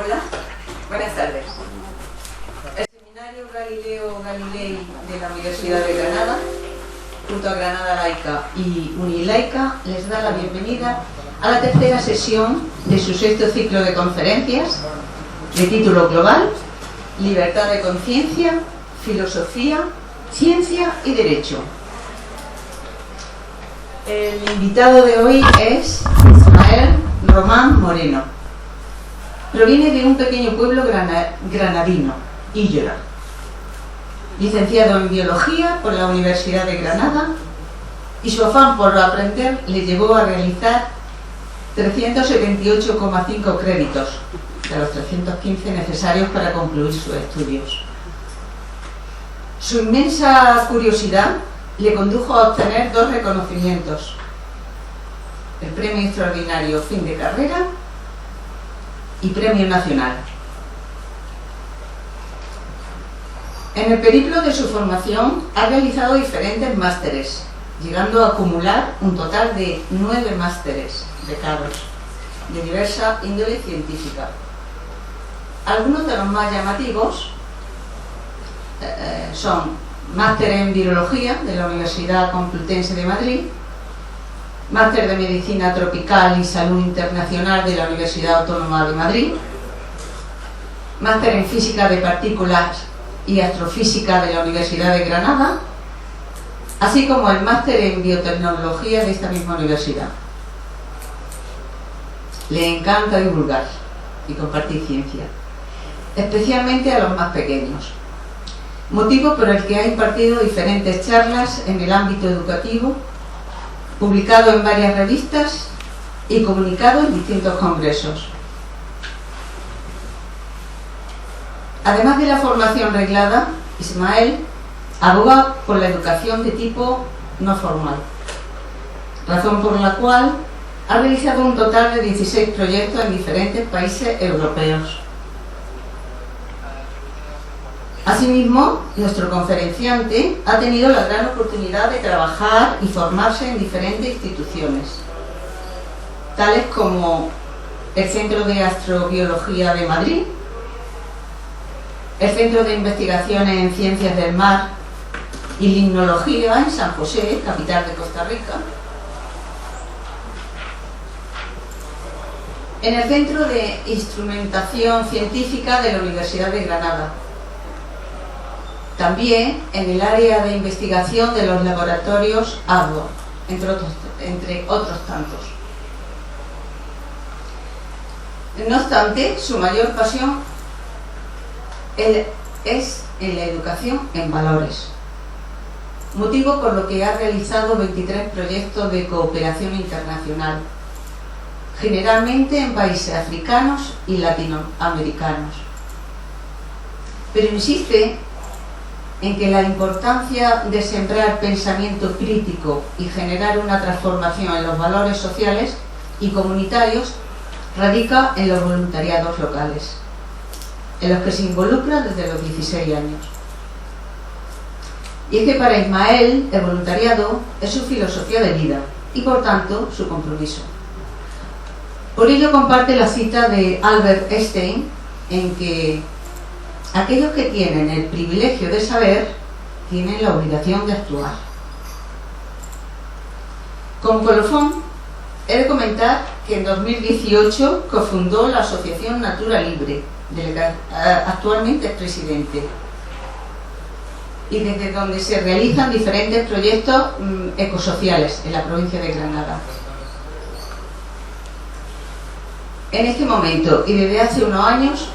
Hola, buenas tardes. El Seminario Galileo Galilei de la Universidad de Granada, junto a Granada Laica y Unilaica, les da la bienvenida a la tercera sesión de su sexto ciclo de conferencias de título global: Libertad de conciencia, filosofía, ciencia y derecho. El invitado de hoy es Ismael Román Moreno. Proviene de un pequeño pueblo granadino, Illora. Licenciado en Biología por la Universidad de Granada, y su afán por aprender le llevó a realizar 378,5 créditos, de los 315 necesarios para concluir sus estudios. Su inmensa curiosidad le condujo a obtener dos reconocimientos: el Premio Extraordinario Fin de Carrera y Premio Nacional. En el periplo de su formación ha realizado diferentes másteres, llegando a acumular un total de 9 másteres becados de diversa índole científica. Algunos de los más llamativos son máster en Virología de la Universidad Complutense de Madrid, máster de Medicina Tropical y Salud Internacional de la Universidad Autónoma de Madrid, máster en Física de Partículas y Astrofísica de la Universidad de Granada, así como el máster en Biotecnología de esta misma universidad. Le encanta divulgar y compartir ciencia, especialmente a los más pequeños, motivo por el que ha impartido diferentes charlas en el ámbito educativo, publicado en varias revistas y comunicado en distintos congresos. Además de la formación reglada, Ismael aboga por la educación de tipo no formal, razón por la cual ha realizado un total de 16 proyectos en diferentes países europeos. Asimismo, nuestro conferenciante ha tenido la gran oportunidad de trabajar y formarse en diferentes instituciones, tales como el Centro de Astrobiología de Madrid, el Centro de Investigaciones en Ciencias del Mar y Limnología en San José, capital de Costa Rica, en el Centro de Instrumentación Científica de la Universidad de Granada, también en el área de investigación de los laboratorios Arbor, entre otros tantos. No obstante, su mayor pasión es en la educación en valores, motivo por lo que ha realizado 23 proyectos de cooperación internacional, generalmente en países africanos y latinoamericanos. Pero insiste en que la importancia de sembrar pensamiento crítico y generar una transformación en los valores sociales y comunitarios radica en los voluntariados locales, en los que se involucra desde los 16 años. Y es que para Ismael el voluntariado es su filosofía de vida y por tanto su compromiso. Por ello comparte la cita de Albert Einstein en que aquellos que tienen el privilegio de saber tienen la obligación de actuar. Como colofón, he de comentar que en 2018 cofundó la Asociación Natura Libre, de la que actualmente es presidente, y desde donde se realizan diferentes proyectos ecosociales en la provincia de Granada. En este momento y desde hace unos años,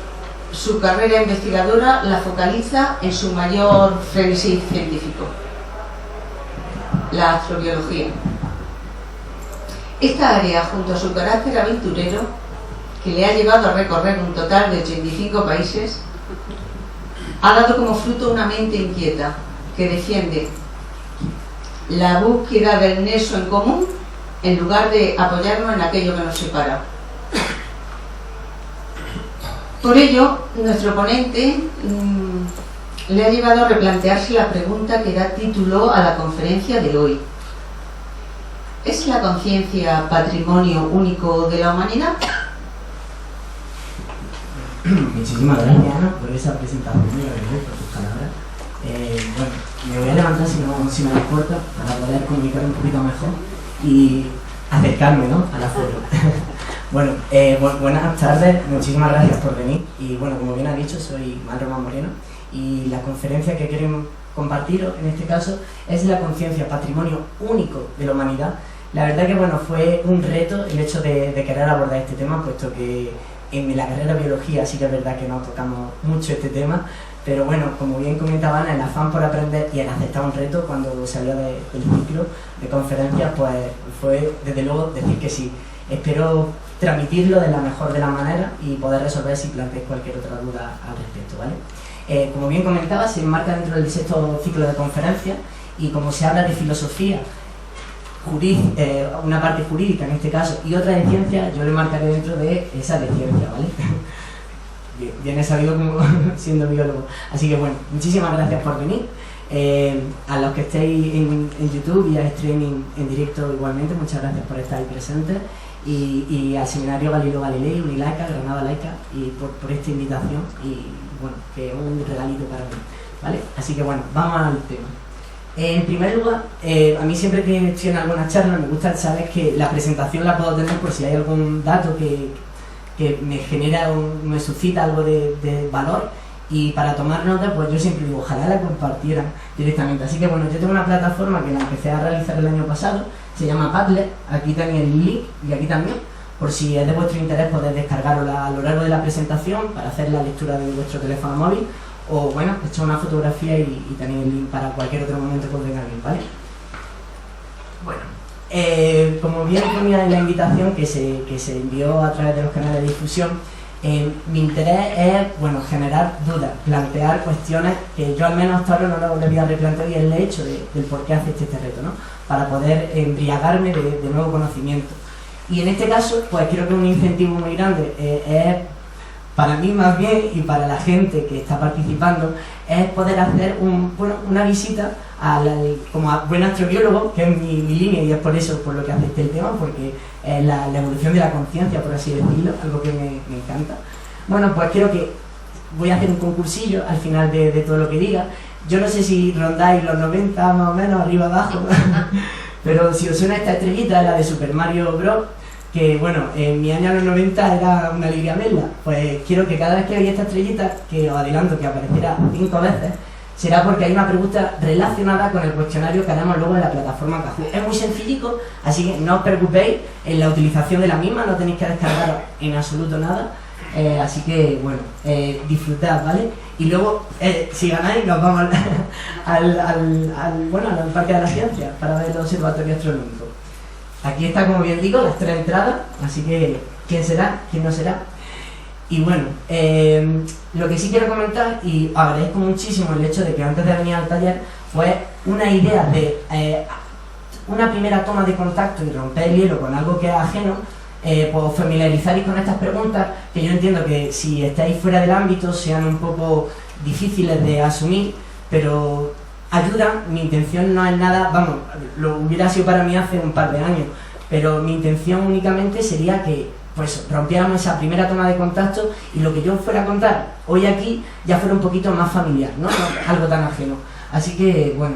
su carrera investigadora la focaliza en su mayor frenesí científico, la astrobiología. Esta área, junto a su carácter aventurero, que le ha llevado a recorrer un total de 85 países, ha dado como fruto una mente inquieta que defiende la búsqueda del nexo en común en lugar de apoyarnos en aquello que nos separa. Por ello, nuestro ponente le ha llevado a replantearse la pregunta que da título a la conferencia de hoy: ¿es la conciencia patrimonio único de la humanidad? Muchísimas gracias, Ana, por esa presentación y por tus palabras. Bueno, me voy a levantar si me importa para poder comunicar un poquito mejor y acercarme, ¿no?, al aforo. Bueno, buenas tardes, muchísimas gracias por venir. Y bueno, como bien ha dicho, soy Manuel Román Moreno y la conferencia que queremos compartiros en este caso es la conciencia, patrimonio único de la humanidad. La verdad que bueno, fue un reto el hecho de querer abordar este tema, puesto que en la carrera de biología sí que es verdad que no tocamos mucho este tema, pero bueno, como bien comentaba Ana, el afán por aprender y el aceptar un reto cuando salió del ciclo de conferencias, pues fue desde luego decir que sí. Espero transmitirlo de la mejor de las maneras y poder resolver si planteáis cualquier otra duda al respecto, ¿vale? Como bien comentaba, se enmarca dentro del 6º ciclo de conferencias y como se habla de filosofía, una parte jurídica en este caso y otra de ciencia, yo lo marcaré dentro de esa de ciencia, ¿vale? Bien he sabido como siendo biólogo. Así que bueno, muchísimas gracias por venir. A los que estéis en YouTube y al streaming en directo igualmente, muchas gracias por estar ahí presentes. Y al seminario Galileo Galilei, Unilaica, Granada Laica, y por esta invitación y bueno, que es un regalito para mí, ¿vale? Así que bueno, vamos al tema. En primer lugar, a mí siempre que estoy en alguna charla me gusta saber que la presentación la puedo tener por si hay algún dato que me genera, me suscita algo de valor, y para tomar nota pues yo siempre digo, ojalá la compartieran directamente. Así que bueno, yo tengo una plataforma que la empecé a realizar el año pasado, se llama Padlet, aquí tenéis el link y aquí también, por si es de vuestro interés podéis descargarla a lo largo de la presentación para hacer la lectura de vuestro teléfono móvil, o bueno, echar una fotografía y tenéis el link para cualquier otro momento que os venga bien, ¿vale? Bueno, como bien ponía en la invitación que se envió a través de los canales de difusión, mi interés es, bueno, generar dudas, plantear cuestiones que yo al menos hasta ahora no lo había replanteado, y es el hecho del por qué hace este reto, ¿no?, para poder embriagarme de nuevo conocimiento. Y en este caso, pues creo que un incentivo muy grande es, para mí más bien, y para la gente que está participando, es poder hacer una visita como a buen astrobiólogo, que es mi línea, y es por eso por lo que acepté el tema, porque es la evolución de la conciencia, por así decirlo, algo que me encanta. Bueno, pues creo que voy a hacer un concursillo al final de todo lo que diga. Yo no sé si rondáis los 90 más o menos, arriba abajo, pero si os suena esta estrellita, la de Super Mario Bros., que bueno, en mi año los 90 era una alegría verla, pues quiero que cada vez que veáis esta estrellita, que os adelanto que aparecerá 5 veces, será porque hay una pregunta relacionada con el cuestionario que haremos luego en la plataforma Kahoot. Es muy sencillico, así que no os preocupéis en la utilización de la misma, no tenéis que descargar en absoluto nada, así que bueno, disfrutad, ¿vale? Y luego, si ganáis, nos vamos al Parque de la Ciencia para ver el observatorio astronómico. Aquí está, como bien digo, las 3 entradas, así que ¿quién será? ¿Quién no será? Y bueno, lo que sí quiero comentar, y agradezco muchísimo el hecho de que antes de venir al taller fue una idea de una primera toma de contacto y romper el hielo con algo que es ajeno, pues familiarizaros con estas preguntas, que yo entiendo que si estáis fuera del ámbito sean un poco difíciles de asumir, pero ayudan. Mi intención no es nada, vamos, lo hubiera sido para mí hace un par de años, pero mi intención únicamente sería que pues rompiéramos esa primera toma de contacto y lo que yo fuera a contar hoy aquí ya fuera un poquito más familiar, ¿no? Algo tan ajeno. Así que, bueno,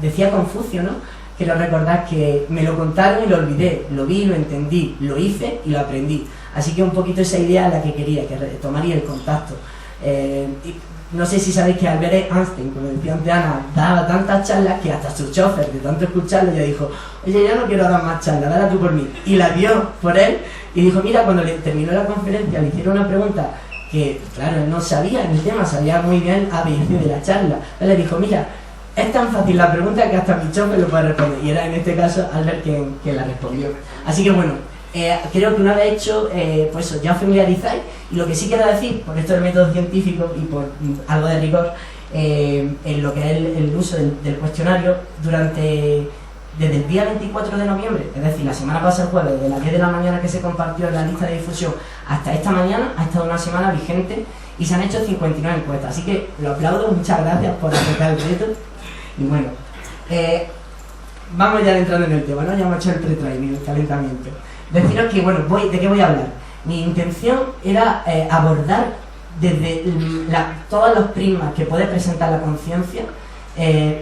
decía Confucio, ¿no?, quiero recordar que me lo contaron y lo olvidé, lo vi, lo entendí, lo hice y lo aprendí. Así que un poquito esa idea es la que quería, que tomaría el contacto. No sé si sabéis que Albert Einstein, como decía antes Ana, daba tantas charlas que hasta su chofer, de tanto escucharlo, ya dijo, oye, ya no quiero dar más charlas, dala tú por mí. Y la dio por él y dijo, mira, cuando le terminó la conferencia le hicieron una pregunta que, claro, él no sabía en el tema, sabía muy bien a B y C de la charla. Él le dijo, mira, es tan fácil la pregunta que hasta mi chofer lo puede responder. Y era en este caso Albert quien la respondió. Así que bueno, creo que una vez hecho, pues eso, ya os familiarizáis. Y lo que sí quiero decir, por esto del método científico y por algo de rigor, en lo que es el uso del cuestionario, desde el día 24 de noviembre, es decir, la semana pasada, el jueves, de las 10 de la mañana que se compartió en la lista de difusión, hasta esta mañana, ha estado una semana vigente y se han hecho 59 encuestas. Así que lo aplaudo, muchas gracias por aceptar el reto. Y bueno, vamos ya entrando en el tema, ¿no? Ya hemos hecho el pre-training, el calentamiento. Deciros que, bueno, ¿de qué voy a hablar? Mi intención era abordar desde todos los prismas que puede presentar la conciencia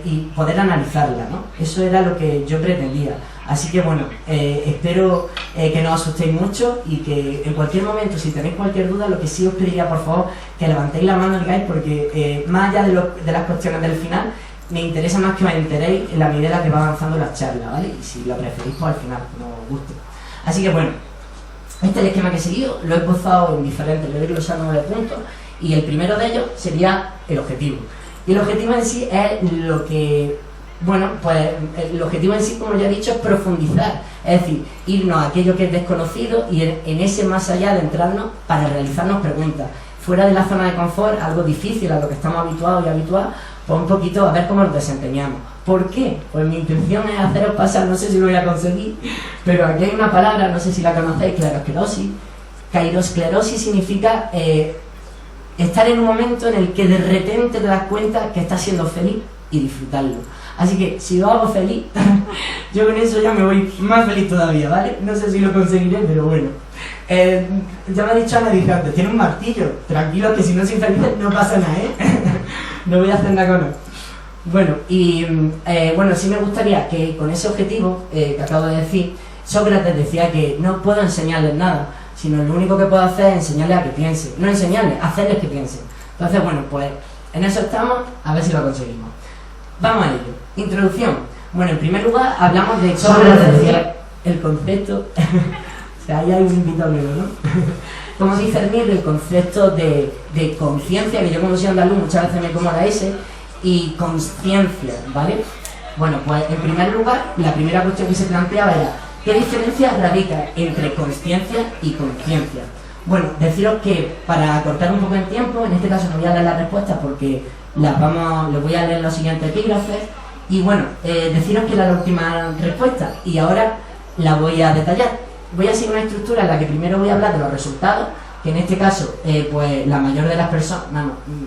y poder analizarla, ¿no? Eso era lo que yo pretendía. Así que bueno, espero que no os asustéis mucho y que en cualquier momento, si tenéis cualquier duda, lo que sí os pediría, por favor, que levantéis la mano y digáis, porque más allá de las cuestiones del final, me interesa más que os enteréis en la medida en la que va avanzando la charla, ¿vale? Y si lo preferís, pues al final, como os guste. Así que bueno, este es el esquema que he seguido, lo he esbozado en diferentes, le he glosado 9 puntos, y el primero de ellos sería el objetivo. Y el objetivo en sí es lo que... Bueno, pues el objetivo en sí, como ya he dicho, es profundizar, es decir, irnos a aquello que es desconocido y en ese más allá de entrarnos para realizarnos preguntas. Fuera de la zona de confort, algo difícil a lo que estamos habituados y habituadas, pues un poquito a ver cómo nos desempeñamos. ¿Por qué? Pues mi intención es haceros pasar, no sé si lo voy a conseguir, pero aquí hay una palabra, no sé si la conocéis, clerosclerosis. Cairosclerosis significa estar en un momento en el que de repente te das cuenta que estás siendo feliz y disfrutarlo. Así que si lo hago feliz, yo con eso ya me voy más feliz todavía, ¿vale? No sé si lo conseguiré, pero bueno. Ya me ha dicho Ana, dice antes, tiene un martillo. Tranquilo, que si no soy feliz no pasa nada, ¿eh? No voy a hacer nada con él. Bueno, y bueno, sí me gustaría que con ese objetivo que acabo de decir, Sócrates decía que no puedo enseñarles nada, sino lo único que puedo hacer es enseñarles a que piensen. No enseñarles, hacerles que piensen. Entonces, bueno, pues en eso estamos, a ver si lo conseguimos. Vamos a ello. Introducción. Bueno, en primer lugar hablamos de el concepto, o sea, ahí hay un invitado nuevo, ¿no? Cómo discernir el concepto de conciencia, que yo como soy andaluz muchas veces me como la S, y consciencia, ¿vale? Bueno, pues en primer lugar, la primera cuestión que se planteaba era ¿qué diferencia radica entre consciencia y conciencia? Bueno, deciros que para acortar un poco el tiempo, en este caso no voy a leer las respuestas porque les voy a leer los siguientes epígrafes. Y bueno, deciros que era la última respuesta y ahora la voy a detallar. Voy a seguir una estructura en la que primero voy a hablar de los resultados, que en este caso, pues la mayor de las personas,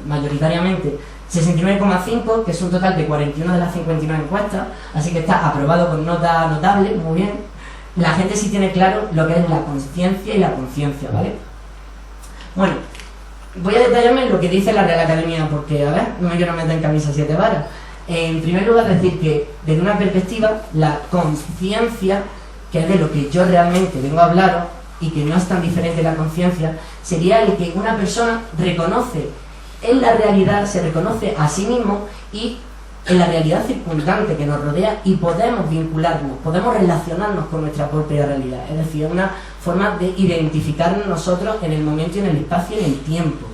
mayoritariamente, 69,5, que es un total de 41 de las 59 encuestas, así que está aprobado con nota notable, muy bien. La gente sí tiene claro lo que es la consciencia y la conciencia, ¿vale? Bueno, voy a detallarme lo que dice la Real Academia, porque, a ver, no me quiero meter en camisa 7 varas. En primer lugar, decir que desde una perspectiva, la conciencia, que es de lo que yo realmente vengo a hablaros y que no es tan diferente de la conciencia, sería el que una persona reconoce en la realidad, se reconoce a sí mismo y en la realidad circundante que nos rodea y podemos vincularnos, podemos relacionarnos con nuestra propia realidad. Es decir, una forma de identificarnos nosotros en el momento y en el espacio y en el tiempo.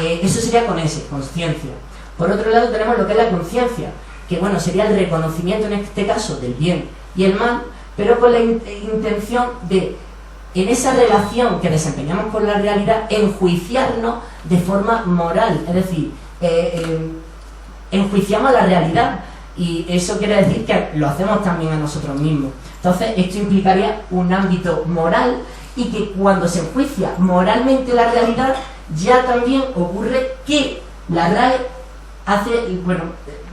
Eso sería con ese, conciencia. Por otro lado tenemos lo que es la conciencia, que bueno, sería el reconocimiento en este caso del bien y el mal, pero con la intención de, en esa relación que desempeñamos con la realidad, enjuiciarnos de forma moral, es decir, enjuiciamos la realidad y eso quiere decir que lo hacemos también a nosotros mismos. Entonces esto implicaría un ámbito moral y que cuando se enjuicia moralmente la realidad ya también ocurre que la RAE hace, bueno,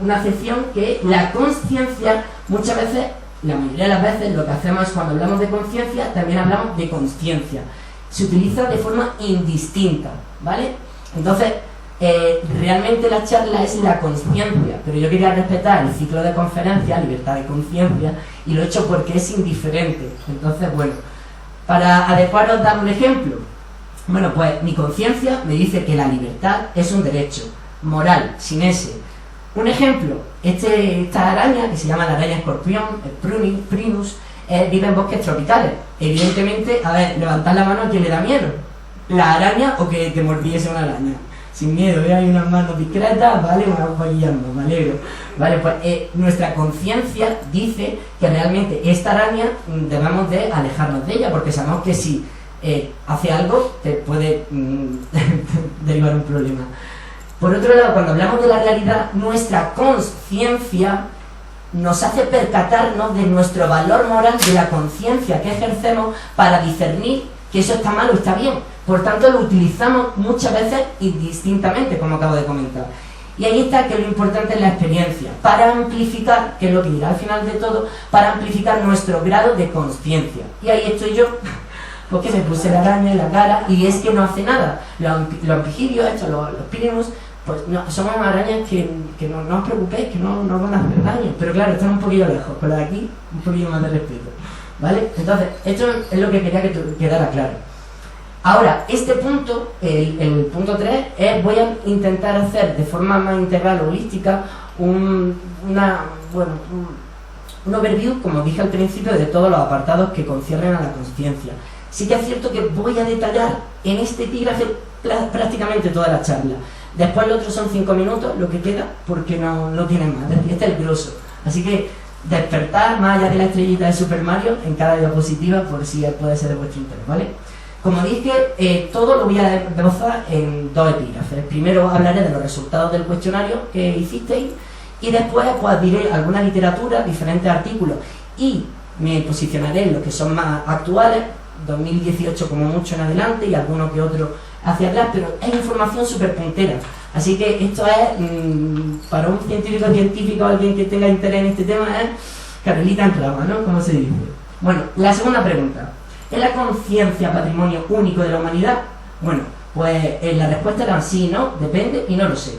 una acepción que la conciencia muchas veces, la mayoría de las veces lo que hacemos es cuando hablamos de conciencia también hablamos de consciencia, se utiliza de forma indistinta, ¿vale? Entonces realmente la charla es la conciencia, pero yo quería respetar el ciclo de conferencia, libertad de conciencia, y lo he hecho porque es indiferente. Entonces, bueno, para adecuaros dar un ejemplo, bueno, pues mi conciencia me dice que la libertad es un derecho moral, sin ese. Un ejemplo, esta araña, que se llama la araña escorpión, el Prunus, vive en bosques tropicales. Evidentemente, a ver, levantad la mano a quien le da miedo, la araña o que te mordiese una araña. Sin miedo, hay unas manos discretas, ¿vale? Una hoja guiando, me alegro. Vale, pues nuestra conciencia dice que realmente esta araña debemos de alejarnos de ella, porque sabemos que si hace algo te puede derivar un problema. Por otro lado, cuando hablamos de la realidad, nuestra conciencia nos hace percatarnos de nuestro valor moral, de la conciencia que ejercemos para discernir que eso está mal o está bien. Por tanto, lo utilizamos muchas veces indistintamente, como acabo de comentar. Y ahí está que lo importante es la experiencia, para amplificar, que es lo que dirá al final de todo, para amplificar nuestro grado de conciencia. Y ahí estoy yo, Porque me puse la araña en la cara y es que no hace nada. Los amphibios, los Pyrenees, pues no, somos arañas que no os preocupéis, que no van a hacer daño. Pero claro, están un poquillo lejos, con la de aquí un poquillo más de respeto, ¿vale? Entonces, esto es lo que quería que quedara claro. Ahora, este punto, el punto 3, voy a intentar hacer de forma más integral, holística, un overview, como dije al principio, de todos los apartados que conciernen a la conciencia. Sí que es cierto que voy a detallar en este epígrafe prácticamente toda la charla. Después lo otro son 5 minutos, lo que queda, porque no tienen más. Este es el grosso. Así que despertar, más allá de la estrellita de Super Mario, en cada diapositiva, por si puede ser de vuestro interés, ¿vale? Como dije, todo lo voy a desglosar en 2 epígrafes. Primero hablaré de los resultados del cuestionario que hicisteis y después pues diré alguna literatura, diferentes artículos y me posicionaré en los que son más actuales, 2018 como mucho en adelante y alguno que otro hacia atrás, pero es información súper puntera. Así que esto es, para un científico, alguien que tenga interés en este tema, es canelita en rama, ¿no? Como se dice. Bueno, la segunda pregunta. ¿Es la conciencia patrimonio único de la humanidad? Bueno, pues la respuesta era sí, no, depende y no lo sé.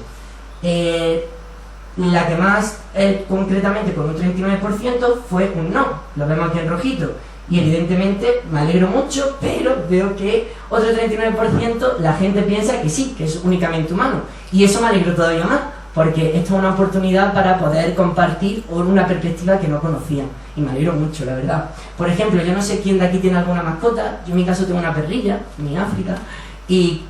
La que más concretamente con un 39% fue un no, lo vemos aquí en rojito. Y evidentemente me alegro mucho, pero veo que otro 39% la gente piensa que sí, que es únicamente humano. Y eso me alegro todavía más, porque esto es una oportunidad para poder compartir una perspectiva que no conocían. Y me alegro mucho, la verdad. Por ejemplo, yo no sé quién de aquí tiene alguna mascota. Yo en mi caso tengo una perrilla, en África. Y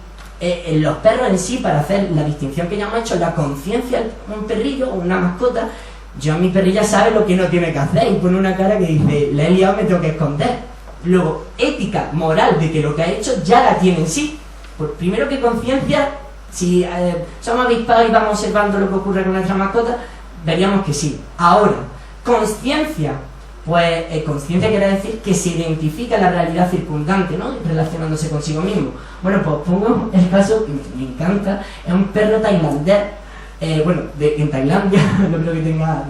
los perros en sí, para hacer la distinción que ya hemos hecho, la conciencia de un perrillo o una mascota, yo mi perrilla sabe lo que no tiene que hacer y pone una cara que dice, la he liado, me tengo que esconder. Luego, ética, moral de que lo que ha hecho ya la tiene en sí. Pues primero que conciencia, si somos avispados y vamos observando lo que ocurre con nuestra mascota, veríamos que sí. Ahora, conciencia, pues conciencia quiere decir que se identifica la realidad circundante, ¿no? Relacionándose consigo mismo. Bueno, pues pongo el caso que me encanta, es un perro tailandés. En Tailandia, no creo que tenga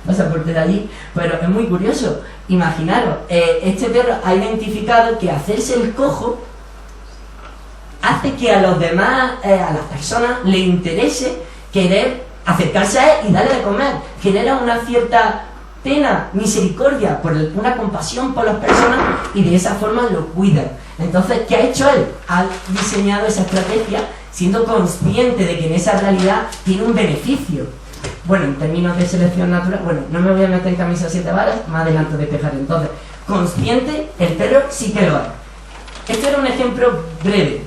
pasaporte de allí, pero es muy curioso. Imaginaros, este perro ha identificado que hacerse el cojo hace que a los demás, a las personas, le interese querer acercarse a él y darle de comer. Genera una cierta pena, misericordia, una compasión por las personas y de esa forma lo cuidan. Entonces, ¿qué ha hecho él? Ha diseñado esa estrategia siendo consciente de que en esa realidad tiene un beneficio. Bueno, en términos de selección natural, no me voy a meter en camisa 7 varas, más adelante despejar. Entonces, consciente, el perro sí que lo es. Esto era un ejemplo breve,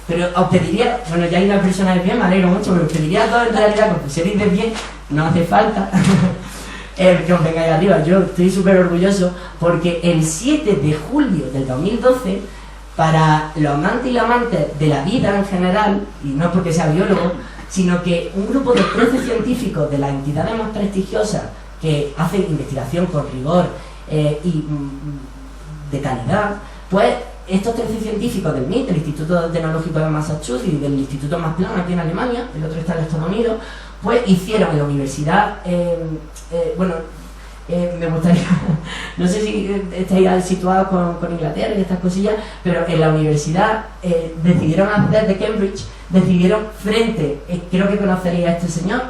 pero os pediría, ya hay una persona de bien, me alegro mucho, pero os pediría a todos en realidad que os pusierais de bien, no hace falta que os vengáis arriba. Yo estoy súper orgulloso porque el 7 de julio del 2012, para los amantes y las amantes de la vida en general, y no es porque sea biólogo, sino que un grupo de 13 científicos de las entidades más prestigiosas que hacen investigación con rigor y de calidad, pues estos 13 científicos del MIT, del Instituto Tecnológico de Massachusetts y del Instituto Max Planck aquí en Alemania, el otro está en Estados Unidos, pues hicieron en la universidad, me gustaría, no sé si estáis situados con Inglaterra y estas cosillas, pero en la universidad decidieron hacer de Cambridge, creo que conoceréis a este señor,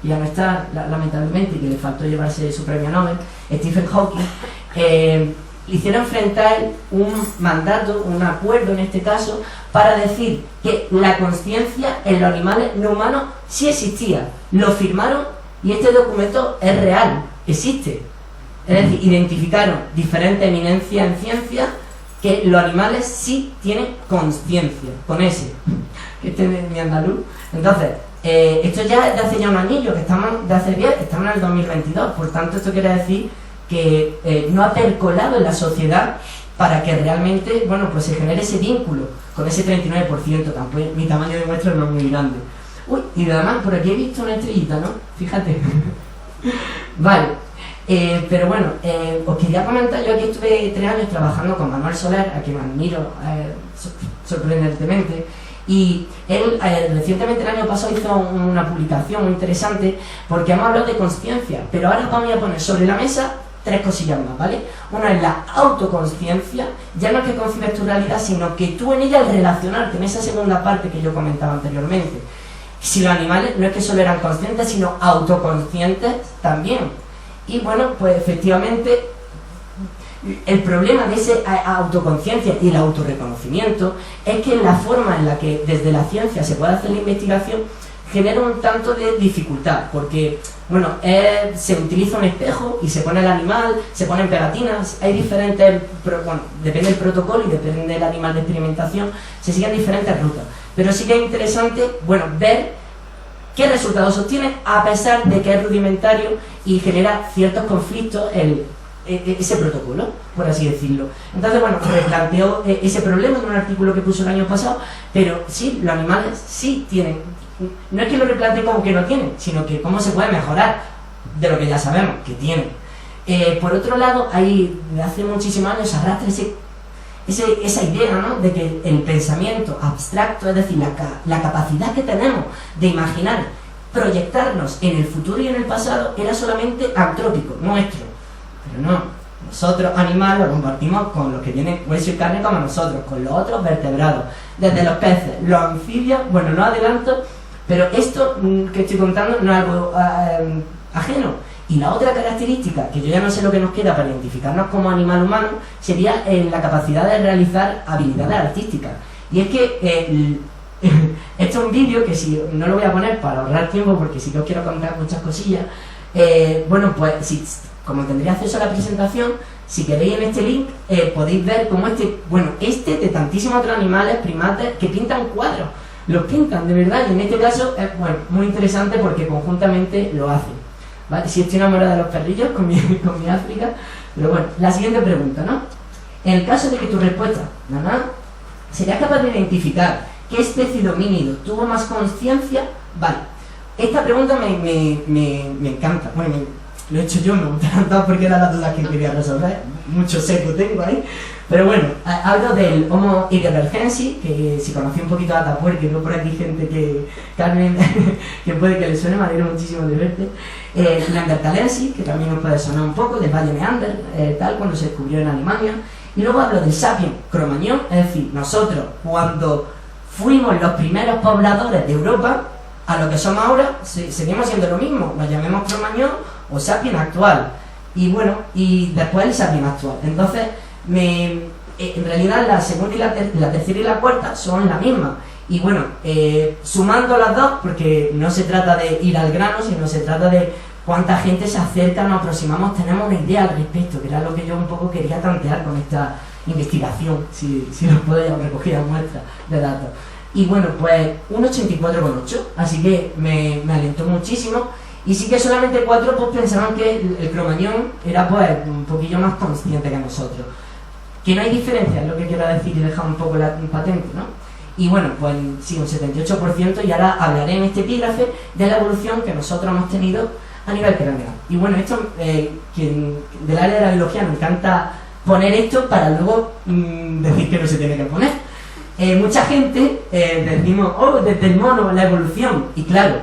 que ya no está lamentablemente y que le faltó llevarse su premio Nobel, Stephen Hawking, hicieron frente a él un mandato, un acuerdo en este caso, para decir que la conciencia en los animales no humanos sí existía. Lo firmaron y este documento es real, existe. Es decir, identificaron diferentes eminencias en ciencia que los animales sí tienen conciencia, con ese, que este es mi andaluz. Entonces, esto ya es de hace ya un anillo, que estamos de hace 10, estamos en el 2022, por tanto esto quiere decir que no ha percolado en la sociedad para que realmente, pues se genere ese vínculo con ese 39%, tampoco mi tamaño de muestra no es muy grande. Uy, y además por aquí he visto una estrellita, ¿no? Fíjate. Vale, pero os quería comentar, yo aquí estuve 3 años trabajando con Manuel Soler, a quien admiro sorprendentemente, y él recientemente el año pasado hizo una publicación muy interesante porque hemos hablado de conciencia, pero ahora vamos a poner sobre la mesa tres cosillas más, ¿vale? Una es la autoconsciencia, ya no es que concibes tu realidad, sino que tú en ella al relacionarte, en esa segunda parte que yo comentaba anteriormente. Si los animales no es que solo eran conscientes, sino autoconscientes también. Y bueno, pues efectivamente el problema de esa autoconciencia y el autorreconocimiento es que la forma en la que desde la ciencia se puede hacer la investigación genera un tanto de dificultad, porque bueno, se utiliza un espejo y se pone el animal, se ponen pegatinas, hay diferentes, bueno, depende del protocolo y depende del animal de experimentación, se siguen diferentes rutas, pero sí que es interesante, bueno, ver qué resultados obtiene a pesar de que es rudimentario y genera ciertos conflictos ese protocolo, por así decirlo. Entonces, bueno, replanteó ese problema en un artículo que puso el año pasado, pero sí, los animales sí tienen, no es que lo replantee como que no tienen, sino que cómo se puede mejorar de lo que ya sabemos que tienen. Por otro lado, ahí de hace muchísimos años se arrastra esa idea, ¿no?, de que el pensamiento abstracto, es decir, la capacidad que tenemos de imaginar, proyectarnos en el futuro y en el pasado, era solamente antrópico, nuestro. Pero no, nosotros animales lo compartimos con los que tienen hueso y carne como nosotros, con los otros vertebrados, desde los peces, los anfibios, bueno, no adelanto, pero esto que estoy contando no es algo ajeno. Y la otra característica, que yo ya no sé lo que nos queda para identificarnos como animal humano, sería la capacidad de realizar habilidades artísticas. Y es que esto es un vídeo que si no lo voy a poner para ahorrar tiempo, porque sí que os quiero contar muchas cosillas, bueno, pues como tendría acceso a la presentación, si queréis en este link podéis ver cómo de tantísimos otros animales, primates, que pintan cuadros, los pintan de verdad, y en este caso es muy interesante porque conjuntamente lo hacen, ¿vale? Si estoy enamorada de los perrillos con mi África, pero bueno, la siguiente pregunta, ¿no? En el caso de que tu respuesta, nada, ¿serías capaz de identificar qué especie de homínido tuvo más conciencia? Vale, esta pregunta me encanta, bueno, lo he hecho yo, me gusta tanto porque era la duda que quería resolver, mucho seco tengo ahí, pero bueno, hablo del Homo heidelbergensis, que si conocí un poquito a Atapuer, que no por aquí gente que Carmen, que puede que le suene, me alegro muchísimo de verte, Neanderthalensis, que también nos puede sonar un poco, del Valle Neander, tal, cuando se descubrió en Alemania, y luego hablo del Sapiens Cro-Magnon, es decir, nosotros cuando fuimos los primeros pobladores de Europa, a lo que somos ahora, seguimos siendo lo mismo, nos llamemos Cro-Magnon o Sapiens actual, y bueno, y después el Sapiens actual. Entonces, en realidad la segunda y la tercera y la cuarta son la misma, y bueno, sumando las dos, porque no se trata de ir al grano, sino se trata de cuánta gente se acerca, nos aproximamos, tenemos una idea al respecto, que era lo que yo un poco quería tantear con esta investigación, si los puedo recoger muestras de datos. Y bueno, pues un 84,8, así que me alentó muchísimo. Y sí que solamente 4 pues pensaban que el Cro-Magnon era pues un poquillo más consciente que nosotros. Que no hay diferencia, es lo que quiero decir y dejar un poco la patente, ¿no? Y bueno, pues sí, un 78%, y ahora hablaré en este epígrafe de la evolución que nosotros hemos tenido a nivel craneal. Y bueno, esto, quien del área de la biología me encanta poner esto para luego decir que no se tiene que poner. Mucha gente decimos, desde el mono la evolución, y claro,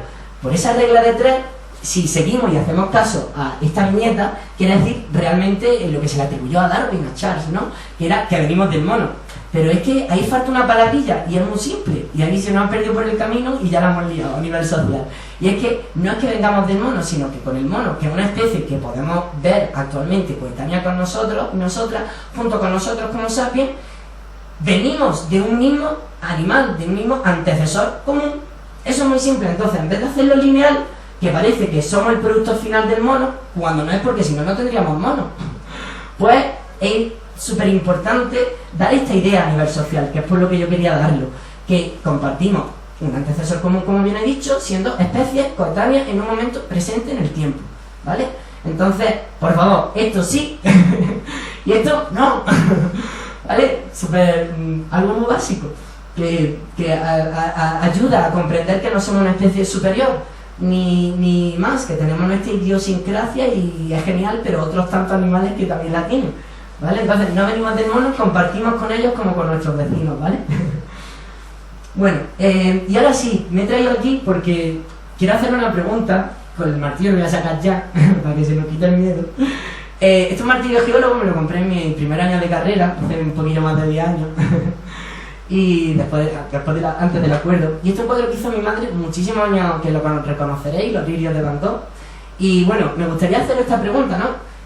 por esa regla de 3, si seguimos y hacemos caso a esta viñeta, quiere decir realmente lo que se le atribuyó a Darwin, a Charles, ¿no?, que era que venimos del mono. Pero es que ahí falta una palabrilla y es muy simple, y ahí se nos han perdido por el camino y ya la hemos liado a nivel social. Y es que no es que vengamos del mono, sino que con el mono, que es una especie que podemos ver actualmente coetánea con nosotros y nosotras, junto con nosotros como sapiens, venimos de un mismo animal, de un mismo antecesor común. Eso es muy simple. Entonces, en vez de hacerlo lineal, que parece que somos el producto final del mono, cuando no es, porque si no, no tendríamos mono, pues es súper importante dar esta idea a nivel social, que es por lo que yo quería darlo, que compartimos un antecesor común, como bien he dicho, siendo especies coetáneas en un momento presente en el tiempo, ¿vale? Entonces, por favor, esto sí y esto no, ¿vale? Algo muy básico que ayuda a comprender que no somos una especie superior ni más, que tenemos nuestra idiosincrasia y es genial, pero otros tantos animales que también la tienen, ¿vale? Entonces no venimos del mono, compartimos con ellos como con nuestros vecinos, ¿vale? Bueno, y ahora sí, me he traído aquí porque quiero hacer una pregunta, con el martillo lo voy a sacar ya para que se nos quite el miedo. Este martillo geólogo me lo compré en mi primer año de carrera, hace un poquillo más de 10 años. Y antes del acuerdo. Y este cuadro que hizo mi madre, muchísimos años que lo reconoceréis, los lirios de Van Gogh. Y bueno, me gustaría hacer esta pregunta, ¿no?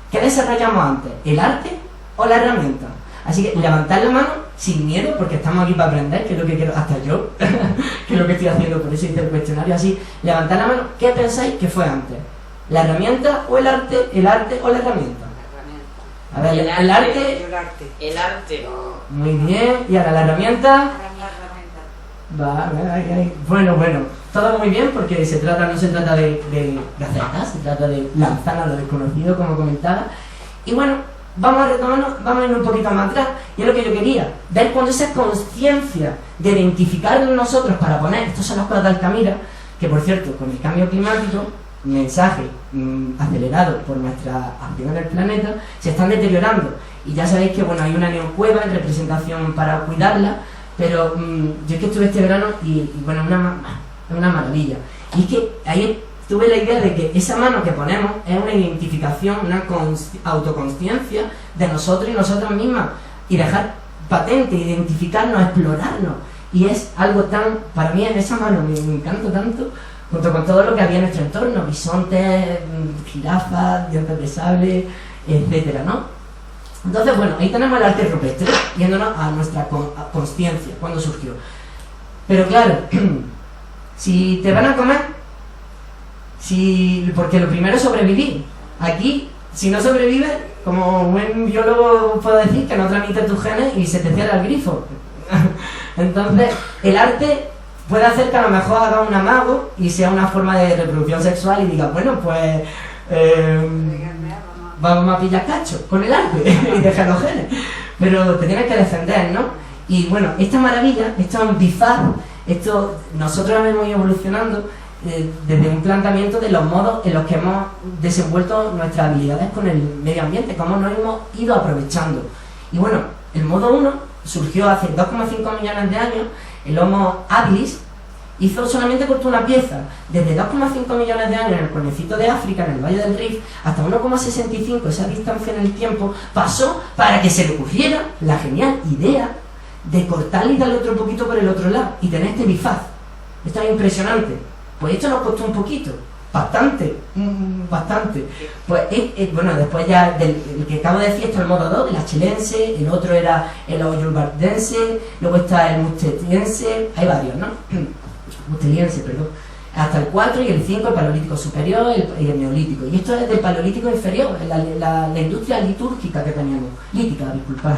¿Qué desarrollamos antes? ¿El arte o la herramienta? Así que levantad la mano sin miedo, porque estamos aquí para aprender, que es lo que quiero, hasta yo, que es lo que estoy haciendo, por eso hice el cuestionario así. Levantad la mano, ¿qué pensáis que fue antes? ¿La herramienta o el arte o la herramienta? A ver, el arte. El arte. Muy bien. ¿Y ahora la herramienta? Va, bueno, todo muy bien, porque no se trata de acertar, se trata de lanzar a lo desconocido, como comentaba. Y bueno, vamos a retomarnos, vamos a ir un poquito más atrás. Y es lo que yo quería, ver cuando esa conciencia de identificarnos nosotros para poner, estos son los cuadros de Altamira, que por cierto, con el cambio climático, mensaje acelerado por nuestra acción en el planeta, se están deteriorando. Y ya sabéis que bueno, hay una neocueva en representación para cuidarla, pero yo es que estuve este verano y bueno, es una maravilla. Y es que ahí tuve la idea de que esa mano que ponemos es una identificación, una autoconsciencia de nosotros y nosotras mismas, y dejar patente, identificarnos, explorarnos. Y es algo tan, para mí en esa mano me encanta tanto, junto con todo lo que había en nuestro entorno, bisontes, jirafas, dientes de sable, etcétera, ¿no? Entonces, bueno, ahí tenemos el arte rupestre, yéndonos a nuestra consciencia, cuando surgió. Pero claro, si te van a comer, porque lo primero es sobrevivir. Aquí, si no sobrevives, como buen biólogo puedo decir, que no transmites tus genes y se te cierra el grifo. Entonces, el arte puede hacer que a lo mejor haga un amago y sea una forma de reproducción sexual y diga, bueno, pues vamos a pillar cacho con el arte y dejar los genes. Pero te tienes que defender, ¿no? Y bueno, esta maravilla, esto es un bifaz, nosotros hemos ido evolucionando desde un planteamiento de los modos en los que hemos desenvuelto nuestras habilidades con el medio ambiente, cómo nos hemos ido aprovechando. Y bueno, el modo 1 surgió hace 2,5 millones de años. El Homo habilis solamente cortó una pieza desde 2,5 millones de años en el Conecito de África, en el Valle del Rift, hasta 1,65, esa distancia en el tiempo, pasó para que se le ocurriera la genial idea de cortarle y darle otro poquito por el otro lado y tener este bifaz. Esto es impresionante. Pues esto nos costó un poquito, bastante. Pues bueno, después ya el que acabo de decir, esto es el modo 2, el achelense, el otro era el oyurbardense, luego está el musteliense, hay varios, ¿no? Musteliense, perdón. Hasta el 4 y el 5, el paleolítico superior y el neolítico. Y esto es del paleolítico inferior, la industria litúrgica que teníamos. Lítica, disculpad.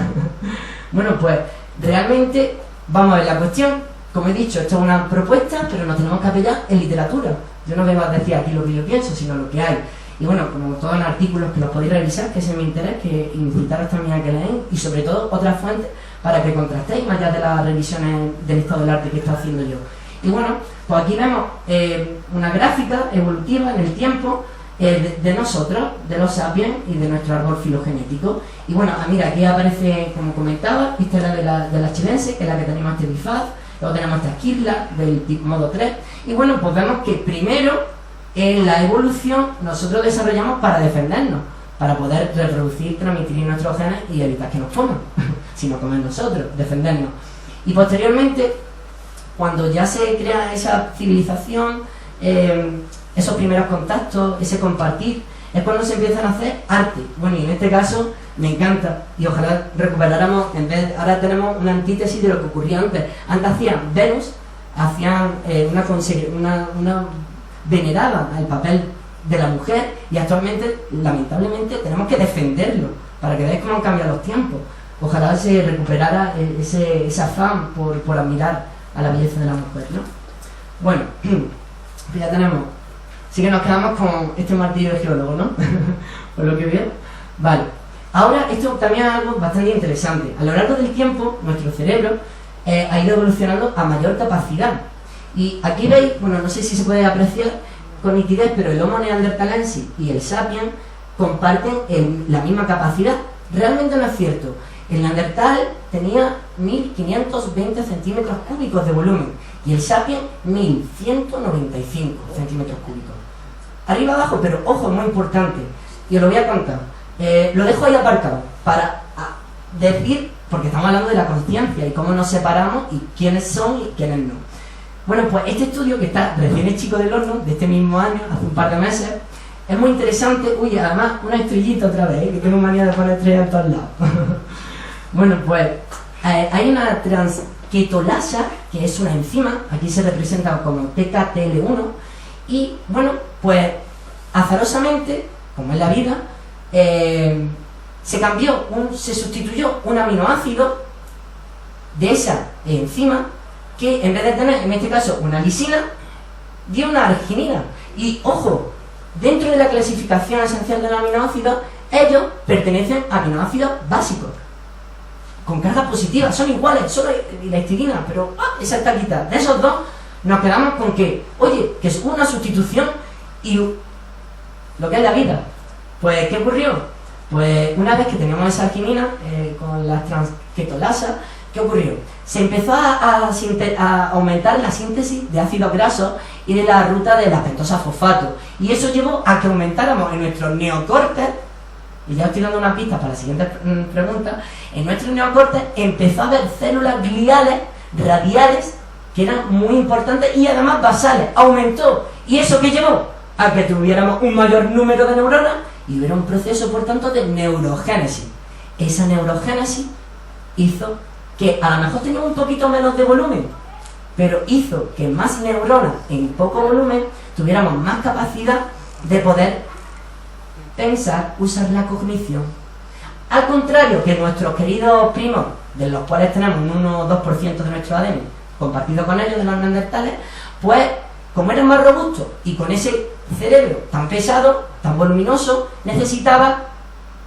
Bueno, pues realmente vamos a ver la cuestión. Como he dicho, esto es una propuesta, pero nos tenemos que apoyar en literatura. Yo no vengo a decir aquí lo que yo pienso, sino lo que hay. Y bueno, como todos los artículos que los podéis revisar, que ese es mi interés, que incitaros también a que leáis, y sobre todo otras fuentes para que contrastéis más allá de las revisiones del estado del arte que estoy haciendo yo. Y bueno, pues aquí vemos una gráfica evolutiva en el tiempo de nosotros, de los sapiens y de nuestro árbol filogenético. Y bueno, mira, aquí aparece, como comentaba, esta es la de la chilense, que es la que tenemos este bifaz. Luego tenemos esta esquirla del modo 3. Y bueno, pues vemos que primero en la evolución nosotros desarrollamos para defendernos, para poder reproducir, transmitir nuestros genes y evitar que nos coman, si no comen nosotros, defendernos. Y posteriormente, cuando ya se crea esa civilización, esos primeros contactos, ese compartir, es cuando se empiezan a hacer arte. Bueno, y en este caso me encanta, y ojalá recuperáramos, ahora tenemos una antítesis de lo que ocurría antes. Antes hacían Venus, hacían veneraban el papel de la mujer, y actualmente, lamentablemente, tenemos que defenderlo, para que veáis cómo han cambiado los tiempos. Ojalá se recuperara ese afán por admirar a la belleza de la mujer, ¿no? Bueno, pues ya tenemos. Así que nos quedamos con este martillo de geólogo, ¿no? Por lo que veo. Vale. Ahora, esto también es algo bastante interesante. A lo largo del tiempo, nuestro cerebro ha ido evolucionando a mayor capacidad. Y aquí veis, bueno, no sé si se puede apreciar con nitidez, pero el Homo neanderthalensis y el Sapiens comparten la misma capacidad. Realmente no es cierto. El Neandertal tenía 1520 centímetros cúbicos de volumen y el Sapiens 1195 centímetros cúbicos. Arriba abajo, pero ojo, muy importante, y os lo voy a contar. Lo dejo ahí aparcado para decir, porque estamos hablando de la conciencia y cómo nos separamos y quiénes son y quiénes no. Bueno, pues este estudio, que está recién chico del horno, de este mismo año, hace un par de meses, es muy interesante. Uy, además, una estrellita otra vez, que tengo manía de poner estrellas en todos lados. Bueno, pues hay una transquetolasa, que es una enzima, aquí se representa como TKTL1, y bueno, pues azarosamente, como es la vida, se sustituyó un aminoácido de esa enzima, que en vez de tener, en este caso, una lisina, dio una arginina. Y ojo, dentro de la clasificación esencial de los aminoácidos, ellos pertenecen a aminoácidos básicos, con carga positiva, son iguales, solo la histidina, pero esa está quitada. De esos dos nos quedamos con que, oye, que es una sustitución y lo que es la vida. Pues, ¿qué ocurrió? Pues una vez que teníamos esa arginina con las transquetolasas, ¿qué ocurrió? Se empezó a aumentar la síntesis de ácidos grasos y de la ruta de la pentosa fosfato, y eso llevó a que aumentáramos en nuestros neocortes. Y ya estoy dando una pista para la siguiente pregunta. En nuestros neocortes empezó a haber células gliales radiales que eran muy importantes y además basales. Aumentó. ¿Y eso qué llevó? A que tuviéramos un mayor número de neuronas y hubiera un proceso, por tanto, de neurogénesis. Esa neurogénesis hizo que a lo mejor teníamos un poquito menos de volumen, pero hizo que más neuronas en poco volumen tuviéramos más capacidad de poder pensar, usar la cognición. Al contrario que nuestros queridos primos, de los cuales tenemos un 1 o 2% de nuestro ADN compartido con ellos, de los neandertales, pues como eran más robustos y con ese cerebro tan pesado, tan voluminoso, necesitaba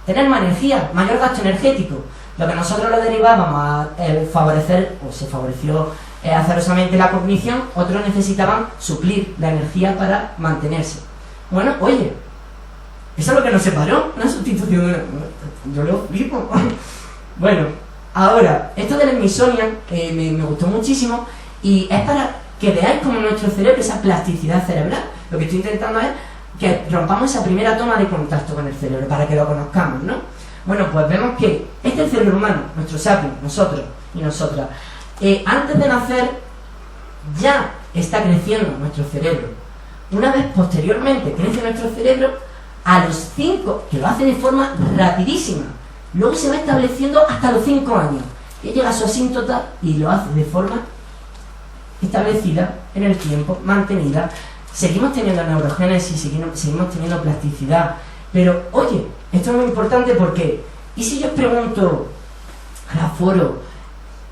tener más energía, mayor gasto energético. Lo que nosotros lo derivábamos a favorecer, o se favoreció azarosamente la cognición, otros necesitaban suplir la energía para mantenerse. Bueno, oye, eso es lo que nos separó, una sustitución. Yo lo flipo. Bueno, ahora, esto del Smithsonian me gustó muchísimo, y es para que veáis como nuestro cerebro, esa plasticidad cerebral. Lo que estoy intentando es que rompamos esa primera toma de contacto con el cerebro, para que lo conozcamos, ¿no? Bueno, pues vemos que este es el cerebro humano, nuestro sapiens, nosotros y nosotras. Antes de nacer, ya está creciendo nuestro cerebro. Una vez posteriormente crece nuestro cerebro, a los 5, que lo hace de forma rapidísima, luego se va estableciendo hasta los 5 años, que llega a su asíntota y lo hace de forma establecida en el tiempo, mantenida. Seguimos teniendo neurogénesis, seguimos teniendo plasticidad, pero oye, esto es muy importante porque, ¿y si yo os pregunto al aforo,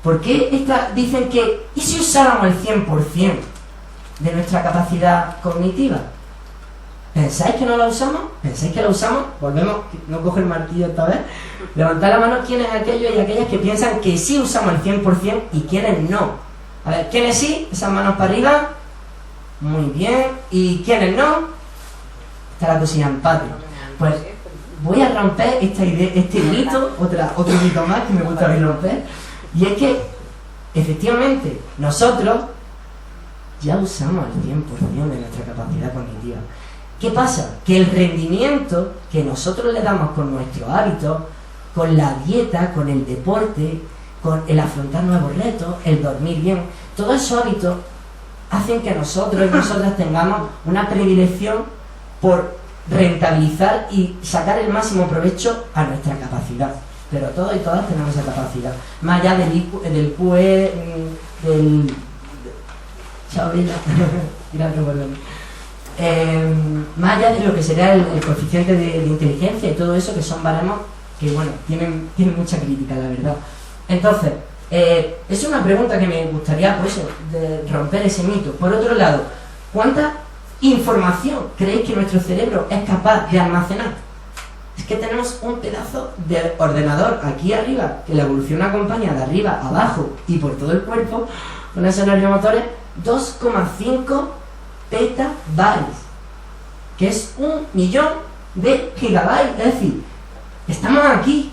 por qué dicen que, ¿y si usáramos el 100% de nuestra capacidad cognitiva? ¿Pensáis que no la usamos? ¿Pensáis que la usamos? Volvemos, no coge el martillo esta vez. Levantad la mano quiénes aquellos y aquellas que piensan que sí usamos el 100% y quiénes no. A ver, ¿quiénes sí? Esas manos para arriba. Muy bien. ¿Y quiénes no? Está la cocina en patio. Pues voy a romper esta idea, este mito, otro mito más que me gusta romper. Y es que, efectivamente, nosotros ya usamos el 100% de nuestra capacidad cognitiva. ¿Qué pasa? Que el rendimiento que nosotros le damos con nuestros hábitos, con la dieta, con el deporte, con el afrontar nuevos retos, el dormir bien, todos esos hábitos hacen que nosotros y nosotras tengamos una predilección por rentabilizar y sacar el máximo provecho a nuestra capacidad. Pero todos y todas tenemos esa capacidad. Más allá del QE, del... Chao, Vila. Gracias por venir. Más allá de lo que sería el coeficiente de inteligencia y todo eso, que son baremos que, bueno, tienen mucha crítica, la verdad. Entonces, es una pregunta que me gustaría, pues eso, de romper ese mito. Por otro lado, ¿cuánta información creéis que nuestro cerebro es capaz de almacenar? Es que tenemos un pedazo de ordenador aquí arriba, que la evolución acompaña de arriba, abajo y por todo el cuerpo, con esos neuromotores, 2,5 petabytes, que es 1.000.000 de gigabytes. Es decir, estamos aquí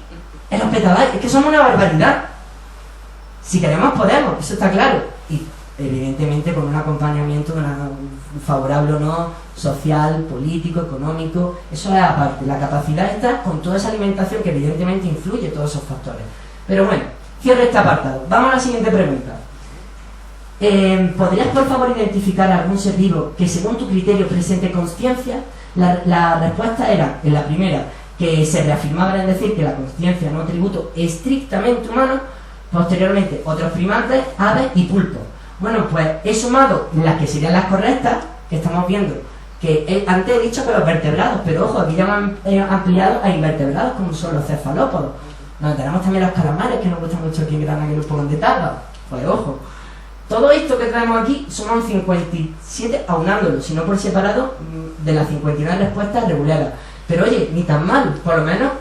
en los petabytes, es que somos una barbaridad. Si queremos podemos, eso está claro. Y evidentemente con un acompañamiento favorable o no, social, político, económico, eso es aparte. La capacidad está con toda esa alimentación que evidentemente influye todos esos factores. Pero bueno, cierro este apartado. Vamos a la siguiente pregunta. ¿Podrías por favor identificar algún ser vivo que según tu criterio presente consciencia? La respuesta era, en la primera, que se reafirmaba en decir que la consciencia no es un atributo estrictamente humano. Posteriormente, otros primates, aves y pulpos. Bueno, pues he sumado las que serían las correctas, que estamos viendo, que antes he dicho que los vertebrados, pero ojo, aquí ya hemos ampliado a invertebrados, como son los cefalópodos. Donde tenemos también los calamares, que nos gustan mucho aquí en Granada, que los pongan de tapa. Pues ojo. Todo esto que traemos aquí suman 57 aunándolo, si no por separado, de las 59 respuestas reguladas. Pero oye, ni tan mal, por lo menos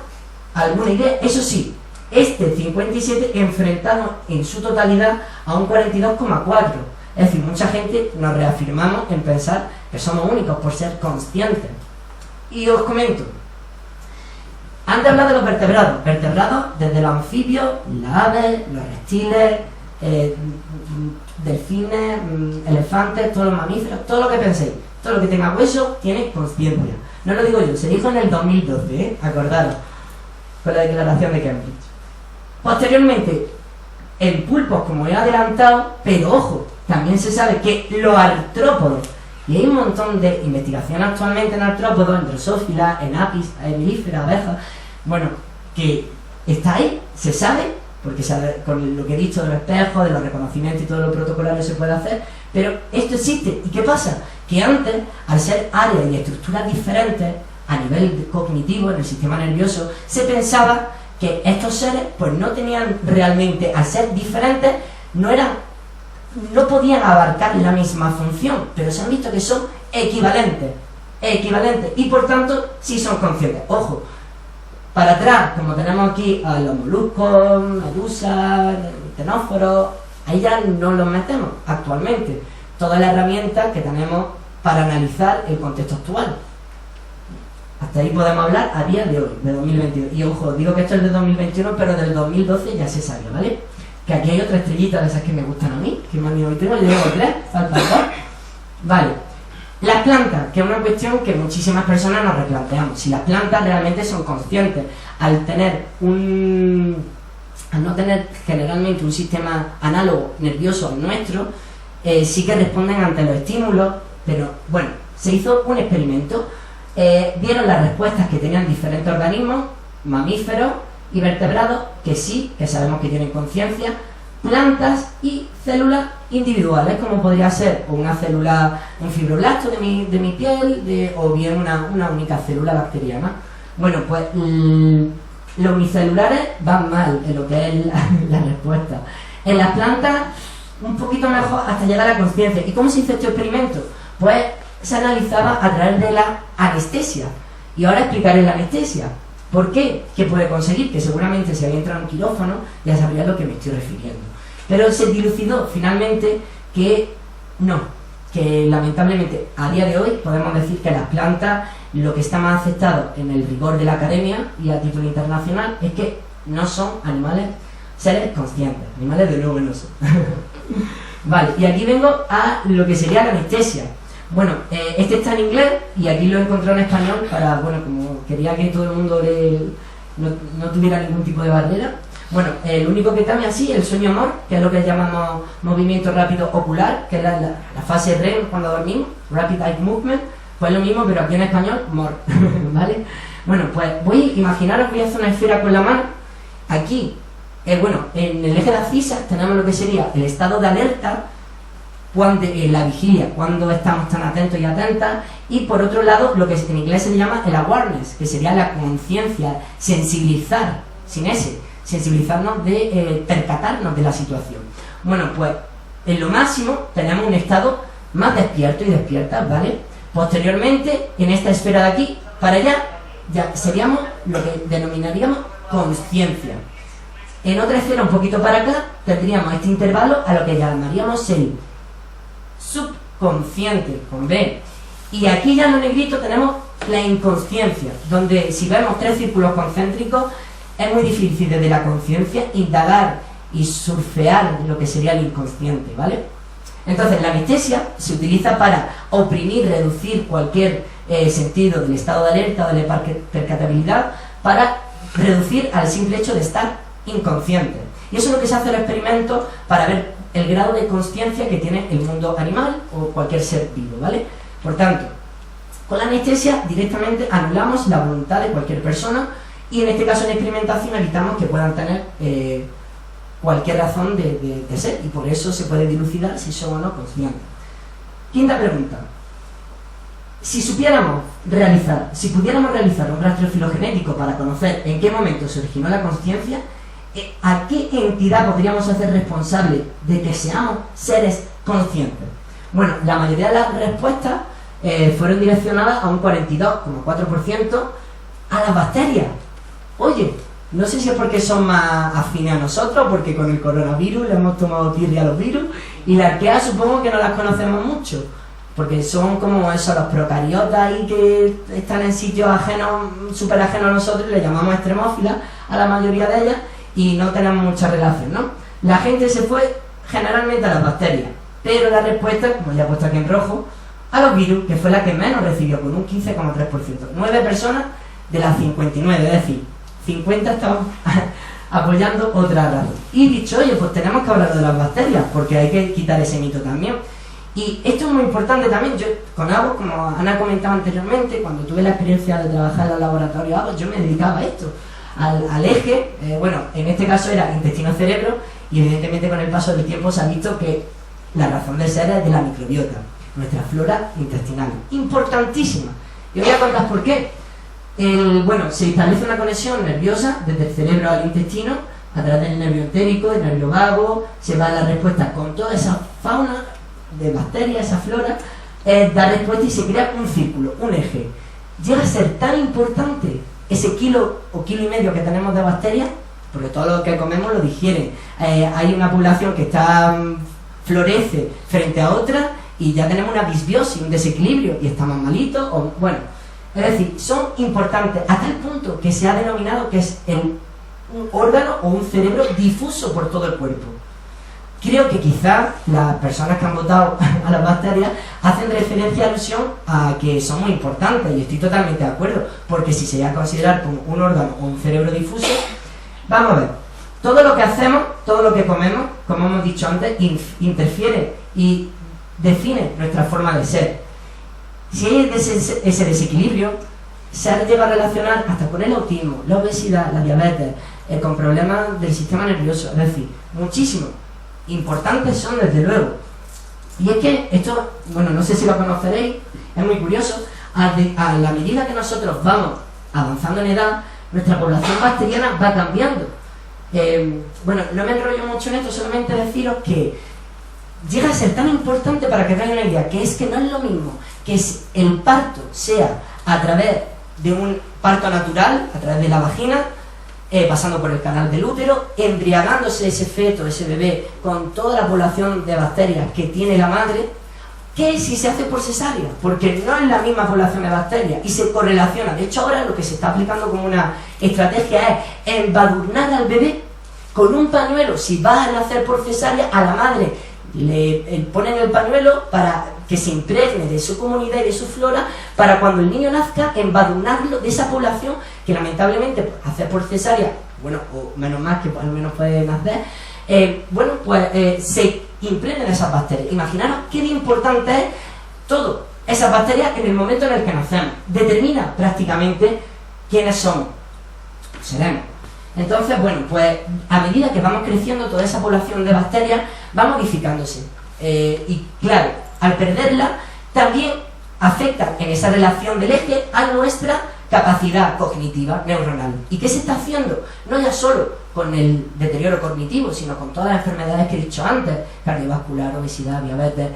alguna idea. Eso sí, este 57 enfrentado en su totalidad a un 42,4. Es decir, mucha gente nos reafirmamos en pensar que somos únicos por ser conscientes. Y os comento, antes he hablado de los vertebrados. Vertebrados desde los anfibios, las aves, los reptiles, delfines, elefantes, todos los mamíferos, todo lo que penséis, todo lo que tenga hueso tiene conciencia. No lo digo yo, se dijo en el 2012, acordaros, con la declaración de Cambridge. Posteriormente, en pulpos, como he adelantado, pero ojo, también se sabe que los artrópodos, y hay un montón de investigación actualmente en artrópodos, en drosófilas, en apis, en melíferas, abejas, bueno, que está ahí, se sabe, porque con lo que he dicho de los espejos, de los reconocimientos y todo lo protocolario se puede hacer, pero esto existe. ¿Y qué pasa? Que antes, al ser áreas y estructuras diferentes a nivel cognitivo, en el sistema nervioso, se pensaba que estos seres pues no tenían realmente, al ser diferentes, no podían abarcar la misma función, pero se han visto que son equivalentes, y por tanto sí son conscientes. Ojo, para atrás, como tenemos aquí a los moluscos, medusas, ctenóforos, ahí ya no los metemos actualmente. Todas las herramientas que tenemos para analizar el contexto actual. Hasta ahí podemos hablar a día de hoy, de 2021. Y ojo, digo que esto es de 2021, pero del 2012 ya se sabía, ¿vale? Que aquí hay otra estrellita de esas que me gustan a mí, que más ni hoy tengo, yo llevo 3, faltan 2. Vale. Las plantas, que es una cuestión que muchísimas personas nos replanteamos. Si las plantas realmente son conscientes, al no tener generalmente un sistema análogo nervioso al nuestro, sí que responden ante los estímulos, pero bueno, se hizo un experimento, vieron las respuestas que tenían diferentes organismos, mamíferos y vertebrados, que sí, que sabemos que tienen conciencia, plantas y células individuales, como podría ser una célula, un fibroblasto de mi piel, o bien una única célula bacteriana. Bueno, pues los unicelulares van mal en lo que es la respuesta. En las plantas, un poquito mejor hasta llegar a la conciencia. ¿Y cómo se hizo este experimento? Pues se analizaba a través de la anestesia. Y ahora explicaré la anestesia. ¿Por qué? ¿Qué puede conseguir? Que seguramente si había entrado en un quirófano ya sabría a lo que me estoy refiriendo. Pero se dilucidó finalmente que no, que lamentablemente a día de hoy podemos decir que las plantas, lo que está más aceptado en el rigor de la academia y a título internacional es que no son animales, seres conscientes, animales de nuevo venoso. Vale, y aquí vengo a lo que sería la anestesia. Bueno, este está en inglés y aquí lo he encontrado en español para, bueno, como quería que todo el mundo no tuviera ningún tipo de barrera. Bueno, el único que cambia así, el sueño MOR, que es lo que llamamos movimiento rápido ocular, que es la fase REM cuando dormimos, Rapid Eye Movement, pues lo mismo, pero aquí en español, MOR, ¿vale? Bueno, pues imaginaros que voy a hacer una esfera con la mano, aquí, bueno, en el eje de abscisas tenemos lo que sería el estado de alerta, la vigilia, cuando estamos tan atentos y atentas, y por otro lado, lo que en inglés se llama el awareness, que sería la conciencia, sensibilizar, sin ese, sensibilizarnos percatarnos de la situación. Bueno, pues en lo máximo tenemos un estado más despierto y despierta, ¿vale? Posteriormente, en esta esfera de aquí, para allá, ya seríamos lo que denominaríamos conciencia. En otra esfera, un poquito para acá, tendríamos este intervalo a lo que llamaríamos el subconsciente, con B. Y aquí ya en lo negrito tenemos la inconsciencia, donde si vemos 3 círculos concéntricos, es muy difícil desde la conciencia indagar y surfear lo que sería el inconsciente, ¿vale? Entonces, la anestesia se utiliza para oprimir, reducir cualquier sentido del estado de alerta o de la percatabilidad, para reducir al simple hecho de estar inconsciente. Y eso es lo que se hace en el experimento para ver el grado de consciencia que tiene el mundo animal o cualquier ser vivo, ¿vale? Por tanto, con la anestesia directamente anulamos la voluntad de cualquier persona y en este caso en experimentación evitamos que puedan tener cualquier razón de ser, y por eso se puede dilucidar si son o no conscientes. Quinta pregunta. Si pudiéramos realizar un rastreo filogenético para conocer en qué momento se originó la consciencia, ¿a qué entidad podríamos hacer responsable de que seamos seres conscientes? Bueno, la mayoría de las respuestas fueron direccionadas a un 42,4% a las bacterias. Oye, no sé si es porque son más afines a nosotros, porque con el coronavirus le hemos tomado tirria a los virus, y las arqueas supongo que no las conocemos mucho, porque son como esos, los procariotas ahí que están en sitios ajenos, súper ajenos a nosotros, y le llamamos extremófilas a la mayoría de ellas, y no tenemos mucha relación, ¿no? La gente se fue generalmente a las bacterias, pero la respuesta, como ya he puesto aquí en rojo, a los virus, que fue la que menos recibió, con un 15,3%. 9 personas de las 59, es decir, 50 estaban apoyando otra razón. Y dicho, oye, pues tenemos que hablar de las bacterias, porque hay que quitar ese mito también. Y esto es muy importante también. Yo, con Avos, como Ana comentaba anteriormente, cuando tuve la experiencia de trabajar en el laboratorio Avos, yo me dedicaba a esto, al eje, bueno, en este caso era intestino-cerebro, y evidentemente con el paso del tiempo se ha visto que la razón de ser es de la microbiota, nuestra flora intestinal, importantísima. Y voy a contar por qué. Bueno, se establece una conexión nerviosa desde el cerebro al intestino, a través del nervio entérico, del nervio vago, se va a la respuesta con toda esa fauna de bacterias, esa flora, da respuesta y se crea un círculo, un eje. Llega a ser tan importante ese kilo o kilo y medio que tenemos de bacterias, porque todo lo que comemos lo digieren. Hay una población que florece frente a otra y ya tenemos una disbiosis, un desequilibrio, y estamos malitos, o bueno, es decir, son importantes a tal punto que se ha denominado que es un órgano o un cerebro difuso por todo el cuerpo. Creo que quizás las personas que han votado a las bacterias hacen referencia, alusión a que son muy importantes, y estoy totalmente de acuerdo, porque si se va a considerar como un órgano o un cerebro difuso, vamos a ver, todo lo que hacemos, todo lo que comemos, como hemos dicho antes, interfiere y define nuestra forma de ser. Si hay ese desequilibrio, se ha llegado a relacionar hasta con el autismo, la obesidad, la diabetes, con problemas del sistema nervioso, es decir, muchísimo. Importantes son, desde luego. Y es que esto, bueno, no sé si lo conoceréis, es muy curioso, a la medida que nosotros vamos avanzando en edad, nuestra población bacteriana va cambiando. Bueno, no me enrollo mucho en esto, solamente deciros que llega a ser tan importante, para que tengan una idea, que es que no es lo mismo que el parto sea a través de un parto natural, a través de la vagina, pasando por el canal del útero, embriagándose ese feto, ese bebé, con toda la población de bacterias que tiene la madre, que si se hace por cesárea, porque no es la misma población de bacterias y se correlaciona. De hecho, ahora lo que se está aplicando como una estrategia es embadurnar al bebé con un pañuelo. Si va a nacer por cesárea, a la madre le ponen el pañuelo para que se impregne de su comunidad y de su flora, para cuando el niño nazca, embadurnarlo de esa población que lamentablemente hacer por cesárea, bueno, o menos más que al menos puede nacer, bueno, pues se impregnen esas bacterias. Imaginaros qué importante es todo, esas bacterias en el momento en el que nacemos. Determina prácticamente quiénes somos, seremos. Entonces, bueno, pues a medida que vamos creciendo, toda esa población de bacterias va modificándose. Y claro, al perderla, también afecta en esa relación del eje a nuestra capacidad cognitiva neuronal. ¿Y qué se está haciendo? No ya solo con el deterioro cognitivo, sino con todas las enfermedades que he dicho antes, cardiovascular, obesidad, diabetes.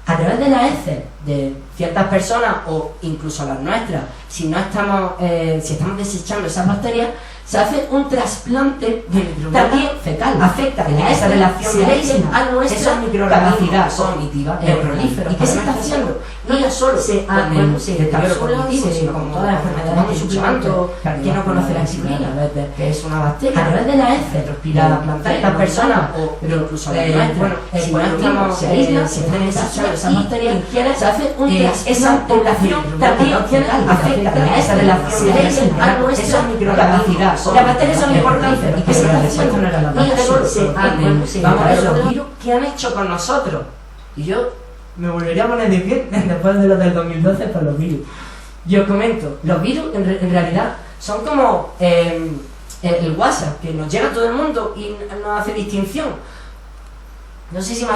A través de las heces de ciertas personas, o incluso las nuestras, si estamos desechando esas bacterias, se hace un trasplante de microbiota también fecal, afecta a esa relación a nuestra capacidad cognitiva, prolífera. ¿Y qué se está haciendo? No ya solo se cápsulas, sino con todas las enfermedades suplementos, que no conoce la insulina, que es una bacteria, a través de la heces respirada plantaria, estas personas, pero incluso si no estamos, se aíslan, se tienen esas bacterias, se hace esa población también afecta a esa relación a nuestra microcapacidad. Las bacterias son importantes. ¿Y qué se está haciendo? Vamos a ver los virus que han hecho con nosotros. Y yo me volvería a poner de pie después de los del 2012 por los virus. Yo os comento, los virus en realidad son como el WhatsApp, que nos llega a todo el mundo y no hace distinción. No sé si me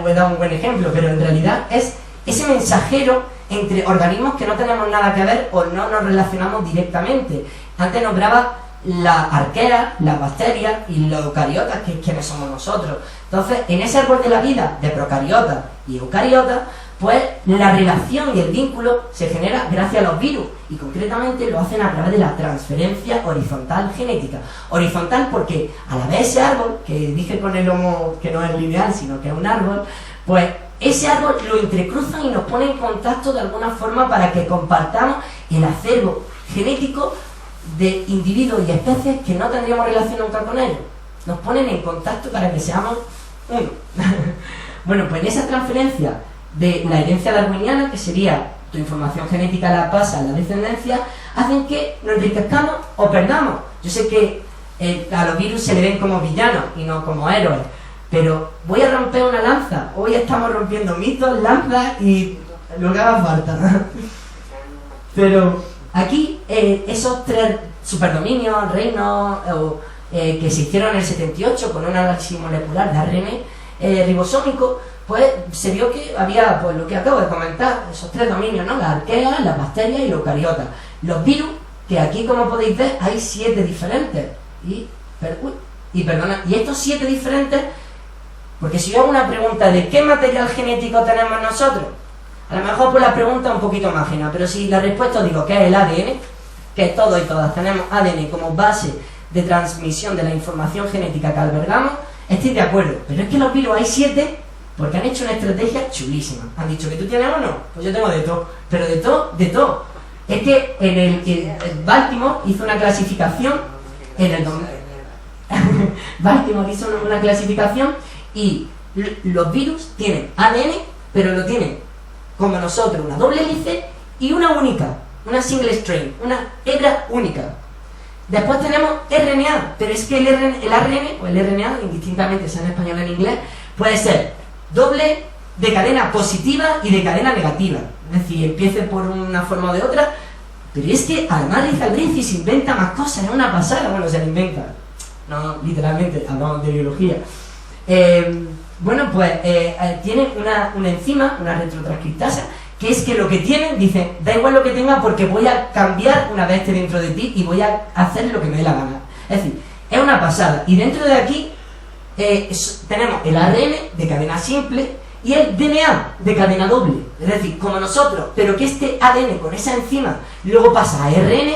he dado un buen ejemplo, pero en realidad es ese mensajero entre organismos que no tenemos nada que ver o no nos relacionamos directamente. Antes nombraba las arqueas, las bacterias y los eucariotas, que es quienes somos nosotros. Entonces, en ese árbol de la vida de procariotas y eucariotas, pues la relación y el vínculo se genera gracias a los virus, y concretamente lo hacen a través de la transferencia horizontal genética. Horizontal porque a la vez ese árbol, que dije con el homo que no es lineal, sino que es un árbol, pues ese árbol lo entrecruzan y nos pone en contacto de alguna forma para que compartamos el acervo genético de individuos y especies que no tendríamos relación nunca con ellos. Nos ponen en contacto para que seamos uno. Bueno, pues en esa transferencia de la herencia darwiniana, que sería tu información genética la pasa a la descendencia, hacen que nos enriquezcamos o perdamos. Yo sé que a los virus se le ven como villanos y no como héroes, pero voy a romper una lanza. Hoy estamos rompiendo mitos, lanzas y lo que haga falta. Pero aquí esos tres superdominios, reinos, que se hicieron en el 78 con un análisis molecular de ARN ribosómico, pues se vio que había, pues lo que acabo de comentar, esos tres dominios, ¿no? Las arqueas, las bacterias y los eucariotas. Los virus, que aquí, como podéis ver, hay 7 diferentes. Y estos 7 diferentes, porque si yo hago una pregunta de qué material genético tenemos nosotros, a lo mejor pues la pregunta es un poquito más ajena, pero si la respuesta os digo que es el ADN, que todos y todas tenemos ADN como base de transmisión de la información genética que albergamos, estoy de acuerdo. Pero es que los virus hay 7 porque han hecho una estrategia chulísima. Han dicho que tú tienes uno, pues yo tengo de todo, pero de todo. Es que en el Baltimore hizo una clasificación Baltimore hizo una clasificación y los virus tienen ADN, pero lo tienen como nosotros, una doble hélice y una única, una single strain, una hebra única. Después tenemos RNA, pero es que el ARN o el RNA, indistintamente sea en español o en inglés, puede ser doble de cadena positiva y de cadena negativa. Es decir, empiece por una forma o de otra, pero es que además Richard Lindsay se inventa más cosas, es una pasada. Bueno, se la inventa, no literalmente, hablamos de biología. Tienen una enzima, una retrotranscriptasa, que es que lo que tienen, dicen, da igual lo que tenga porque voy a cambiar una vez esté dentro de ti y voy a hacer lo que me dé la gana. Es decir, es una pasada. Y dentro de aquí tenemos el ARN de cadena simple y el DNA de cadena doble. Es decir, como nosotros, pero que este ADN con esa enzima luego pasa a RN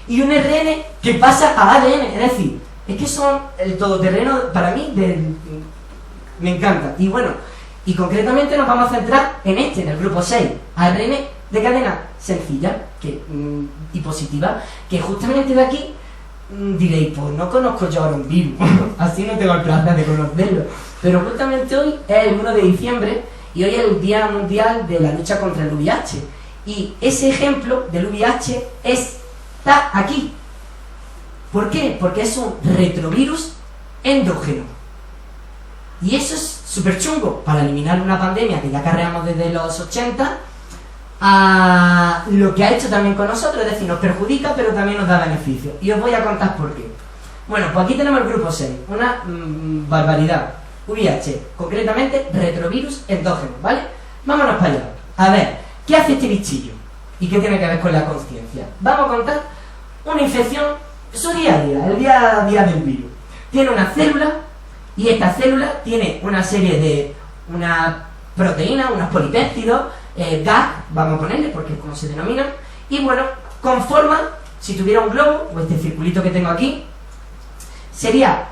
y un RN que pasa a ADN. Es decir, es que son el todoterreno para mí, me encanta. Y bueno, y concretamente nos vamos a centrar en en el grupo 6, ARN de cadena sencilla y positiva, que justamente de aquí diréis, pues no conozco yo ahora un virus, así no tengo el placer de conocerlo, pero justamente hoy es el 1 de diciembre y hoy es el Día Mundial de la Lucha contra el VIH, y ese ejemplo del VIH está aquí. ¿Por qué? Porque es un retrovirus endógeno, y eso es súper chungo para eliminar una pandemia que ya carreamos desde los 80 a lo que ha hecho también con nosotros, es decir, nos perjudica pero también nos da beneficios, y os voy a contar por qué. Bueno, pues aquí tenemos el grupo 6, una barbaridad, VIH, concretamente retrovirus endógeno, ¿vale? Vámonos para allá. A ver, ¿qué hace este bichillo? ¿Y qué tiene que ver con la conciencia? Vamos a contar una infección, su día a día, el día a día del virus. Tiene una célula, y esta célula tiene una serie de una proteína, unos polipéptidos, GAG, vamos a ponerle porque es como se denominan, y bueno, conforman si tuviera un globo, o este circulito que tengo aquí, sería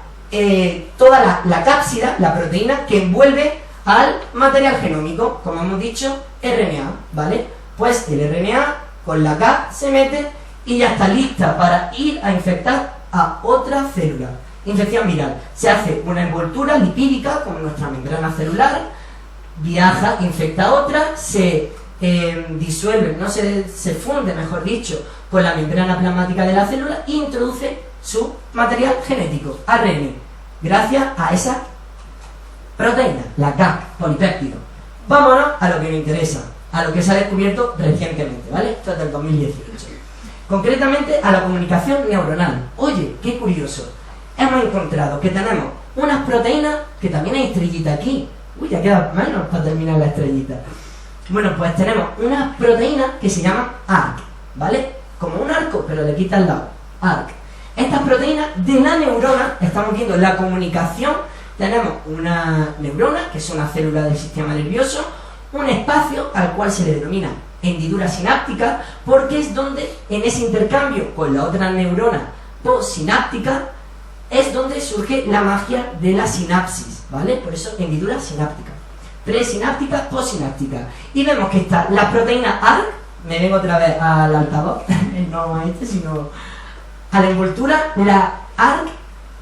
toda la cápsida, la proteína que envuelve al material genómico, como hemos dicho, RNA, ¿vale? Pues el RNA con la K se mete y ya está lista para ir a infectar a otra célula. Infección viral. Se hace una envoltura lipídica, como nuestra membrana celular, viaja, infecta a otra, se disuelve, no se funde, mejor dicho, con la membrana plasmática de la célula e introduce su material genético, ARN, gracias a esa proteína, la K, polipéptido. Vámonos a lo que nos interesa, a lo que se ha descubierto recientemente, ¿vale? Esto es del 2018. Concretamente a la comunicación neuronal. Oye, qué curioso. Hemos encontrado que tenemos unas proteínas, que también hay estrellita aquí. Uy, ya queda menos para terminar la estrellita. Bueno, pues tenemos unas proteínas que se llaman ARC, ¿vale? Como un arco, pero le quita el lado. ARC. Estas proteínas de la neurona, estamos viendo la comunicación. Tenemos una neurona, que es una célula del sistema nervioso, un espacio al cual se le denomina hendidura sináptica, porque es donde en ese intercambio con la otra neurona postsináptica es donde surge la magia de la sinapsis, ¿vale? Por eso hendidura sináptica. Presináptica, postsináptica. Y vemos que está la proteína ARC, me vengo otra vez al altavoz, no a este, sino a la envoltura. La ARC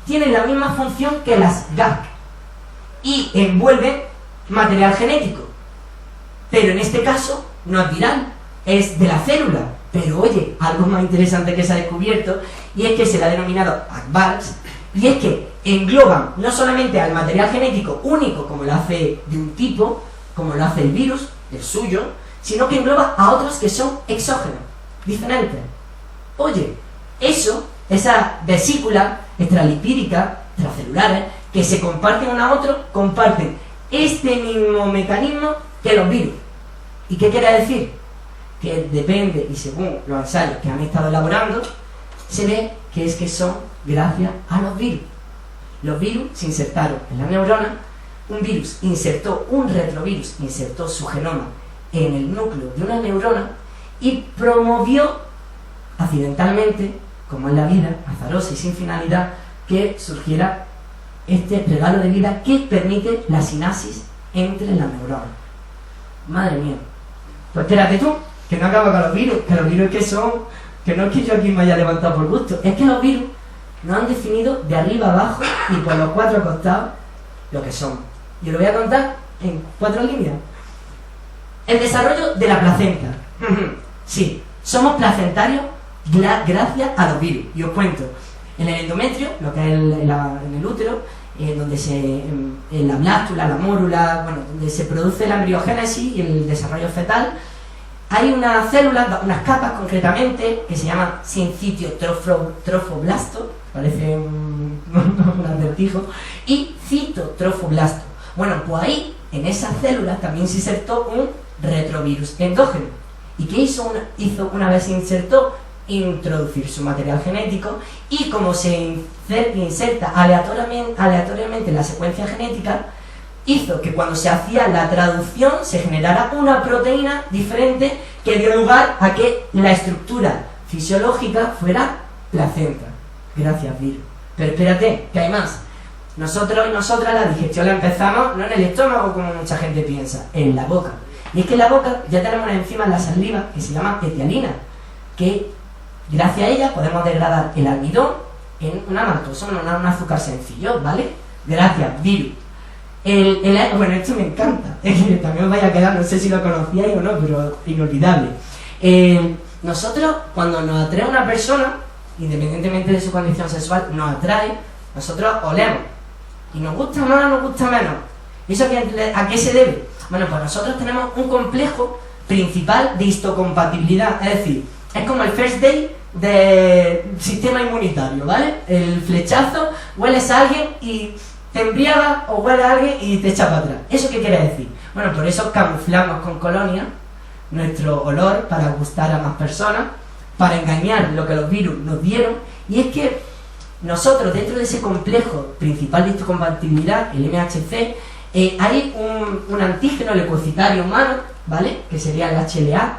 tiene la misma función que las GAC y envuelve material genético. Pero en este caso no es viral, es de la célula. Pero oye, algo más interesante que se ha descubierto, y es que se le ha denominado ARCs, y es que engloban no solamente al material genético único, como lo hace de un tipo, como lo hace el virus, el suyo, sino que engloba a otros que son exógenos, diferentes. Oye, esa vesícula extralipídica, extracelulares, que se comparten uno a otro, comparten este mismo mecanismo que los virus. ¿Y qué quiere decir? Que depende, y según los ensayos que han estado elaborando, se ve que es que son gracias a los virus. Los virus se insertaron en la neurona, un virus insertó, un retrovirus insertó su genoma en el núcleo de una neurona y promovió accidentalmente, como en la vida, azarosa y sin finalidad, que surgiera este regalo de vida que permite la sinapsis entre las neuronas. Madre mía. Pues espérate tú, que no acabo con los virus, que los virus que son, que no es que yo aquí me haya levantado por gusto, es que los virus nos han definido de arriba abajo y por los 4 costados lo que son. Yo lo voy a contar en 4 líneas. El desarrollo de la placenta. Sí, somos placentarios gracias a los virus. Y os cuento, en el endometrio, lo que es en el útero, donde en la blástula, la mórula, bueno, donde se produce la embriogénesis y el desarrollo fetal, hay unas células, unas capas concretamente, que se llaman sincitio trofoblasto, parece un acertijo, y citotrofoblasto. Bueno, pues ahí, en esas células, también se insertó un retrovirus endógeno. ¿Y qué hizo una vez se insertó? Introducir su material genético, y como se inserta aleatoriamente en la secuencia genética, hizo que cuando se hacía la traducción se generara una proteína diferente que dio lugar a que la estructura fisiológica fuera placenta. Gracias, virus. Pero espérate, que hay más. Nosotros y nosotras la digestión la empezamos no en el estómago como mucha gente piensa, en la boca. Y es que en la boca ya tenemos una enzima en la saliva que se llama etialina, que gracias a ella podemos degradar el almidón en una maltosona, un azúcar sencillo, ¿vale? Gracias, virus. Bueno, esto me encanta, es que también os vaya a quedar, no sé si lo conocíais o no, pero inolvidable. Nosotros, cuando nos atrae una persona, independientemente de su condición sexual, nos atrae, nosotros olemos. Y nos gusta más, nos gusta menos. ¿Y eso a qué se debe? Bueno, pues nosotros tenemos un complejo principal de histocompatibilidad, es decir, es como el first day del sistema inmunitario, ¿vale? El flechazo, hueles a alguien y te embriagas, o hueles a alguien y te echa para atrás. ¿Eso qué quiere decir? Bueno, por eso camuflamos con colonia nuestro olor para gustar a más personas, para engañar lo que los virus nos dieron. Y es que nosotros, dentro de ese complejo principal de histocompatibilidad, el MHC, hay un antígeno leucocitario humano, ¿vale? Que sería el HLA,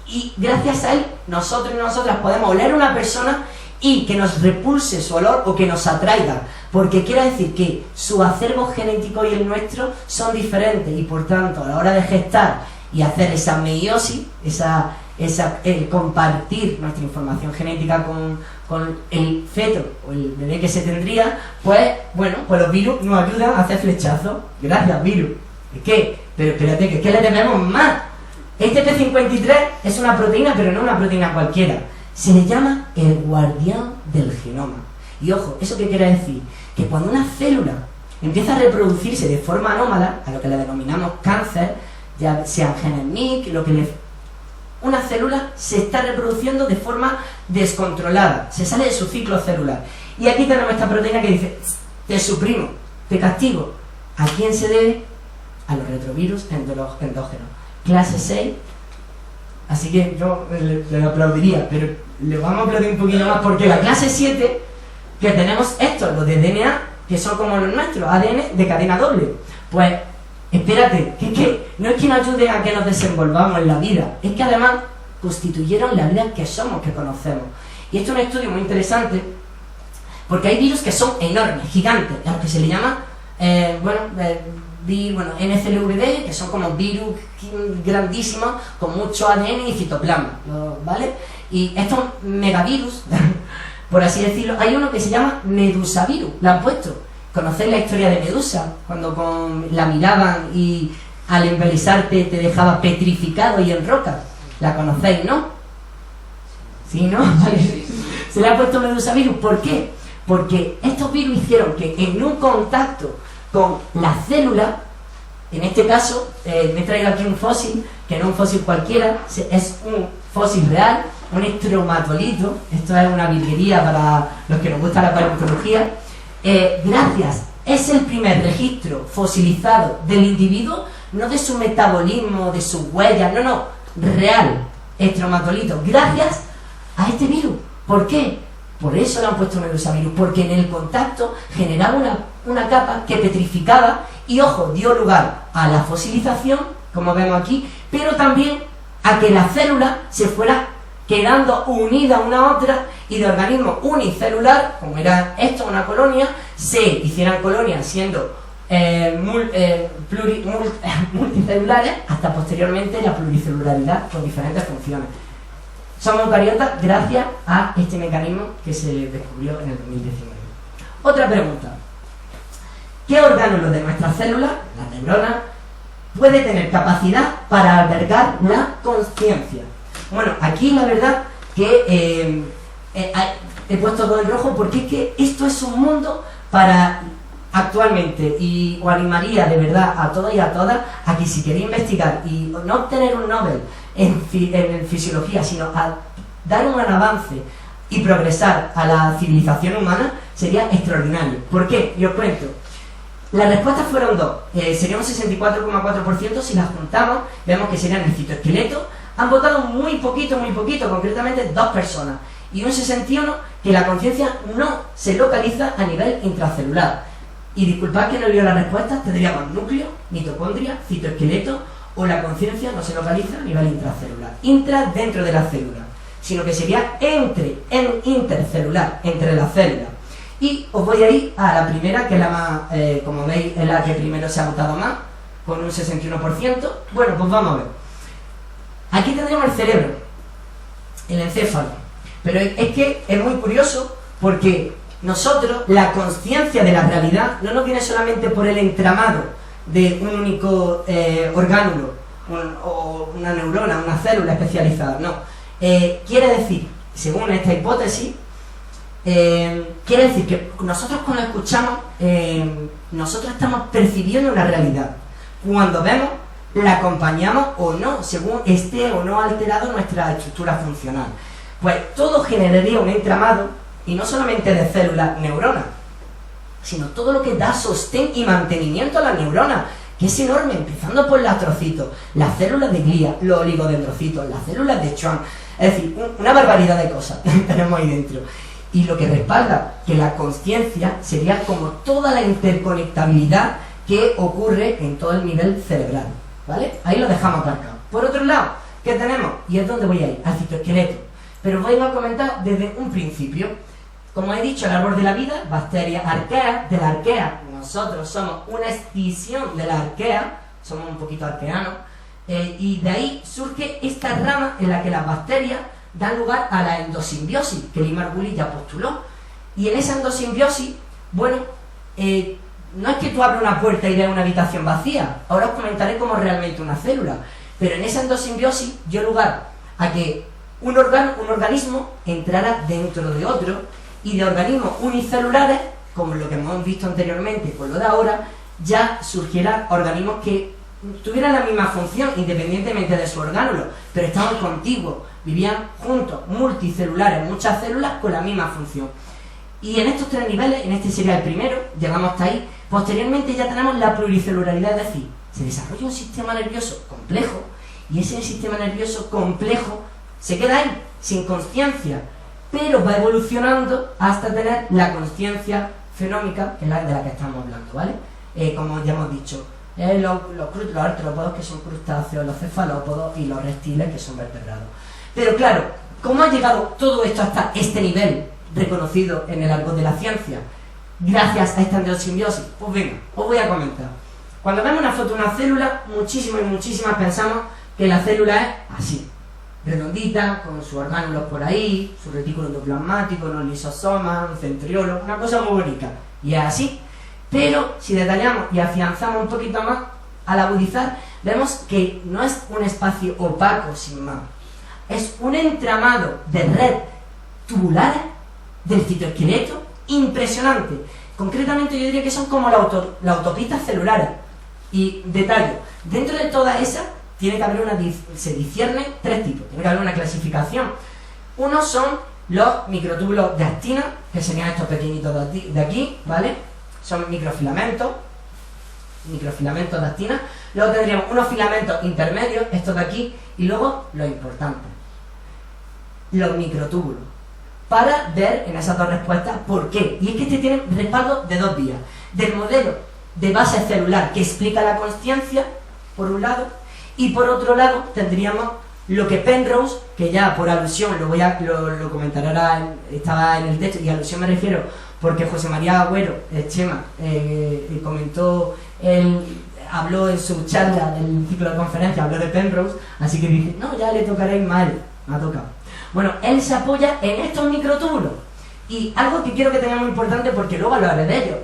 y gracias a él nosotros y nosotras podemos oler a una persona y que nos repulse su olor o que nos atraiga, porque quiere decir que su acervo genético y el nuestro son diferentes y por tanto a la hora de gestar y hacer esa meiosis, el compartir nuestra información genética con el feto o el bebé que se tendría, pues bueno, pues los virus nos ayudan a hacer flechazos. Gracias, virus. ¿Es qué? Pero espérate, que es que le debemos más. Este P53 es una proteína, pero no una proteína cualquiera. Se le llama el guardián del genoma. Y ojo, ¿eso qué quiere decir? Que cuando una célula empieza a reproducirse de forma anómala, a lo que le denominamos cáncer, ya sean genes MYC, una célula se está reproduciendo de forma descontrolada, se sale de su ciclo celular. Y aquí tenemos esta proteína que dice, te suprimo, te castigo. ¿A quién se debe? A los retrovirus endógenos. Clase 6. Así que yo le aplaudiría, pero le vamos a aplaudir un poquito más porque la clase 7, que tenemos estos, los de DNA, que son como los nuestros, ADN de cadena doble. Pues, espérate, que no es que nos ayuden a que nos desenvolvamos en la vida, es que además constituyeron la vida que somos, que conocemos. Y esto es un estudio muy interesante, porque hay virus que son enormes, gigantes, a los que se le llama, NCLVD, que son como virus grandísimos, con mucho ADN y citoplasma, ¿vale? Y estos megavirus, por así decirlo, hay uno que se llama Medusavirus, lo han puesto. ¿Conocéis la historia de Medusa? Cuando la miraban y al embelesarte te dejaba petrificado y en roca. ¿La conocéis, no? ¿Sí, no? Se le ha puesto Medusavirus. ¿Por qué? Porque estos virus hicieron que en un contacto con la célula, en este caso, me he traído aquí un fósil, que no es un fósil cualquiera, es un fósil real, un estromatolito. Esto es una virguería para los que nos gusta la paleontología. Es el primer registro fosilizado del individuo, no de su metabolismo, de sus huellas, no, real, estromatolito, gracias a este virus. ¿Por qué? Por eso le han puesto Medusavirus, porque en el contacto generaba una capa que petrificaba y, ojo, dio lugar a la fosilización, como vemos aquí, pero también a que la célula se fuera quedando unida una a otra y de organismo unicelular, como era esto, una colonia, se hicieran colonias siendo multicelulares, hasta posteriormente la pluricelularidad con diferentes funciones. Somos eucariotas gracias a este mecanismo que se descubrió en el 2019. Otra pregunta. ¿Qué órgano de nuestras células, las neuronas, puede tener capacidad para albergar la conciencia? Bueno, aquí la verdad que he puesto todo en rojo porque es que esto es un mundo para actualmente, y os animaría de verdad a todos y a todas a que si queréis investigar y no obtener un Nobel en fisiología, sino a dar un gran avance y progresar a la civilización humana, sería extraordinario. ¿Por qué? Y os cuento. Las respuestas fueron dos. Sería un 64,4%. Si las juntamos, vemos que serían el citoesqueleto. Han votado muy poquito, concretamente 2 personas. Y un 61% que la conciencia no se localiza a nivel intracelular. Y disculpad que no leo las respuestas, tendríamos núcleo, mitocondria, citoesqueleto, o la conciencia no se localiza a nivel intracelular. Intra dentro de la célula, sino que sería intercelular, entre las células. Y os voy a ir a la primera, que es la más, como veis, es la que primero se ha votado más, con un 61%. Bueno, pues vamos a ver. Aquí tendríamos el cerebro, el encéfalo. Pero es que es muy curioso porque nosotros, la conciencia de la realidad no nos viene solamente por el entramado de un único orgánulo, o una neurona, una célula especializada, no. Quiere decir, según esta hipótesis, quiere decir que nosotros cuando escuchamos, nosotros estamos percibiendo una realidad. Cuando vemos, la acompañamos o no, según esté o no alterado nuestra estructura funcional. Pues todo generaría un entramado, y no solamente de células neuronas, sino todo lo que da sostén y mantenimiento a la neurona, que es enorme, empezando por los astrocitos, las células de glía, los oligodendrocitos, las células de Schwann, es decir, una barbaridad de cosas tenemos ahí dentro. Y lo que respalda que la conciencia sería como toda la interconectabilidad que ocurre en todo el nivel cerebral, ¿vale? Ahí lo dejamos aparcado. Por otro lado, ¿qué tenemos? Y es donde voy a ir, al citoesqueleto. Pero os voy a comentar desde un principio. Como he dicho, el árbol de la vida, bacterias, arqueas. De la arquea, nosotros somos una escisión de la arquea, somos un poquito arqueanos, y de ahí surge esta rama en la que las bacterias dan lugar a la endosimbiosis, que Lee Margulis ya postuló. Y en esa endosimbiosis, bueno, no es que tú abras una puerta y veas una habitación vacía, ahora os comentaré cómo es realmente una célula, pero en esa endosimbiosis dio lugar a que un organismo entrara dentro de otro, y de organismos unicelulares, como lo que hemos visto anteriormente con lo de ahora, ya surgieran organismos que tuvieran la misma función independientemente de su orgánulo, pero estaban contiguos, vivían juntos, multicelulares, muchas células con la misma función. Y en estos tres niveles, en este sería el primero, llegamos hasta ahí. Posteriormente ya tenemos la pluricelularidad, es decir, se desarrolla un sistema nervioso complejo, y ese sistema nervioso complejo se queda ahí, sin consciencia, pero va evolucionando hasta tener la consciencia fenómica, que es la de la que estamos hablando, ¿vale? Como ya hemos dicho, los artrópodos, que son crustáceos, los cefalópodos, y los reptiles, que son vertebrados. Pero claro, ¿cómo ha llegado todo esto hasta este nivel reconocido en el argot de la ciencia? Gracias a esta endosimbiosis. Pues venga, os voy a comentar. Cuando vemos una foto de una célula, muchísimas pensamos que la célula es así, redondita, con sus orgánulos por ahí, su retículo endoplasmático, unos lisosomas, un centriolo, una cosa muy bonita. Y es así. Pero si detallamos y afianzamos un poquito más, al agudizar, vemos que no es un espacio opaco sin más. Es un entramado de red tubulares del citoesqueleto impresionante. Concretamente yo diría que son como las autopistas celulares. Y detalle, dentro de todas esas tiene que haber se disciernen tres tipos, tiene que haber una clasificación. Uno son los microtúbulos de actina, que serían estos pequeñitos de aquí, ¿vale? Son microfilamentos de actina. Luego tendríamos unos filamentos intermedios, estos de aquí, y luego los importantes, los microtúbulos, para ver en esas dos respuestas por qué. Y es que este tiene respaldo de dos vías: del modelo de base celular que explica la consciencia, por un lado, y por otro lado tendríamos lo que Penrose, que ya por alusión lo comentaré ahora, estaba en el texto, y alusión me refiero porque José María Agüero, Chema, comentó, habló en su charla del ciclo de conferencia, habló de Penrose, así que dice, no, ya le tocaréis mal, me ha tocado. Bueno, él se apoya en estos microtúbulos, y algo que quiero que tenga muy importante, porque luego hablaré de ellos,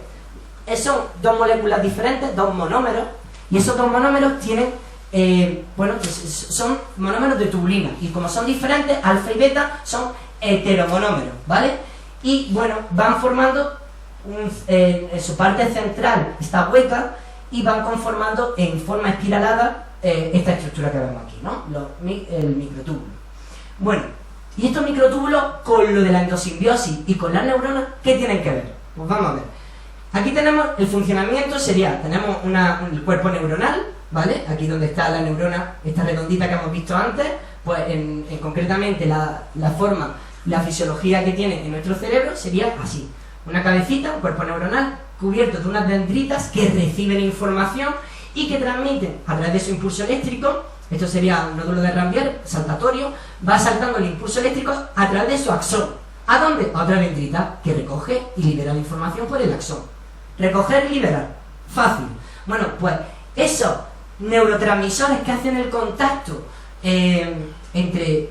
son dos moléculas diferentes, dos monómeros, y esos dos monómeros tienen, son monómeros de tubulina, y como son diferentes, alfa y beta son heteromonómeros, ¿vale? Y bueno, van formando, en su parte central está hueca, y van conformando en forma espiralada esta estructura que vemos aquí, ¿no? El microtúbulo. Bueno, y estos microtúbulos con lo de la endosimbiosis y con las neuronas, ¿qué tienen que ver? Pues vamos a ver. Aquí tenemos el funcionamiento, tenemos el cuerpo neuronal, ¿vale? Aquí donde está la neurona, esta redondita que hemos visto antes, pues concretamente la forma, la fisiología que tiene en nuestro cerebro sería así: una cabecita, un cuerpo neuronal cubierto de unas dendritas que reciben información y que transmiten a través de su impulso eléctrico. Esto sería un nódulo de Rambier saltatorio, va saltando el impulso eléctrico a través de su axón. ¿A dónde? A otra dendrita que recoge y libera la información por el axón. Recoger y liberar, fácil. Bueno, pues esos neurotransmisores que hacen el contacto entre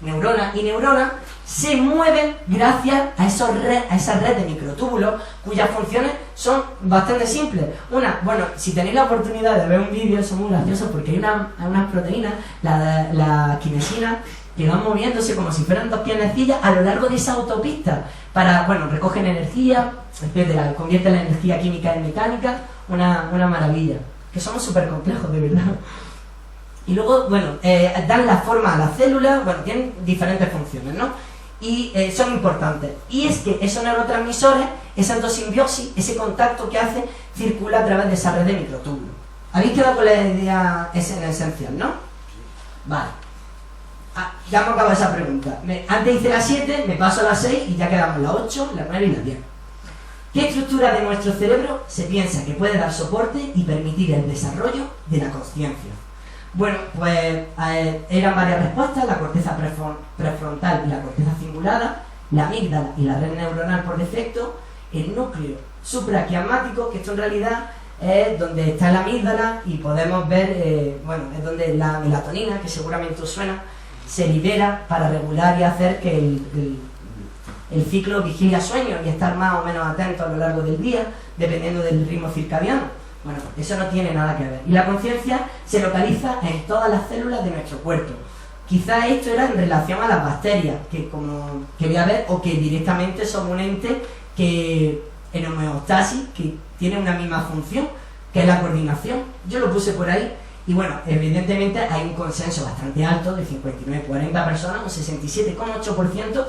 neurona y neurona se mueven gracias a esa red de microtúbulos, cuyas funciones son bastante simples. Bueno, si tenéis la oportunidad de ver un vídeo, son muy graciosos porque hay unas proteínas, la quinesina, que van moviéndose como si fueran dos piernecillas a lo largo de esa autopista recogen energía, etcétera, convierten la energía química en mecánica, una maravilla, que somos súper complejos, de verdad. Y luego, dan la forma a la célula, tienen diferentes funciones, ¿no? Y son importantes. Y es que esos neurotransmisores, esa endosimbiosis, ese contacto que hace, circula a través de esa red de microtúbulos. ¿Habéis quedado con la idea esencial, no? Vale. Ya hemos acabado esa pregunta. Antes hice la 7, me paso a la 6 y ya quedamos la 8, la 9 y la 10. ¿Qué estructura de nuestro cerebro se piensa que puede dar soporte y permitir el desarrollo de la consciencia? Bueno, pues eran varias respuestas: la corteza prefrontal y la corteza cingulada, la amígdala y la red neuronal por defecto, el núcleo supraquiasmático, que esto en realidad es donde está la amígdala y podemos ver, bueno, es donde la melatonina, que seguramente os suena, se libera para regular y hacer que el ciclo vigilia-sueño y estar más o menos atento a lo largo del día, dependiendo del ritmo circadiano. Bueno, eso no tiene nada que ver. Y la conciencia se localiza en todas las células de nuestro cuerpo. Quizás esto era en relación a las bacterias, que como quería ver, o que directamente son un ente que en homeostasis, que tiene una misma función, que es la coordinación. Yo lo puse por ahí. Y bueno, evidentemente hay un consenso bastante alto, de 59-40 personas, un 67,8%,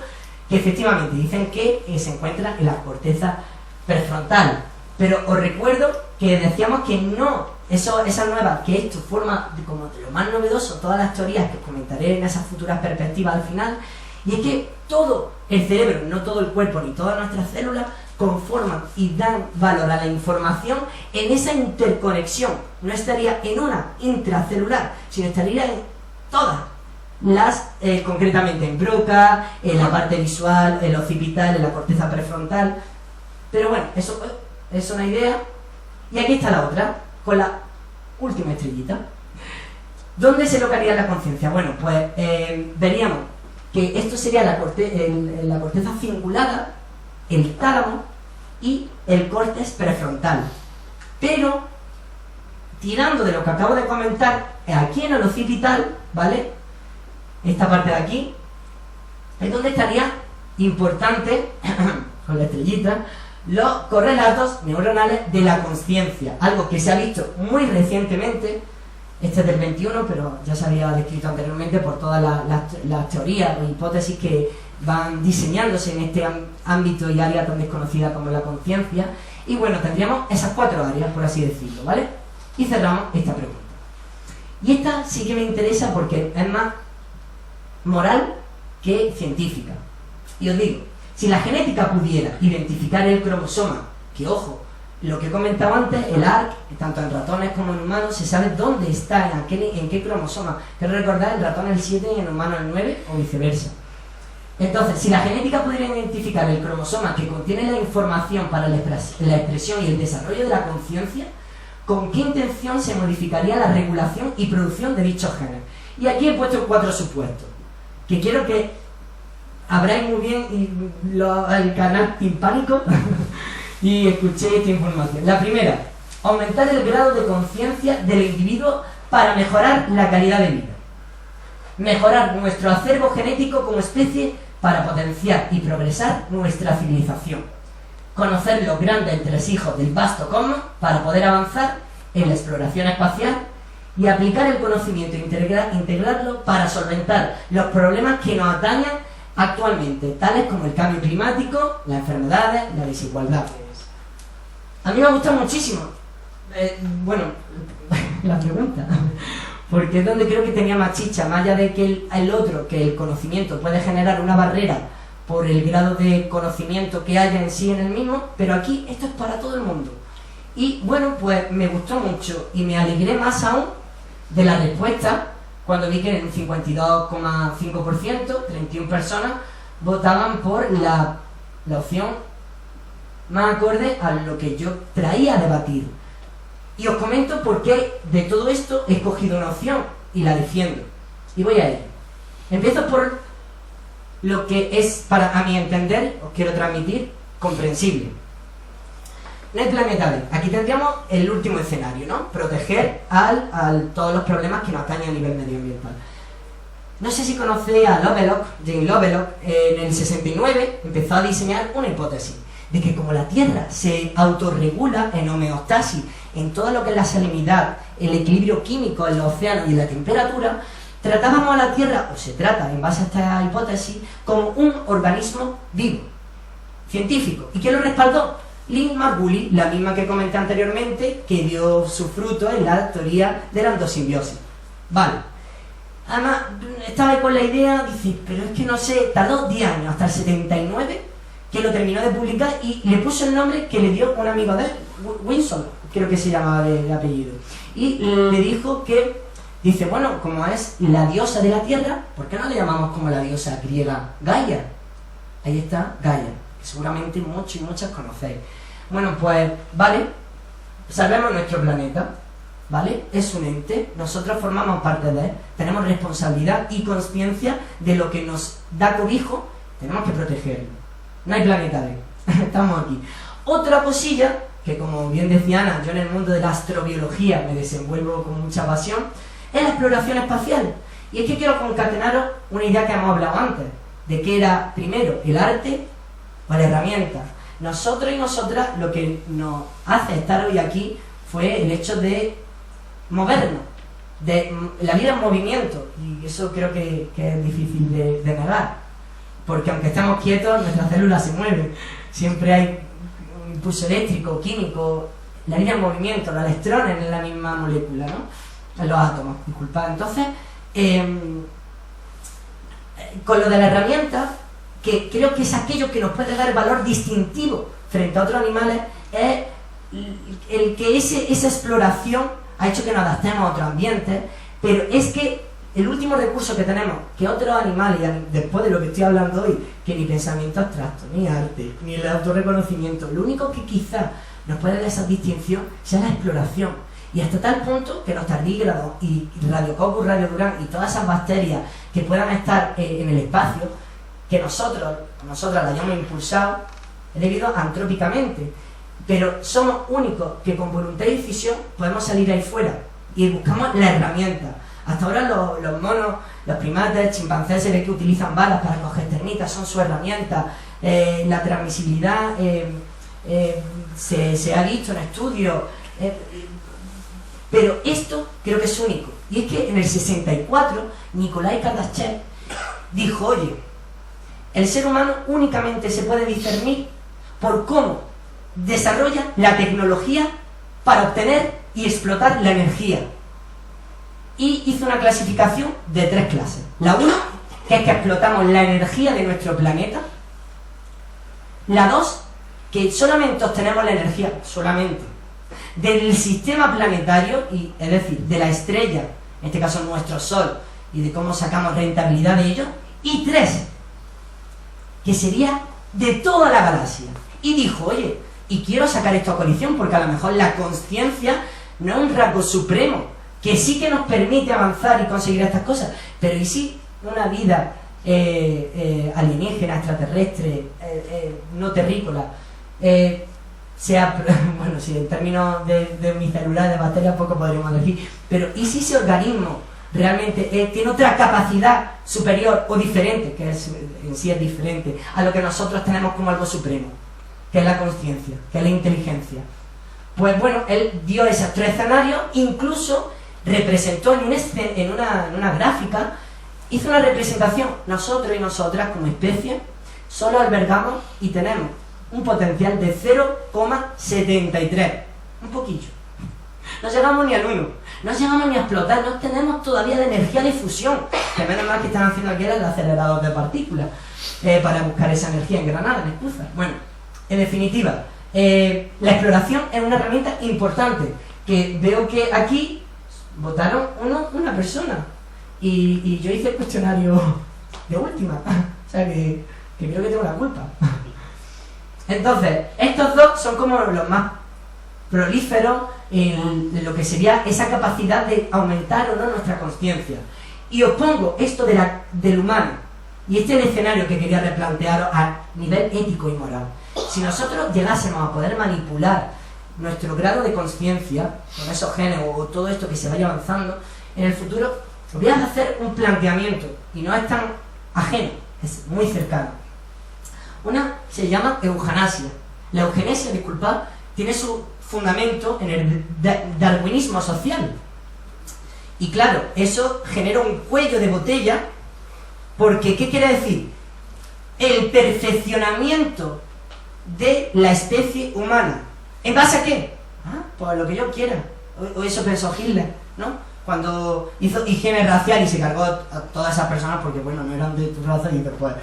que efectivamente dicen que se encuentra en la corteza prefrontal. Pero os recuerdo que decíamos que no, esa nueva, que esto forma como de lo más novedoso, todas las teorías que os comentaré en esas futuras perspectivas al final, y es que todo el cerebro, no todo el cuerpo ni todas nuestras células, conforman y dan valor a la información en esa interconexión. No estaría en una intracelular, sino estaría en todas las, concretamente en Broca, en la parte visual, en el occipital, en la corteza prefrontal. Pero bueno, eso es una idea. Y aquí está la otra, con la última estrellita. ¿Dónde se localiza la conciencia? Bueno, pues veríamos que esto sería la corteza cingulada, el tálamo y el córtex prefrontal. Pero, tirando de lo que acabo de comentar, aquí en el occipital, ¿vale? Esta parte de aquí, es donde estaría importante, con la estrellita, los correlatos neuronales de la conciencia. Algo que se ha visto muy recientemente, este es del 21, pero ya se había descrito anteriormente por todas las teorías o hipótesis que van diseñándose en este ámbito y área tan desconocida como la conciencia. Y bueno, tendríamos esas 4 áreas, por así decirlo, ¿vale? Y cerramos esta pregunta. Y esta sí que me interesa porque es más moral que científica. Y os digo, si la genética pudiera identificar el cromosoma, que ojo, lo que he comentado antes, el ARC, tanto en ratones como en humanos, se sabe dónde está, en qué cromosoma. Quiero recordar, el ratón el 7 y en humano el 9, o viceversa. Entonces, si la genética pudiera identificar el cromosoma que contiene la información para la expresión y el desarrollo de la conciencia, ¿con qué intención se modificaría la regulación y producción de dichos genes? Y aquí he puesto 4 supuestos, que quiero que abráis muy bien el canal timpánico y escuchéis esta información. La primera, aumentar el grado de conciencia del individuo para mejorar la calidad de vida. Mejorar nuestro acervo genético como especie para potenciar y progresar nuestra civilización. Conocer los grandes entresijos del vasto cosmos para poder avanzar en la exploración espacial y aplicar el conocimiento e integrarlo para solventar los problemas que nos atañan actualmente, tales como el cambio climático, las enfermedades, la desigualdad. A mí me gusta muchísimo, bueno, la pregunta, porque es donde creo que tenía más chicha, más allá de que el otro, que el conocimiento puede generar una barrera por el grado de conocimiento que haya en sí en el mismo, pero aquí esto es para todo el mundo. Y bueno, pues me gustó mucho y me alegré más aún de la respuesta cuando vi que en un 52,5%, 31 personas, votaban por la opción más acorde a lo que yo traía a debatir. Y os comento por qué de todo esto he escogido una opción y la defiendo. Y voy a ello. Empiezo por lo que es, para a mi entender, os quiero transmitir, comprensible. No hay planeta B. Aquí tendríamos el último escenario, ¿no? Proteger todos los problemas que nos atañen a nivel medioambiental. No sé si conocéis a Lovelock, Jane Lovelock, en el 69 empezó a diseñar una hipótesis de que como la Tierra se autorregula en homeostasis en todo lo que es la salinidad, el equilibrio químico en los océanos y la temperatura, tratábamos a la Tierra, o se trata en base a esta hipótesis, como un organismo vivo, científico. ¿Y quién lo respaldó? Lynn Margulis, la misma que comenté anteriormente, que dio su fruto en la teoría de la endosimbiosis. Vale. Además, estaba con la idea, dice, pero es que no sé, tardó 10 años, hasta el 79, que lo terminó de publicar y le puso el nombre que le dio un amigo de él, Wilson, creo que se llamaba de apellido. Y le dijo que Dice, bueno, como es la diosa de la tierra, ¿por qué no le llamamos como la diosa griega Gaia? Ahí está Gaia, que seguramente muchos y muchas conocéis. Bueno, pues, vale, sabemos nuestro planeta, ¿vale? Es un ente, nosotros formamos parte de él, tenemos responsabilidad y conciencia de lo que nos da cobijo, tenemos que protegerlo. No hay planeta B, estamos aquí. Otra cosilla, que como bien decía Ana, yo en el mundo de la astrobiología me desenvuelvo con mucha pasión, es la exploración espacial. Y es que quiero concatenaros una idea que hemos hablado antes, de que era primero el arte o la herramienta. Nosotros y nosotras lo que nos hace estar hoy aquí fue el hecho de movernos, de la vida en movimiento, y eso creo que es difícil de negar, porque aunque estemos quietos, nuestras células se mueven, siempre hay un impulso eléctrico, químico, la vida en movimiento, los electrones en la misma molécula, ¿no? En los átomos, disculpad. Entonces, con lo de la herramienta, que creo que es aquello que nos puede dar valor distintivo frente a otros animales, es el que esa exploración ha hecho que nos adaptemos a otros ambientes, pero es que el último recurso que tenemos, que otros animales, después de lo que estoy hablando hoy, que ni pensamiento abstracto, ni arte, ni el autorreconocimiento, lo único que quizás nos puede dar esa distinción sea la exploración. Y hasta tal punto que los tardígrados y Radiococcus, Radiodurán y todas esas bacterias que puedan estar en el espacio, que nosotras la hayamos impulsado, es debido antrópicamente. Pero somos únicos que con voluntad y decisión podemos salir ahí fuera y buscamos la herramienta. Hasta ahora los monos, los primates, chimpancés, se ve que utilizan balas para coger termitas, son su herramienta. La transmisibilidad se ha visto en estudios, pero esto creo que es único. Y es que en el 64 Nikolai Kardashev dijo, oye, el ser humano únicamente se puede discernir por cómo desarrolla la tecnología para obtener y explotar la energía. Y hizo una clasificación de 3 clases. La 1, que es que explotamos la energía de nuestro planeta. La 2, que solamente obtenemos la energía, solamente, del sistema planetario, y, es decir, de la estrella, en este caso nuestro Sol, y de cómo sacamos rentabilidad de ello. Y 3, que sería de toda la galaxia. Y dijo, oye, y quiero sacar esto a colisión, porque a lo mejor la consciencia no es un rasgo supremo, que sí que nos permite avanzar y conseguir estas cosas, pero ¿y si una vida alienígena, extraterrestre, no terrícola, sea, bueno, si en términos de unicelular, de bacterias, poco podríamos decir, pero ¿y si ese organismo realmente tiene otra capacidad superior o diferente, que en sí es diferente, a lo que nosotros tenemos como algo supremo, que es la conciencia, que es la inteligencia? Pues bueno, él dio esos 3 escenarios, incluso representó en una gráfica, hizo una representación. Nosotros y nosotras como especie solo albergamos y tenemos un potencial de 0,73, un poquillo. No llegamos ni al 1, no llegamos ni a explotar, no tenemos todavía la energía de fusión, que menos mal que están haciendo aquí el acelerador de partículas, para buscar esa energía en Granada, en Escúzar. Bueno, en definitiva, la exploración es una herramienta importante, que veo que aquí votaron una persona, y yo hice el cuestionario de última, o sea que creo que tengo la culpa. Entonces, estos dos son como los más prolíferos en lo que sería esa capacidad de aumentar o no nuestra conciencia. Y os pongo esto del humano, y este es el escenario que quería replantearos a nivel ético y moral. Si nosotros llegásemos a poder manipular nuestro grado de conciencia con esos genes o todo esto que se vaya avanzando en el futuro, voy a hacer un planteamiento, y no es tan ajeno, es muy cercano. Una se llama euganasia. La eugenesia, disculpad, tiene su fundamento en el darwinismo social. Y claro, eso genera un cuello de botella, porque ¿qué quiere decir? El perfeccionamiento de la especie humana. ¿En base a qué? Pues lo que yo quiera. O eso pensó Hitler, ¿no? Cuando hizo higiene racial y se cargó a todas esas personas porque, bueno, no eran de tu raza, y después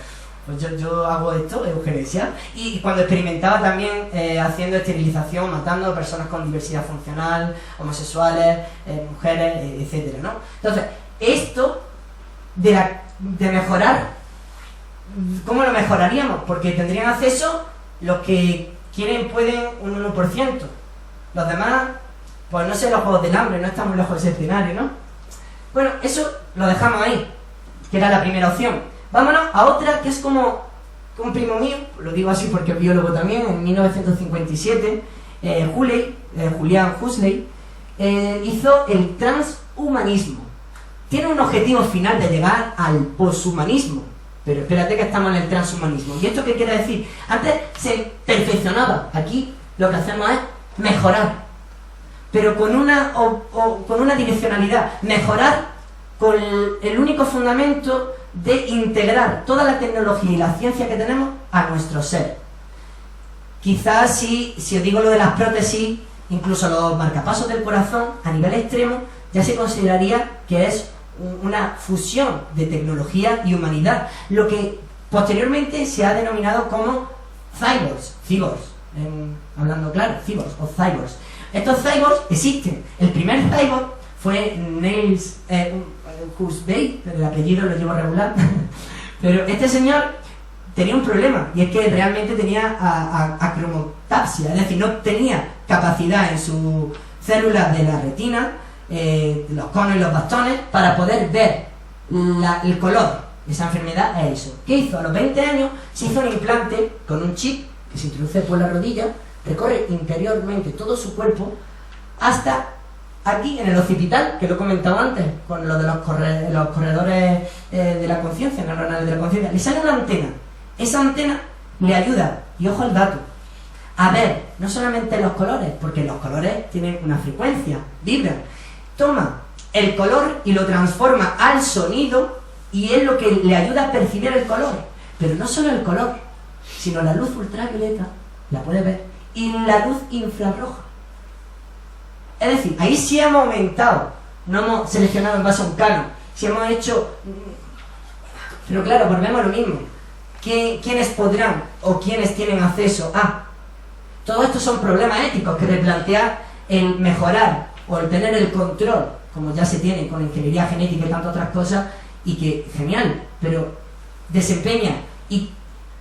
pues yo hago esto, eugenesia, y cuando experimentaba también haciendo esterilización, matando a personas con diversidad funcional, homosexuales, mujeres, etcétera, ¿no? Entonces, esto de mejorar, ¿cómo lo mejoraríamos? Porque tendrían acceso los que quieren, pueden, un 1%. Los demás, pues no sé, los juegos del hambre, no están muy lejos de ese escenario, ¿no? Bueno, eso lo dejamos ahí, que era la primera opción. Vámonos a otra que es como un primo mío, lo digo así porque es biólogo también, en 1957, Julian Huxley, hizo el transhumanismo. Tiene un objetivo final de llegar al poshumanismo, pero espérate que estamos en el transhumanismo. ¿Y esto qué quiere decir? Antes se perfeccionaba, aquí lo que hacemos es mejorar, pero con una direccionalidad, mejorar con el único fundamento de integrar toda la tecnología y la ciencia que tenemos a nuestro ser. Quizás si os digo lo de las prótesis, incluso los marcapasos del corazón, a nivel extremo, ya se consideraría que es una fusión de tecnología y humanidad, lo que posteriormente se ha denominado como cyborgs, hablando claro, cyborgs o cyborgs. Estos cyborgs existen. El primer cyborg fue Niels Huxley, el apellido lo llevo regular, pero este señor tenía un problema, y es que realmente tenía acromotapsia, es decir, no tenía capacidad en sus células de la retina, los conos y los bastones, para poder ver el color. Esa enfermedad es eso. ¿Qué hizo? A los 20 años se hizo un implante con un chip que se introduce por la rodilla, recorre interiormente todo su cuerpo hasta aquí en el occipital, que lo he comentado antes, con lo de los corredores de la conciencia, neuronales de la conciencia. Le sale una antena. Esa antena le ayuda, y ojo al dato, a ver no solamente los colores, porque los colores tienen una frecuencia, vibran. Toma el color y lo transforma al sonido, y es lo que le ayuda a percibir el color. Pero no solo el color, sino la luz ultravioleta, la puede ver, y la luz infrarroja. Es decir, ahí sí hemos aumentado, no hemos seleccionado en base a un canon, si hemos hecho... Pero claro, volvemos a lo mismo. ¿Quiénes podrán o quiénes tienen acceso a? Todo esto son problemas éticos que replantear el mejorar o el tener el control, como ya se tiene con ingeniería genética y tantas otras cosas, y que, genial, pero desempeña y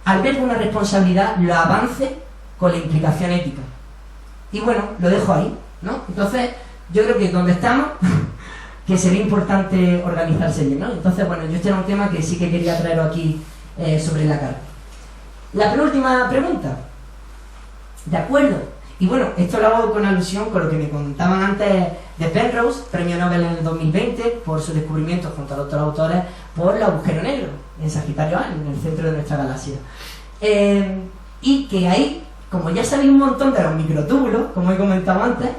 alberga una responsabilidad, lo avance con la implicación ética. Y bueno, lo dejo ahí, ¿no? Entonces, yo creo que donde estamos, que sería importante organizarse bien, ¿no? Entonces, bueno, yo este era un tema que sí que quería traeros aquí sobre la carta. La penúltima pregunta. ¿De acuerdo? Y bueno, esto lo hago con alusión con lo que me contaban antes de Penrose, premio Nobel en el 2020, por su descubrimiento junto a otros autores, por el agujero negro en Sagitario A, en el centro de nuestra galaxia. Y que ahí, como ya sabéis un montón de los microtúbulos, como he comentado antes,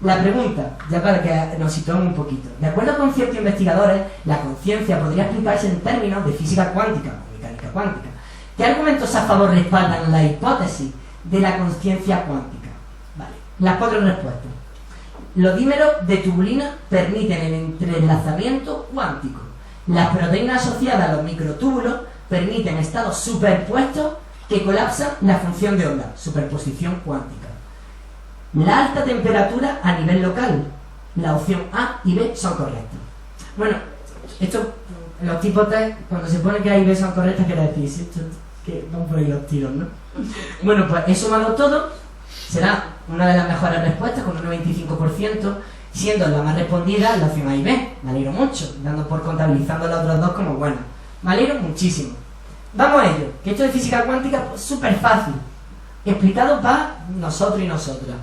la pregunta, ya para que nos situemos un poquito. De acuerdo con ciertos investigadores, la conciencia podría explicarse en términos de física cuántica o mecánica cuántica. ¿Qué argumentos a favor respaldan la hipótesis de la conciencia cuántica? Vale, las 4 respuestas. Los dímeros de tubulina permiten el entrelazamiento cuántico. Las proteínas asociadas a los microtúbulos permiten estados superpuestos que colapsan la función de onda, superposición cuántica. La alta temperatura a nivel local. La opción A y B son correctas. Bueno, esto, los tipos T, cuando se pone que A y B son correctas, quiere decir esto, que van por ahí los tiros, ¿no? Bueno, pues he sumado todo, será una de las mejores respuestas, con un 95%, siendo la más respondida la opción A y B. Me alegro mucho, dando por contabilizando las otras dos como buenas. Me alegro muchísimo. Vamos a ello, que esto de física cuántica es súper fácil, explicado para nosotros y nosotras.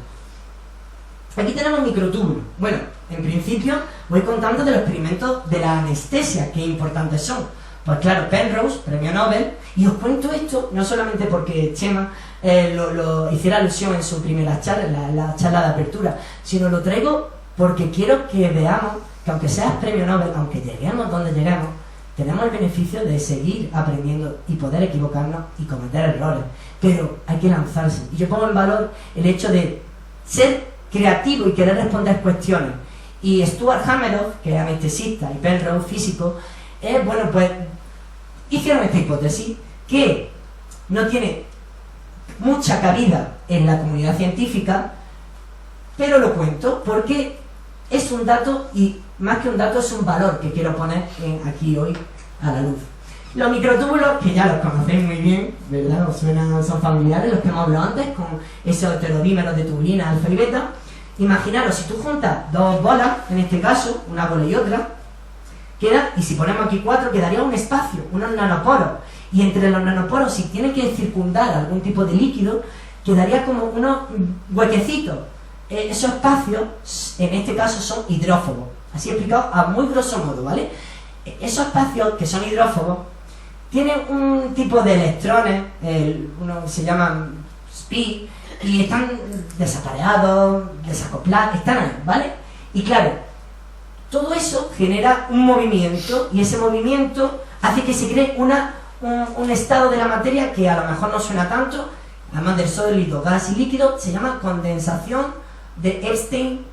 Aquí tenemos microtúbulos. Bueno, en principio voy contando de los experimentos de la anestesia, que importantes son. Pues claro, Penrose, premio Nobel, y os cuento esto no solamente porque Chema lo hiciera alusión en su primera charla, la charla de apertura, sino lo traigo porque quiero que veamos que aunque seas premio Nobel, aunque lleguemos donde llegamos, tenemos el beneficio de seguir aprendiendo y poder equivocarnos y cometer errores, pero hay que lanzarse. Y yo pongo en valor el hecho de ser creativo y querer responder cuestiones. Y Stuart Hameroff, que es anestesista, y Penrose, físico, bueno, pues hicieron esta hipótesis que no tiene mucha cabida en la comunidad científica, pero lo cuento porque es un dato, y más que un dato es un valor que quiero poner aquí hoy a la luz. Los microtúbulos, que ya los conocéis muy bien, ¿verdad? Os suenan, son familiares, los que hemos hablado antes, con esos heterodímeros de tubulina, alfa y beta. Imaginaros, si tú juntas dos bolas, en este caso, una bola y otra, queda, y si ponemos aquí 4, quedaría un espacio, unos nanoporos. Y entre los nanoporos, si tiene que circundar algún tipo de líquido, quedaría como unos huequecitos. Esos espacios, en este caso, son hidrófobos. Así explicado a muy grosso modo, ¿vale? Esos espacios, que son hidrófobos, tienen un tipo de electrones, uno se llaman spi, y están desapareados, desacoplados, están ahí, ¿vale? Y claro, todo eso genera un movimiento, y ese movimiento hace que se cree un estado de la materia que a lo mejor no suena tanto, además del sólido, gas y líquido, se llama condensación de Einstein,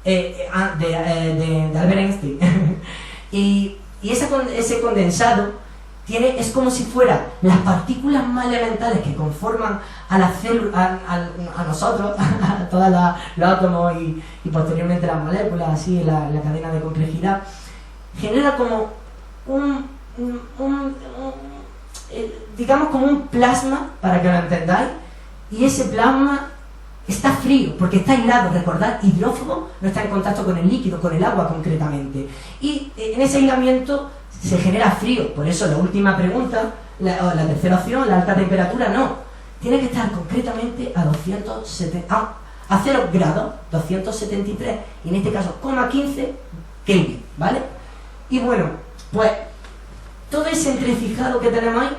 de Albert Einstein. y ese condensado es como si fuera las partículas más elementales que conforman a la célula, a nosotros, a todos los átomos y posteriormente las moléculas, así la cadena de complejidad, genera como digamos como un plasma, para que lo entendáis, y ese plasma está frío, porque está aislado. Recordad, hidrófobo no está en contacto con el líquido, con el agua concretamente, y en ese aislamiento se genera frío. Por eso la última pregunta, la tercera opción, la alta temperatura, no, tiene que estar concretamente a 0 grados, 273, y en este caso, 15 Kelvin, ¿vale? Y bueno, pues todo ese entrecijado que tenemos ahí,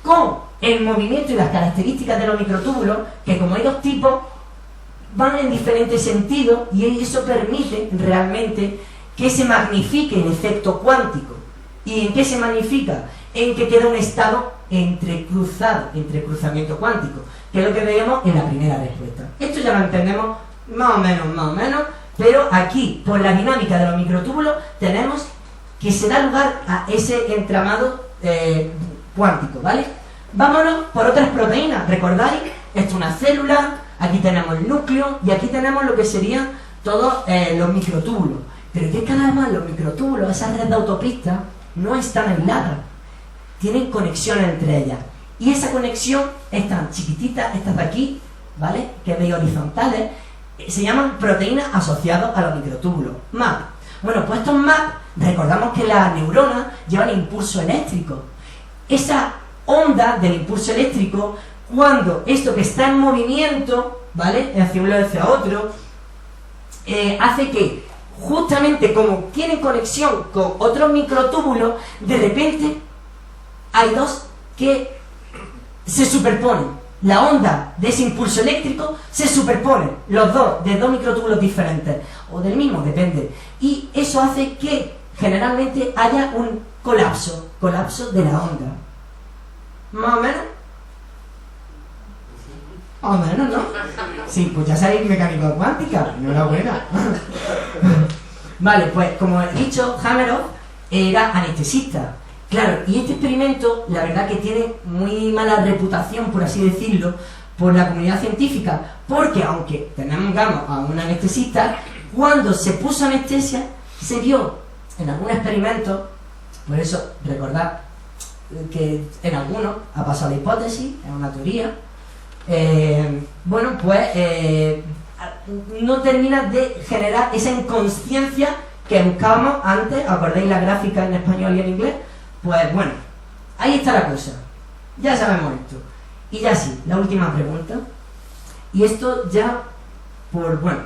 con el movimiento y las características de los microtúbulos, que como hay dos tipos, van en diferentes sentidos, y eso permite realmente que se magnifique el efecto cuántico. ¿Y en qué se magnifica? En que queda un estado entrecruzado, entrecruzamiento cuántico, que es lo que veíamos en la primera respuesta. Esto ya lo entendemos más o menos, pero aquí, por la dinámica de los microtúbulos, tenemos que se da lugar a ese entramado cuántico, ¿vale? Vámonos por otras proteínas. ¿Recordáis? Esto es una célula, aquí tenemos el núcleo, y aquí tenemos lo que serían todos los microtúbulos. Pero que cada vez más los microtúbulos, esa red de autopistas, no están aisladas, tienen conexiones entre ellas, y esa conexión, estas chiquititas, estas de aquí, ¿vale?, que veis horizontales, se llaman proteínas asociadas a los microtúbulos, MAP. Bueno, pues estos MAP, recordamos que las neuronas llevan impulso eléctrico. Esa onda del impulso eléctrico, cuando esto que está en movimiento, ¿vale?, hacia un lado hacia otro, hace que, justamente como tienen conexión con otros microtúbulos, de repente hay dos que se superponen. La onda de ese impulso eléctrico se superpone, los dos, de dos microtúbulos diferentes, o del mismo, depende. Y eso hace que generalmente haya un colapso de la onda. ¿Más o menos? Más o menos, ¿no? Sí, pues ya sabéis mecánica cuántica, enhorabuena. Vale, pues como he dicho, Hameroff era anestesista. Claro, y este experimento, la verdad que tiene muy mala reputación, por así decirlo, por la comunidad científica, porque aunque tengamos a un anestesista, cuando se puso anestesia, se vio en algún experimento, por eso recordad que en algunos ha pasado la hipótesis, es una teoría, bueno, pues no termina de generar esa inconsciencia que buscábamos antes. ¿Acordáis la gráfica en español y en inglés? Pues bueno, ahí está la cosa, ya sabemos esto. Y ya sí, la última pregunta, y esto ya por, bueno,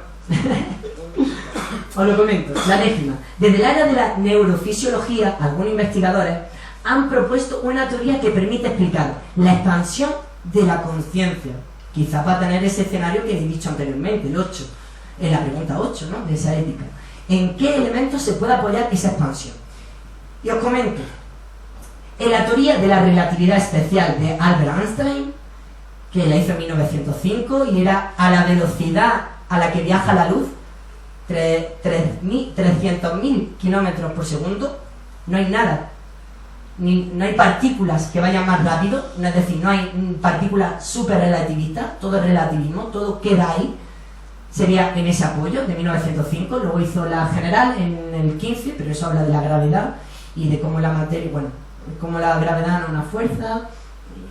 os lo comento, la décima. Desde el área de la neurofisiología, algunos investigadores han propuesto una teoría que permite explicar la expansión de la conciencia, quizás va a tener ese escenario que he dicho anteriormente, el 8, en la pregunta 8, ¿no?, de esa ética. ¿En qué elementos se puede apoyar esa expansión? Y os comento, en la teoría de la relatividad especial de Albert Einstein, que la hizo en 1905, y era a la velocidad a la que viaja la luz, 300.000 kilómetros por segundo, no hay nada no hay partículas que vayan más rápido, es decir, no hay partículas súper relativistas, todo es relativismo, todo queda ahí. Sería en ese apoyo de 1905, luego hizo la general en el 15, pero eso habla de la gravedad y de cómo la materia, bueno, cómo la gravedad no es una fuerza.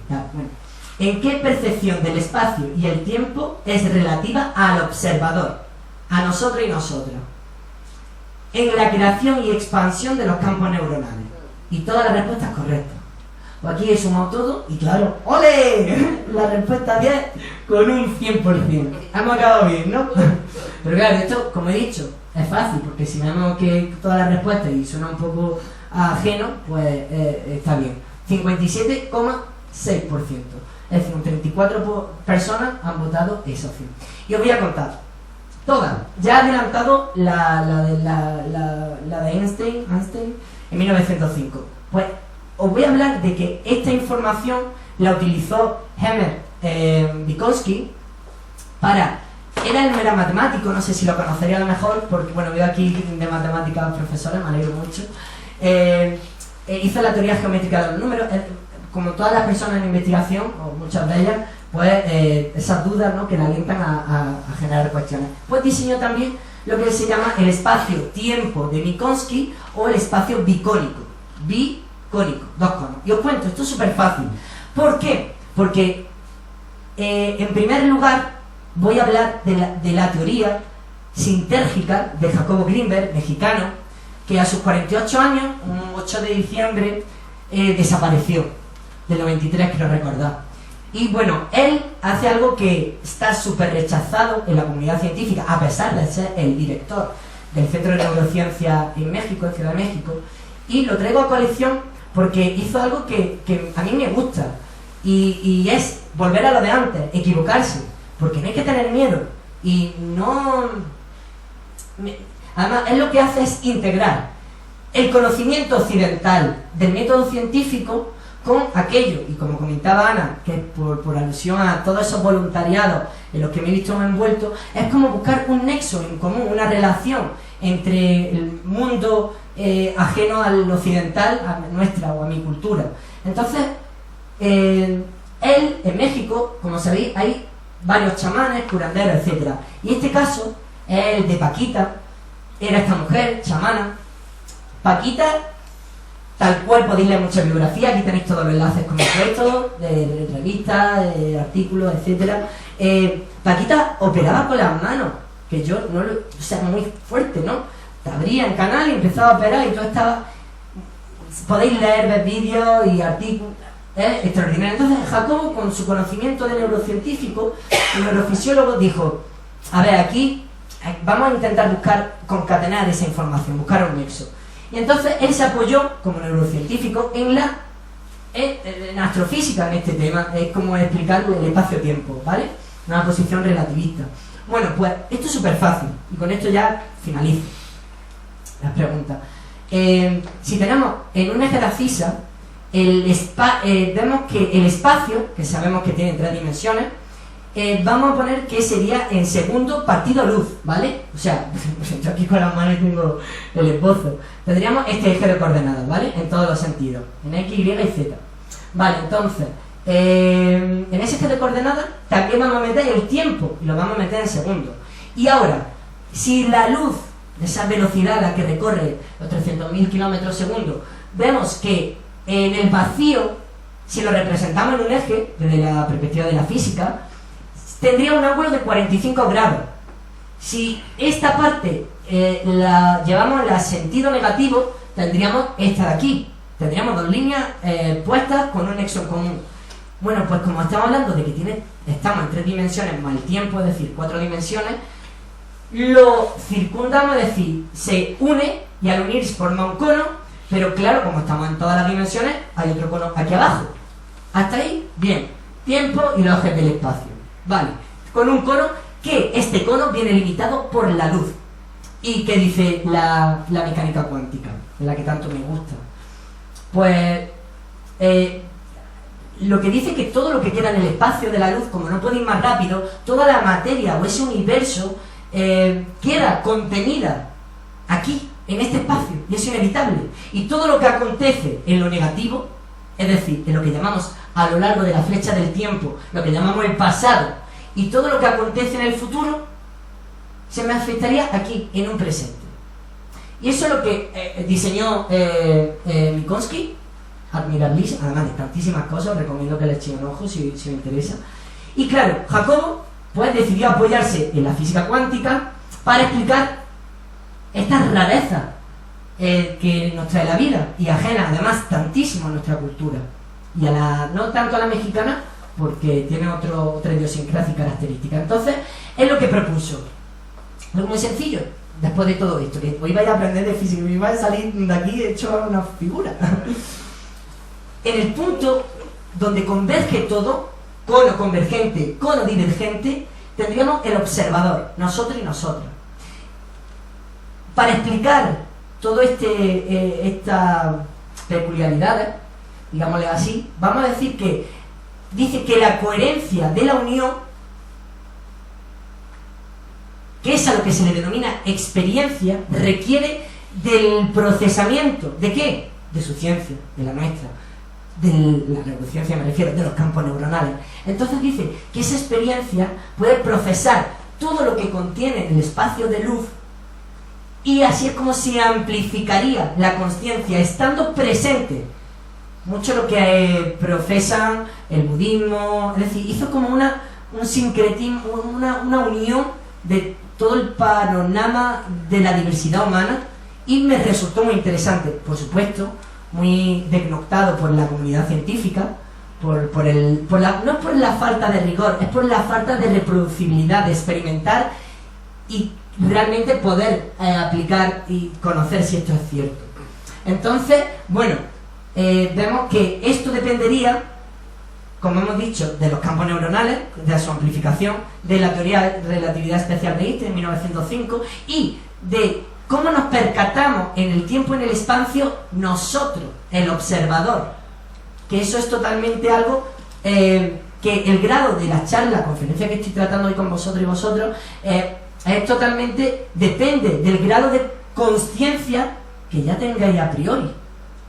Bueno. ¿En qué percepción del espacio y el tiempo es relativa al observador, a nosotros y nosotras? En la creación y expansión de los campos neuronales. Y todas las respuestas correctas. Pues aquí he sumado todo y claro, ¡ole! La respuesta 10 con un 100%. Hemos acabado bien, ¿no? Pero claro, esto, como he dicho, es fácil, porque si vemos que todas las respuestas y suena un poco ajeno, pues está bien. 57,6%. Es decir, un 34 personas han votado esa opción. Y os voy a contar. Todas. Ya he adelantado la de Einstein en 1905. Pues os voy a hablar de que esta información la utilizó Hermann Minkowski para... Él era matemático, no sé si lo conocería a lo mejor, porque bueno, veo aquí de matemáticas profesores, me alegro mucho. Hizo la teoría geométrica de los números. Como todas las personas en investigación, o muchas de ellas, pues esas dudas, ¿no?, que le alientan a generar cuestiones. Pues diseñó también lo que se llama el espacio-tiempo de Minkowski o el espacio bicónico. Bicónico, dos conos. Y os cuento, esto es súper fácil. ¿Por qué? Porque, en primer lugar, voy a hablar de la teoría sintérgica de Jacobo Grinberg, mexicano, que a sus 48 años, un 8 de diciembre, desapareció. Del 93, quiero recordar. Y bueno, él hace algo que está súper rechazado en la comunidad científica, a pesar de ser el director del Centro de Neurociencia en México, en Ciudad de México, y lo traigo a colección porque hizo algo que a mí me gusta, y es volver a lo de antes, equivocarse, porque no hay que tener miedo, y no... Además, él lo que hace es integrar el conocimiento occidental del método científico con aquello, y como comentaba Ana, que por alusión a todos esos voluntariados en los que me he visto envuelto, es como buscar un nexo en común, una relación entre el mundo ajeno al occidental, a nuestra o a mi cultura. Entonces, él, en México, como sabéis, hay varios chamanes, curanderos, etc. Y este caso es el de Paquita, era esta mujer, chamana. Paquita, tal cual podéis leer mucha bibliografía, aquí tenéis todos los enlaces con el resto, de revistas, de artículos, etc. Paquita operaba con las manos, que yo no lo... O sea, muy fuerte, ¿no? Te abría el canal y empezaba a operar y todo estaba... Podéis leer, ver vídeos y artículos, extraordinario. Entonces Jacobo, con su conocimiento de neurocientífico, el neurofisiólogo, dijo, a ver, aquí vamos a intentar concatenar esa información, buscar un nexo. Y entonces él se apoyó, como neurocientífico, en astrofísica en este tema, es como explicar el espacio-tiempo, ¿vale? Una posición relativista. Bueno, pues esto es súper fácil, y con esto ya finalizo las preguntas. Si tenemos en un eje de abscisa, vemos que el espacio, que sabemos que tiene 3 dimensiones, vamos a poner que sería en segundo partido luz, ¿vale? O sea, yo aquí con las manos tengo el esbozo. Tendríamos este eje de coordenadas, ¿vale? En todos los sentidos, en X, Y y Z. Vale, entonces, en ese eje de coordenadas también vamos a meter el tiempo, y lo vamos a meter en segundos. Y ahora, si la luz, esa velocidad a la que recorre los 300.000 kilómetros segundo, vemos que en el vacío, si lo representamos en un eje, desde la perspectiva de la física, tendría un ángulo de 45 grados. Si esta parte la llevamos en el sentido negativo, tendríamos esta de aquí. Tendríamos 2 líneas puestas con un nexo en común. Bueno, pues como estamos hablando de que estamos en 3 dimensiones más el tiempo, es decir, 4 dimensiones, lo circundamos, es decir, se une y al unir se forma un cono, pero claro, como estamos en todas las dimensiones, hay otro cono aquí abajo. Hasta ahí, bien. Tiempo y los ejes del espacio. Vale, con un cono que este cono viene limitado por la luz. ¿Y qué dice la mecánica cuántica? La que tanto me gusta. Pues lo que dice que todo lo que queda en el espacio de la luz, como no puede ir más rápido, toda la materia o ese universo queda contenida aquí, en este espacio, y es inevitable. Y todo lo que acontece en lo negativo, es decir, en lo que llamamos a lo largo de la flecha del tiempo, lo que llamamos el pasado, y todo lo que acontece en el futuro, se me afectaría aquí, en un presente. Y eso es lo que diseñó Minkowski, admirabilísimo, además de tantísimas cosas, os recomiendo que le echéis un ojo si os interesa. Y claro, Jacobo pues decidió apoyarse en la física cuántica para explicar estas rarezas que nos trae la vida, y ajenas además tantísimo a nuestra cultura, y a la, no tanto a la mexicana, porque tiene otra idiosincrasia y característica. Entonces, es lo que propuso. Es muy sencillo, después de todo esto, que hoy vais a aprender de física y vais a salir de aquí hecho una figura. En el punto donde converge todo, cono convergente, cono divergente, tendríamos el observador, nosotros y nosotras. Para explicar todo estas peculiaridades, digámosle así, vamos a decir que dice que la coherencia de la unión, que es a lo que se le denomina experiencia, requiere del procesamiento, ¿de qué? De su ciencia, de la nuestra, de la neurociencia me refiero, de los campos neuronales. Entonces dice que esa experiencia puede procesar todo lo que contiene el espacio de luz, y así es como se amplificaría la consciencia, estando presente. Mucho lo que profesan el budismo, es decir, hizo como un sincretismo, una unión de todo el panorama de la diversidad humana, y me resultó muy interesante, por supuesto, muy desnoctado por la comunidad científica, no es por la falta de rigor, es por la falta de reproducibilidad, de experimentar y realmente poder aplicar y conocer si esto es cierto. Entonces, bueno, vemos que esto dependería, como hemos dicho, de los campos neuronales, de su amplificación, de la teoría de relatividad especial de Einstein en 1905, y de cómo nos percatamos en el tiempo y en el espacio nosotros, el observador. Que eso es totalmente algo que el grado de la charla, la conferencia que estoy tratando hoy con vosotros y vosotros, es totalmente, depende del grado de conciencia que ya tengáis a priori.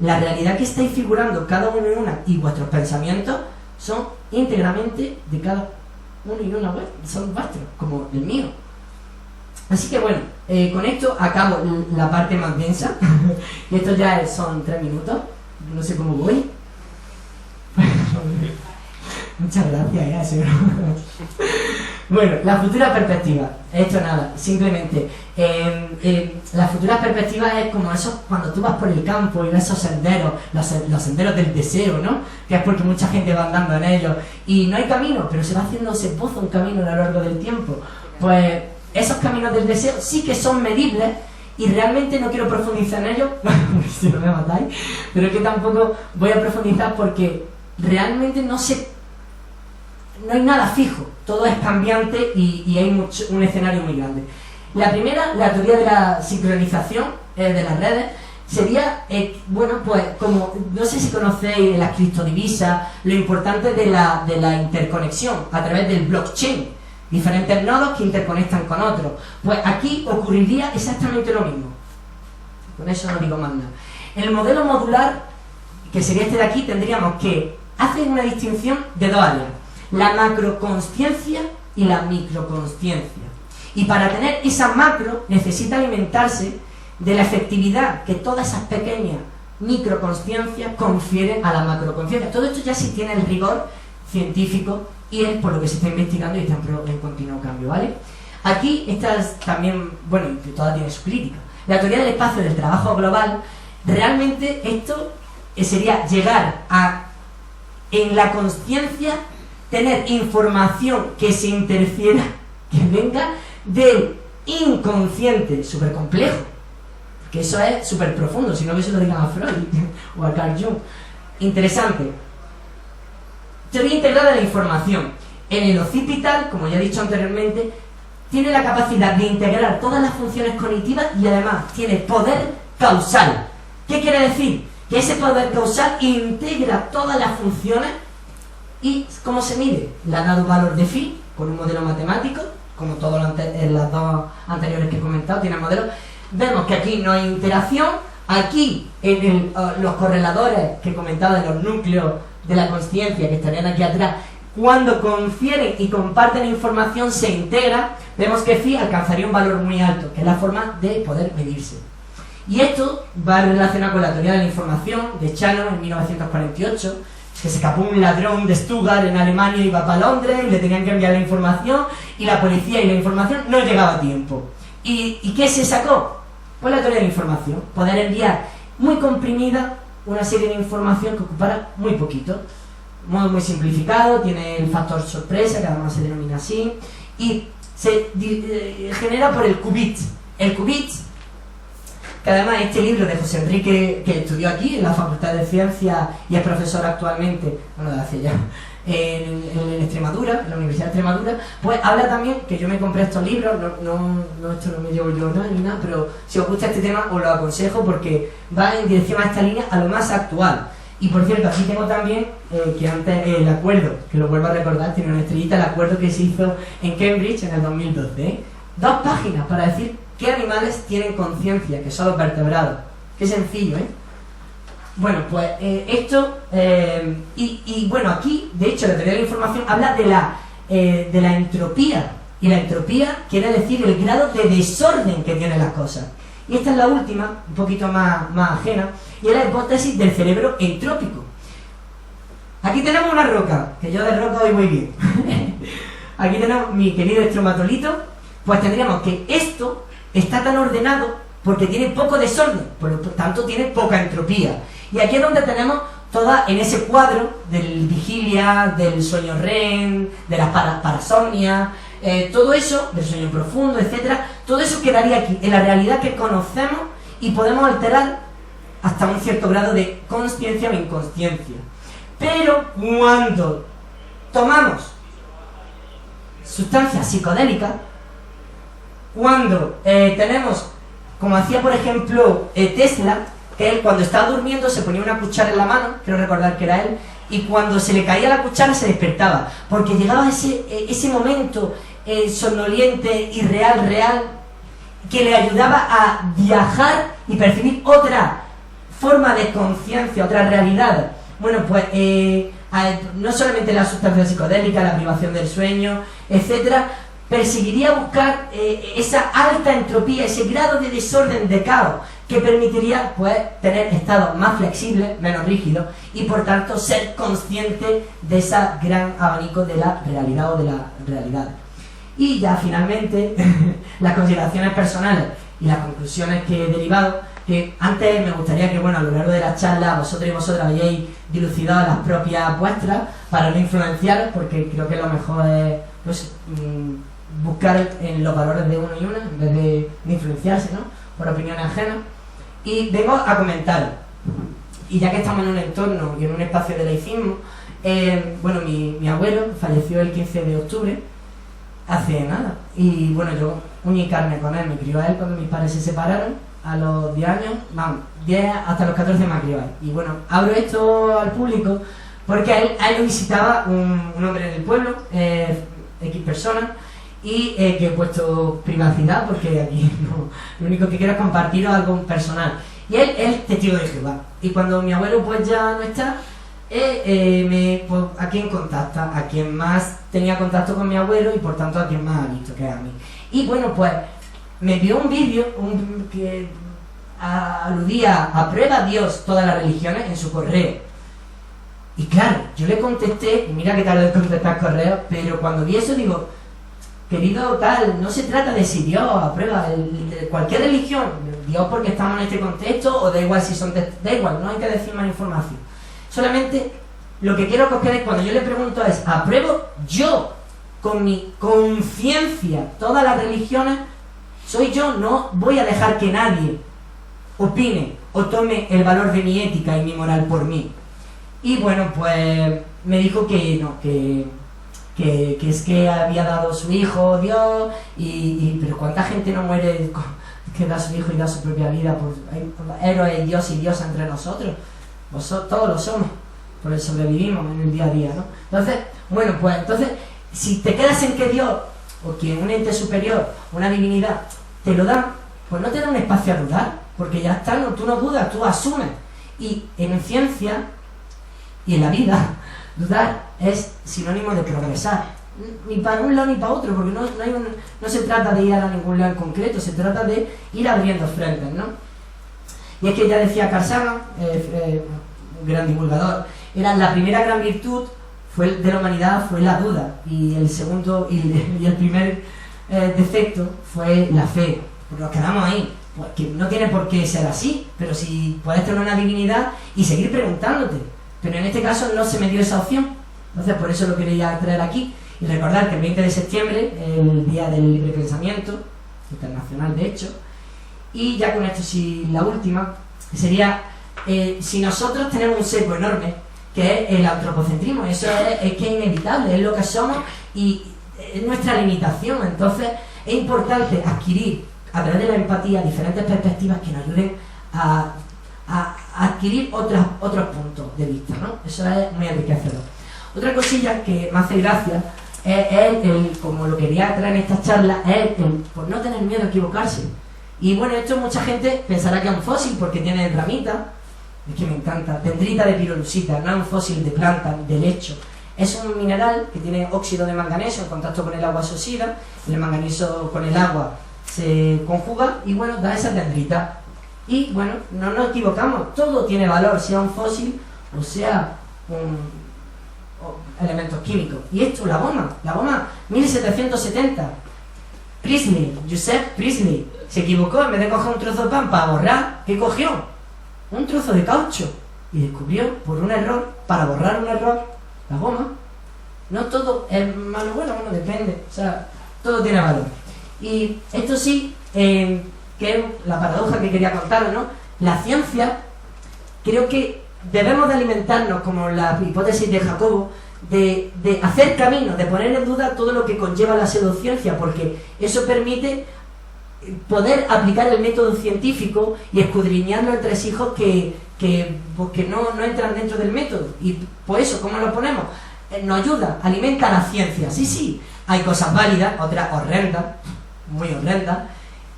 La realidad que estáis figurando cada uno y una, y vuestros pensamientos, son íntegramente de cada uno y una, son vuestros, como el mío. Así que bueno, con esto acabo la parte más densa. Y esto ya son 3 minutos, no sé cómo voy. Muchas gracias, señor. Bueno, la futura perspectiva. Esto nada, simplemente la futura perspectiva es como eso cuando tú vas por el campo y ves esos senderos, los senderos del deseo, ¿no? Que es porque mucha gente va andando en ellos y no hay camino, pero se va haciendo, se poza un camino a lo largo del tiempo. Pues esos caminos del deseo sí que son medibles, y realmente no quiero profundizar en ellos si no me matáis, pero es que tampoco voy a profundizar porque realmente no hay nada fijo, todo es cambiante y hay un escenario muy grande. La primera, la teoría de la sincronización de las redes, sería, bueno, pues como, no sé si conocéis las criptodivisas, lo importante de la interconexión a través del blockchain, diferentes nodos que interconectan con otros. Pues aquí ocurriría exactamente lo mismo. Con eso no digo más nada. En el modelo modular, que sería este de aquí, tendríamos que hacer una distinción de dos áreas: la macroconsciencia y la microconsciencia. Y para tener esa macro necesita alimentarse de la efectividad que todas esas pequeñas microconsciencias confieren a la macroconsciencia. Todo esto ya sí tiene el rigor científico y es por lo que se está investigando y está en continuo cambio, ¿vale? Aquí estas también, bueno, todas tienen su crítica. La teoría del espacio del trabajo global, realmente esto sería llegar a, en la consciencia, tener información que se interfiera, que venga del inconsciente, súper complejo, porque eso es súper profundo, si no que se lo digan a Freud o a Carl Jung. Interesante. Teoría integrada de la información. En el occipital, como ya he dicho anteriormente, tiene la capacidad de integrar todas las funciones cognitivas y además tiene poder causal. ¿Qué quiere decir? Que ese poder causal integra todas las funciones. ¿Y cómo se mide? Le ha dado valor de phi con un modelo matemático, como todas las dos anteriores que he comentado, tiene modelos. vemos que aquí no hay interacción. Aquí, en los correladores que comentaba de los núcleos de la consciencia que estarían aquí atrás, cuando confieren y comparten información se integra, vemos que phi alcanzaría un valor muy alto, que es la forma de poder medirse. Y esto va relacionado con la teoría de la información de Shannon en 1948, que se escapó un ladrón de Stuttgart en Alemania, iba para Londres y le tenían que enviar la información y la policía y la información no llegaba a tiempo. ¿Y qué se sacó? Pues la teoría de la información, poder enviar muy comprimida una serie de información que ocupara muy poquito. Modo muy simplificado, tiene el factor sorpresa, que además se denomina así, y se genera por el qubit. El qubit, que además este libro de José Enrique, que estudió aquí en la Facultad de Ciencias y es profesor actualmente, bueno, de hace ya, en Extremadura, en la Universidad de Extremadura, pues habla también, que yo me compré estos libros, esto no me llevo yo ni nada, pero si os gusta este tema os lo aconsejo porque va en dirección a esta línea, a lo más actual. Y por cierto, aquí tengo también, que antes el acuerdo, que lo vuelvo a recordar, tiene una estrellita, el acuerdo que se hizo en Cambridge en el 2012, 2 páginas para decir qué animales tienen conciencia, que son los vertebrados. Qué sencillo, ¿eh? Bueno, pues esto, y bueno, aquí, de hecho, la teoría de la información habla de la entropía, y la entropía quiere decir el grado de desorden que tienen las cosas. Y esta es la última, un poquito más ajena, y es la hipótesis del cerebro entrópico. Aquí tenemos una roca, que yo de roca hoy muy bien. Aquí tenemos mi querido estromatolito, pues tendríamos que esto está tan ordenado porque tiene poco desorden, por lo tanto tiene poca entropía. Y aquí es donde tenemos toda, en ese cuadro del vigilia, del sueño REM, de la parasomnia, todo eso, del sueño profundo, etcétera, todo eso quedaría aquí, en la realidad que conocemos y podemos alterar hasta un cierto grado de consciencia o inconsciencia. Pero cuando tomamos sustancias psicodélicas, cuando tenemos, como hacía por ejemplo Tesla, que él cuando estaba durmiendo se ponía una cuchara en la mano, quiero recordar que era él, y cuando se le caía la cuchara se despertaba, porque llegaba ese momento somnoliente y real, que le ayudaba a viajar y percibir otra forma de conciencia, otra realidad. Bueno, pues no solamente la sustancia psicodélica, la privación del sueño, etcétera, perseguiría buscar esa alta entropía, ese grado de desorden, de caos, que permitiría pues tener estados más flexibles, menos rígidos, y por tanto ser consciente de ese gran abanico de la realidad o de la realidad. Y ya finalmente, las consideraciones personales y las conclusiones que he derivado, que antes me gustaría que, bueno, a lo largo de la charla vosotros y vosotras hayáis dilucidado las propias vuestras para no influenciaros, porque creo que lo mejor es pues, buscar en los valores de uno y una en vez de influenciarse, ¿no?, por opiniones ajenas. Y vengo a comentar, y ya que estamos en un entorno y en un espacio de laicismo, bueno, mi abuelo falleció el 15 de octubre, hace nada, y bueno, yo uní carne con él, me crió a él cuando mis padres se separaron, a los 10 años, vamos, 10 hasta los 14 me ha criado él. Y bueno, abro esto al público porque a él lo visitaba un hombre del pueblo, X personas, y que he puesto privacidad porque aquí no, lo único que quiero es compartiros algo personal. Y él es testigo de Jehová. Y cuando mi abuelo pues ya no está, pues, ¿a quién contacta? A quien más tenía contacto con mi abuelo y por tanto a quien más ha visto, que es a mí. Y bueno, pues me envió un vídeo que aludía a prueba Dios todas las religiones en su correo. Y claro, yo le contesté, y mira que tarde en contestar correos, pero cuando vi eso digo, querido tal, no se trata de si Dios aprueba de cualquier religión, Dios porque estamos en este contexto, o da igual si son da igual, no hay que decir más información. Solamente lo que quiero que os quede cuando yo le pregunto es, ¿apruebo yo con mi conciencia todas las religiones? Soy yo, no voy a dejar que nadie opine o tome el valor de mi ética y mi moral por mí. Y bueno, pues me dijo que no, que es que había dado su hijo Dios, pero cuánta gente no muere que da su hijo y da su propia vida por héroes, Dios y Dios entre nosotros. Todos lo somos, por eso sobrevivimos en el día a día, ¿no? Entonces, bueno, pues entonces, si te quedas en que Dios, o que un ente superior, una divinidad, te lo da, pues no te da un espacio a dudar, porque ya está, no, tú no dudas, tú asumes. Y en ciencia y en la vida, dudar es sinónimo de progresar. Ni para un lado ni para otro, porque no se trata de ir a ningún lado en concreto, se trata de ir abriendo frentes, ¿no? Y es que ya decía Carl Sagan, un gran divulgador, la primera gran virtud de la humanidad fue la duda, y el segundo y el primer defecto fue la fe. Pues nos quedamos ahí, porque no tiene por qué ser así, pero si puedes tener una divinidad y seguir preguntándote. Pero en este caso no se me dio esa opción, entonces por eso lo quería traer aquí. Y recordar que el 20 de septiembre, el Día del Libre Pensamiento, internacional de hecho, y ya con esto sí la última, sería, si nosotros tenemos un sesgo enorme, que es el antropocentrismo, eso es que es inevitable, es lo que somos y es nuestra limitación, entonces es importante adquirir, a través de la empatía, diferentes perspectivas que nos ayuden a adquirir otros puntos de vista, ¿no? Eso es muy enriquecedor. Otra cosilla que me hace gracia como lo quería traer en esta charla, es por no tener miedo a equivocarse. Y bueno, esto mucha gente pensará que es un fósil porque tiene ramita, es que me encanta, dendrita de pirolusita, no es un fósil de planta, de lecho. Es un mineral que tiene óxido de manganeso, en contacto con el agua se oxida, el manganeso con el agua se conjuga y bueno, da esa dendrita. Y bueno, no nos equivocamos, todo tiene valor, sea un fósil o sea elementos químicos. Y esto, la goma 1770, Joseph Priestley se equivocó, en vez de coger un trozo de pan para borrar, ¿qué cogió? Un trozo de caucho, y descubrió por un error, para borrar un error, la goma. No todo es malo, bueno, depende, o sea, todo tiene valor. Y esto sí, que es la paradoja que quería contaros, ¿no? La ciencia, creo que debemos de alimentarnos, como la hipótesis de Jacobo, de hacer camino, de poner en duda todo lo que conlleva la pseudociencia, porque eso permite poder aplicar el método científico y escudriñar los entresijos que no entran dentro del método. Y pues eso, ¿cómo lo ponemos? Nos ayuda, alimenta la ciencia. Sí, hay cosas válidas, otras horrendas, muy horrendas,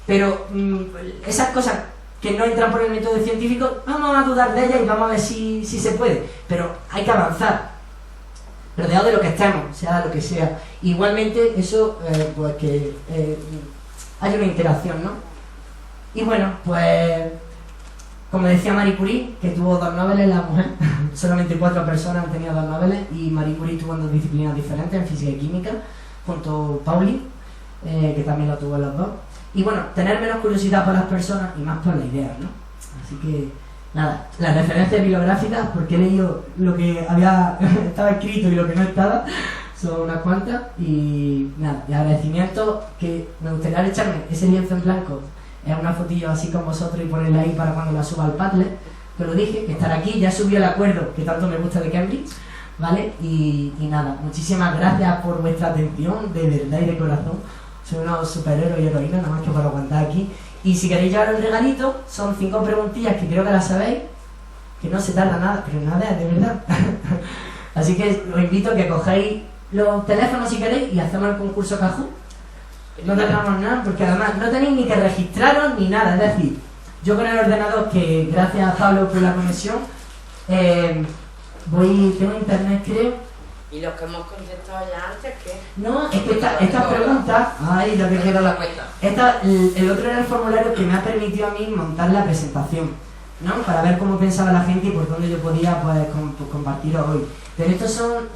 pero esas cosas que no entran por el método científico, vamos a dudar de ellas y vamos a ver si se puede, pero hay que avanzar, rodeado de lo que estemos, sea lo que sea. Igualmente eso, pues que hay una interacción, ¿no? Y bueno, pues como decía Marie Curie, que tuvo 2 Nobel la mujer, solamente 4 personas han tenido 2 Nobel, y Marie Curie tuvo en 2 disciplinas diferentes, en física y química, junto a Pauling, que también lo tuvo en las 2. Y bueno, tener menos curiosidad por las personas y más por las ideas, ¿no? Así que, nada, las referencias bibliográficas, porque he leído lo que estaba escrito y lo que no estaba, son unas cuantas, y nada, y agradecimiento, que me gustaría echarme ese lienzo en blanco, es una fotillo así con vosotros y ponerla ahí para cuando la suba al Padlet, que lo dije, que estar aquí, ya subió el acuerdo que tanto me gusta de Cambridge, ¿vale? Y nada, muchísimas gracias por vuestra atención, de verdad y de corazón. Soy unos superhéroes y heroínas, nada más que para aguantar aquí. Y si queréis llevar un regalito, son 5 preguntillas que creo que las sabéis, que no se tarda nada, pero nada, de verdad. Así que os invito a que cojáis los teléfonos si queréis y hacemos el concurso Kahoot. No tardamos nada, porque además no tenéis ni que registraros ni nada. Es decir, yo con el ordenador, que gracias a Pablo por la conexión, tengo internet, creo. ¿Y los que hemos contestado ya antes qué? No, es que estas preguntas... Ay, lo que quiero la cuenta. El otro era el formulario que me ha permitido a mí montar la presentación, ¿no? Para ver cómo pensaba la gente y por dónde yo podía pues compartiros hoy. Pero estos son,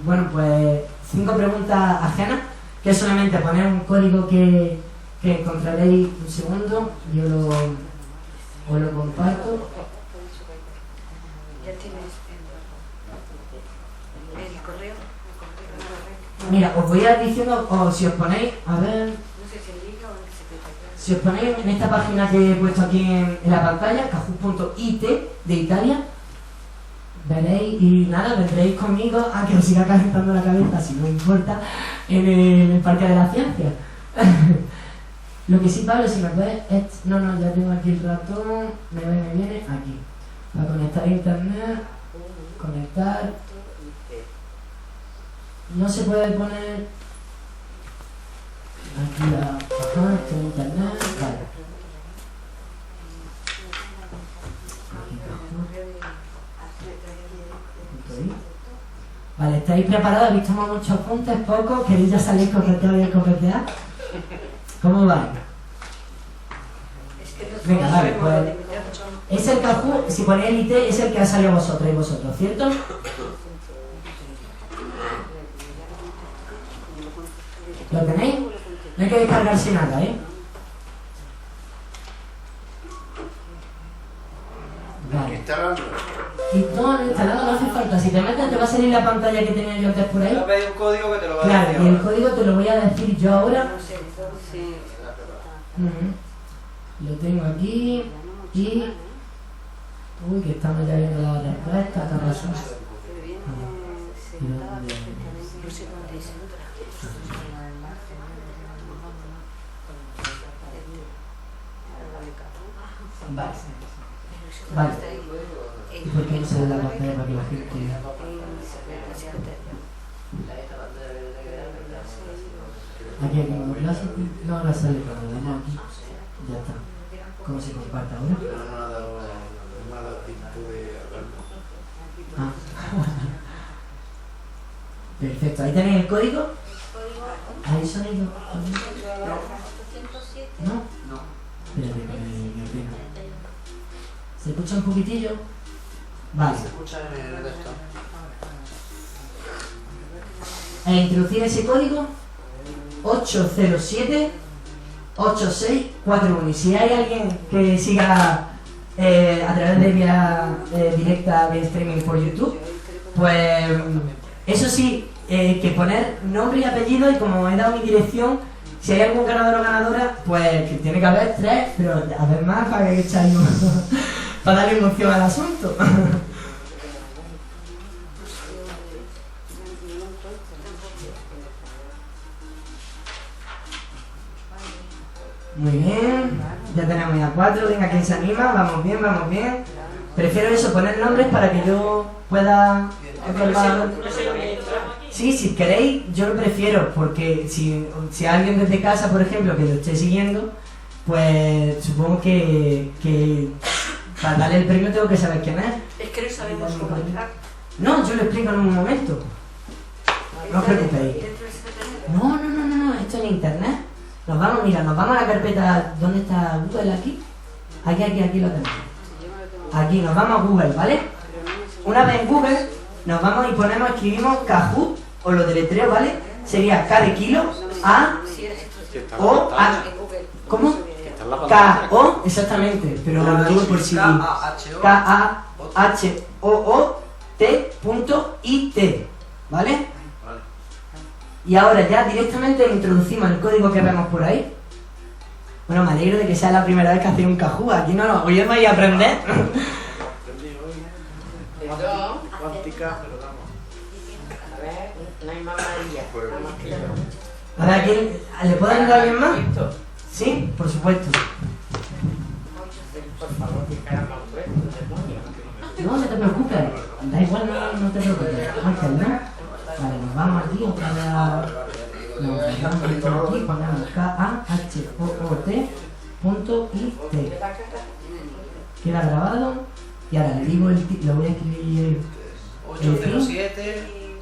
bueno, pues 5 preguntas ajenas, que es solamente poner un código que encontraréis un segundo. Yo os lo comparto. Ya tienes el correo. Mira, os voy a ir diciendo, o si os ponéis, a ver... No sé si el link o el secretario. Si os ponéis en esta página que he puesto aquí en la pantalla, kahoot.it de Italia, veréis y nada, vendréis conmigo a que os siga calentando la cabeza, si no importa, en el Parque de la Ciencia. Lo que sí, Pablo, si me puedes... No, ya tengo aquí el ratón, me viene aquí. Para conectar a internet, conectar... No se puede poner... Aquí esto en internet, vale. ¿estáis preparados? ¿Habéis tomado muchos apuntes? ¿Pocos? ¿Queréis ya salir coquetear y coquetear? ¿Cómo va? Venga, vale, pues es el Kahoot, si ponéis el IT, es el que ha salido vosotros y vosotros, ¿cierto? ¿Lo tenéis? No hay que descargarse nada, ¿eh? Vale. Y no, instalando no hace falta. Si te metes te va a salir la pantalla que tenía yo antes por ahí. Te un código que te lo va a Claro, decir y el ahora. código te lo voy a decir yo ahora. Lo tengo aquí y... Uy, que estamos ya viendo la respuesta, ¿qué pasó? Vale. Vale. ¿Y por qué no se ve la pantalla para que la gente... Aquí, no, ahora sale cuando le damos aquí. Ya está. ¿Cómo se comparte ahora? Ah. Perfecto, ahí tenéis el código. ¿Hay sonido? ¿No? No. Espérate, espérate. ¿Se escucha un poquitillo? Vale. Se escucha en el texto. E introducir ese código 807 8641. Y si hay alguien que siga a través de vía directa de streaming por YouTube, pues eso sí, que poner nombre y apellido, y como he dado mi dirección, si hay algún ganador o ganadora, pues que tiene que haber 3, pero a ver más para que echáis para darle emoción al asunto. Muy bien, ya tenemos ya 4, venga, ¿quién se anima? Vamos bien, vamos bien. Prefiero eso, poner nombres para que yo pueda... Sí, si queréis, yo lo prefiero, porque si alguien desde casa, por ejemplo, que lo esté siguiendo, pues supongo que para darle el premio tengo que saber quién es. Es que no sabemos cómo entrar. No, yo lo explico en un momento. No os preocupéis. No, esto es en internet. Nos vamos, mira, nos vamos a la carpeta. ¿Dónde está Google? Aquí. Aquí lo tenemos. Aquí, nos vamos a Google, ¿vale? Una vez en Google, nos vamos y ponemos, escribimos Kahoot, o lo deletreo, ¿vale? Sería K de kilo, A, O, A. ¿Cómo? K-O, exactamente, pero lo digo por si... K-A-H-O-O-T.IT, ¿vale? Y ahora ya directamente introducimos el código que vemos por ahí. Bueno, me alegro de que sea la primera vez que hacéis un Kahoot. Aquí no nos voy a aprender. Cuántica. A ver, no hay más María. A ver, ¿quién, ¿le puedo ayudar a alguien más? Sí, por supuesto. Por favor, que cara más fuerte, demonio. No te preocupes. Da igual, no te preocupes. Ángel, ¿no? Vale, nos vamos aquí otra vez a... Nos vamos aquí, ponemos KAHOOT.IT. Queda grabado. Y ahora le digo el lo voy a escribir... 807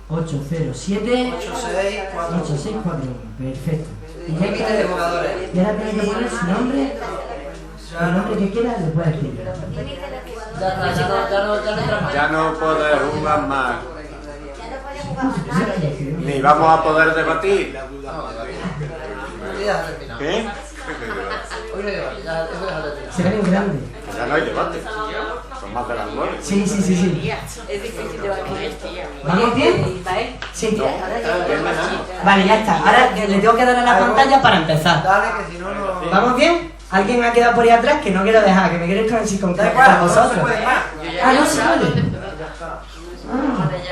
807 8641. Perfecto. Y ya límite de jugadores. y ahora tiene que poner su nombre, el nombre que quiera, le puede escribir. Ya no podés jugar más. Ni vamos a poder debatir. ¿Qué? Será bien grande. Ya no hay debate. Son más de las 9. Sí. Es difícil debatir esto. ¿Vamos bien? Sí. No. Vale, ya está. Ahora le tengo que dar a la pantalla para empezar. Dale, que si no, no... ¿Vamos bien? ¿Alguien me ha quedado por ahí atrás? Que no quiero dejar, que me quiero introducir con Da igual, no se vosotros. puede más. Ah, no se puede.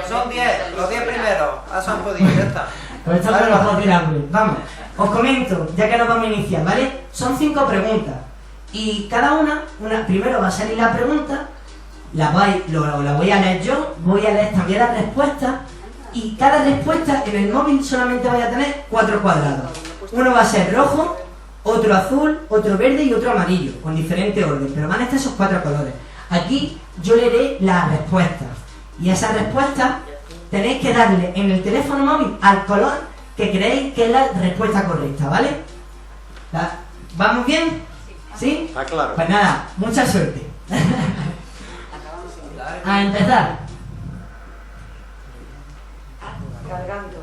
Son 10, los 10 primeros. Ah, son podidos, ya está. Pues esto es lo de hambre. Vamos, os comento, ya que nos vamos a iniciar, ¿vale? Son 5 preguntas. Y cada una, primero va a salir la pregunta, la voy a leer yo, voy a leer también las respuestas, y cada respuesta en el móvil solamente voy a tener 4 cuadrados. Uno va a ser rojo, otro azul, otro verde y otro amarillo, con diferente orden, pero van a estar esos 4 colores. Aquí yo leeré las respuestas, y esas respuestas tenéis que darle en el teléfono móvil al color que creéis que es la respuesta correcta, ¿vale? ¿Vamos bien? ¿Sí? Está claro. Pues nada, mucha suerte. A empezar. Cargando.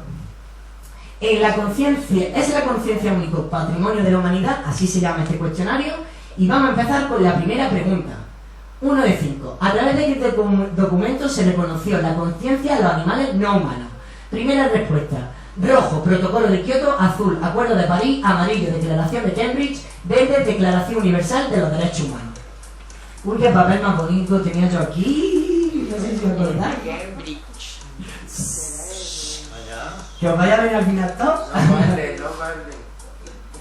La conciencia, es la conciencia único patrimonio de la humanidad, así se llama este cuestionario, y vamos a empezar con la primera pregunta. 1 de 5. A través de este documento se reconoció la conciencia de los animales no humanos. Primera respuesta. Rojo, Protocolo de Kioto. Azul, Acuerdo de París. Amarillo, Declaración de Cambridge. Verde, Declaración Universal de los Derechos Humanos. Uy, qué papel más bonito tenía yo aquí. No sé si me acordáis. Que os vaya a ver al final todo.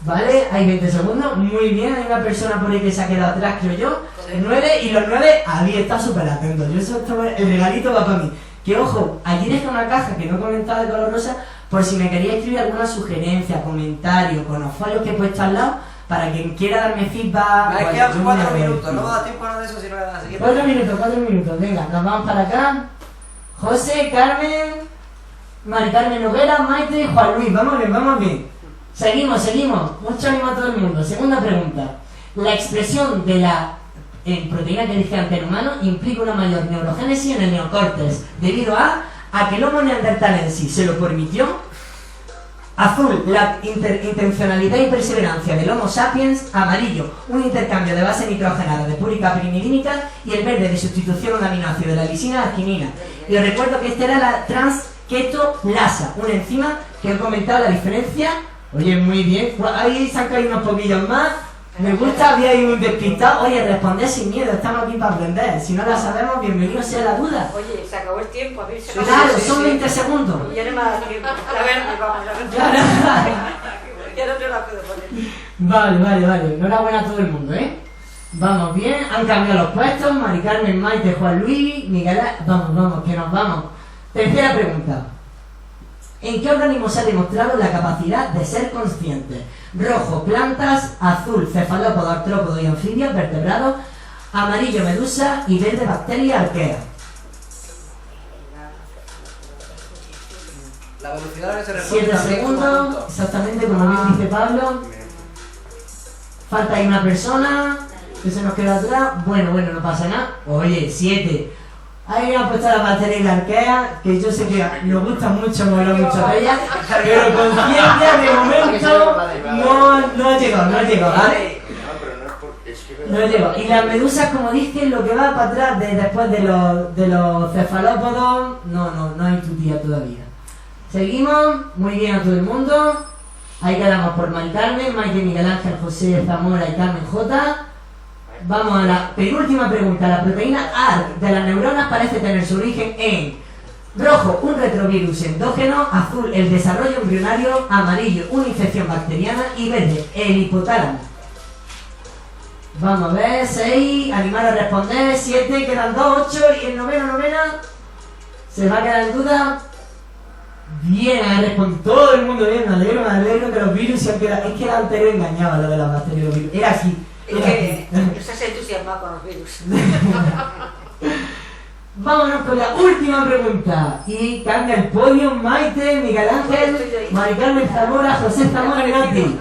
Vale, hay 20 segundos. Muy bien, hay una persona por ahí que se ha quedado atrás, creo yo. 9 y los 9, ahí está súper atento. Yo eso, el regalito va para mí. Que ojo, allí dejé una caja que no he comentado de color rosa, por si me quería escribir alguna sugerencia, comentario, con los folios que he puesto al lado, para quien quiera darme feedback. Me pues, quedan yo 4 me minutos, no voy. me da tiempo a nada de eso si no le da la siguiente. 4 minutos, venga, nos vamos para acá. José, Carmen, Mari Carmen Noguera, Maite y Juan Luis, vamos bien, vamos bien. Seguimos. Mucho ánimo a todo el mundo. Segunda pregunta. La expresión de la proteína que dije ante el humano implica una mayor neurogénesis en el neocórtex, debido a que el Homo neanderthalensis se lo permitió. Azul, la intencionalidad y perseverancia del Homo sapiens. Amarillo, un intercambio de base nitrogenada de púrica pirimidínica. Y el verde, de sustitución de un aminoácido de la lisina a arginina. Y os recuerdo que esta era la transquetolasa, una enzima que he comentado la diferencia. Oye, muy bien, ahí se han caído unos poquillos más. Me gusta, había ahí un despistado. Oye, responded sin miedo, estamos aquí para aprender. Si no la sabemos, bienvenido sea la duda. Oye, se acabó el tiempo, a ver, se acabó. Claro, son 20 segundos. Y ya no me da tiempo. A ver, vamos, a ver. Claro. Ya no te la puedo poner. Vale. Enhorabuena a todo el mundo, ¿eh? Vamos bien, han cambiado los puestos. Mari Carmen, Maite, Juan Luis, Miguel. Vamos, que nos vamos. Tercera pregunta. ¿En qué organismo se ha demostrado la capacidad de ser consciente? Rojo, plantas. Azul, cefalópodos, artrópodos y anfibios, vertebrados. Amarillo, medusa. Y verde, bacterias, arqueas. La velocidad a la que se responde 7 también como segundos, punto. exactamente como bien dice Pablo. Falta ahí una persona que se nos queda atrás. Bueno, no pasa nada. Oye, 7. Ahí me han puesto la batería y la arquea, que yo sé que nos gusta mucho mover mucho de ella, pero conciencia de momento no ha llegado, ¿vale? No llegó. Y las medusas, como dije, lo que va para atrás después de los cefalópodos, no hay tutía todavía. Seguimos, muy bien a todo el mundo. Ahí quedamos por Mari Carmen, Maite, Miguel Ángel, José, Zamora y Carmen J. Vamos a la penúltima pregunta. La proteína ARC de las neuronas parece tener su origen en rojo, un retrovirus endógeno. Azul, el desarrollo embrionario. Amarillo, una infección bacteriana. Y verde, el hipotálamo. Vamos a ver, 6, animar a responder. 7, quedan 2, 8 y el novena. ¿Se va a quedar en duda? Bien, ha respondido todo el mundo bien. Me alegro que los virus se han quedado. Es que era anterior engañaba lo de las bacterias y los virus. Era así. Es que estás entusiasmado con los virus. Vámonos con la última pregunta. Y cambia el podio Maite, Miguel Ángel, Mari Carmen Zamora, José Zamora y Nati.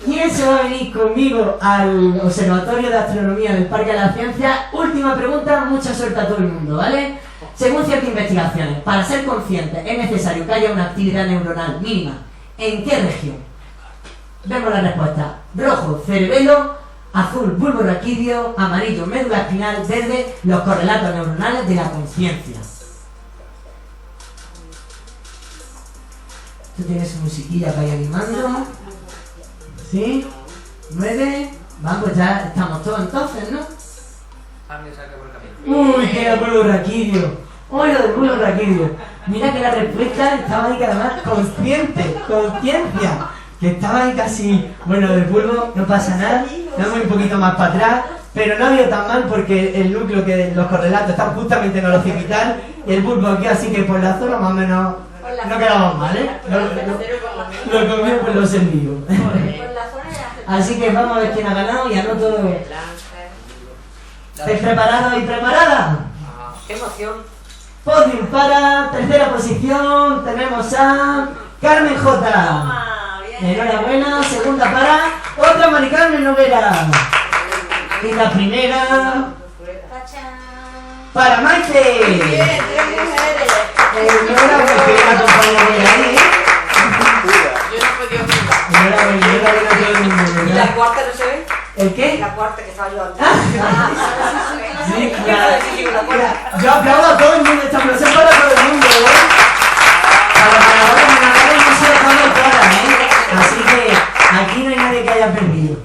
¿Quién se va a venir conmigo al Observatorio de Astronomía del Parque de la Ciencia? Última pregunta, mucha suerte a todo el mundo, ¿vale? Según ciertas investigaciones, para ser consciente es necesario que haya una actividad neuronal mínima. ¿En qué región? Vemos la respuesta. Rojo, cerebelo. Azul, bulbo raquídeo. Amarillo, médula espinal. Verde, los correlatos neuronales de la conciencia. Tú tienes su musiquilla para ir animando. ¿Sí? 9. Vamos, ya estamos todos entonces, ¿no? Alguien saca por el camino. Uy, que era bulbo raquídeo. Uy, lo del bulbo raquídeo. Mira que la respuesta estaba ahí que además conciencia. Que estaba ahí casi, bueno, del bulbo no pasa nada, damos un poquito más para atrás, pero no ha habido tan mal porque el núcleo que los correlatos están justamente en el occipital y el bulbo aquí, así que por la zona más o menos no quedamos mal, ¿eh? Lo comió por lo servido. Así que vamos a ver quién ha ganado y anoto. ¿Estáis preparados y preparadas? ¡Qué emoción! Podium para tercera posición tenemos a Carmen J. Toma, bien. Enhorabuena, segunda para otra Mari Carmen Noguera. Y la primera Tachán. para Maite. Bien, 3 mujeres. Enhorabuena, que la compañera ahí. Yo no he podido contar. Enhorabuena, enhorabuena a todo el mundo, ¿Y ¿verdad? la cuarta no se ve? ¿El qué? La cuarta que estaba yo antes. Sí, ¿Qué claro. puedo decir? La cuarta. Yo aplaudo a todo el mundo, esta aplauso para todo el mundo, ¿eh? Para los ganadores no se les paga todas, ¿eh? Así que aquí no hay nadie que haya perdido.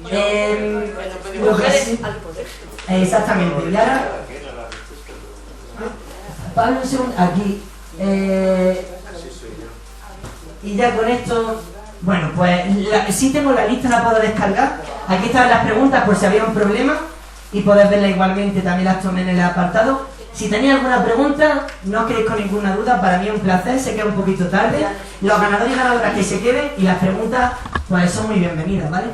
Bueno, pues Lo que mujeres sí- al poder. Exactamente, y ahora Pablo, un segundo, aquí. Y ya con esto, bueno, pues sí tengo la lista, la puedo descargar. Aquí están las preguntas por si había un problema y podés verla igualmente, también las tomé en el apartado. Si tenéis alguna pregunta, no os quedéis con ninguna duda, para mí es un placer, sé que es un poquito tarde. Los ganadores y ganadoras que se queden y las preguntas pues son muy bienvenidas, ¿vale?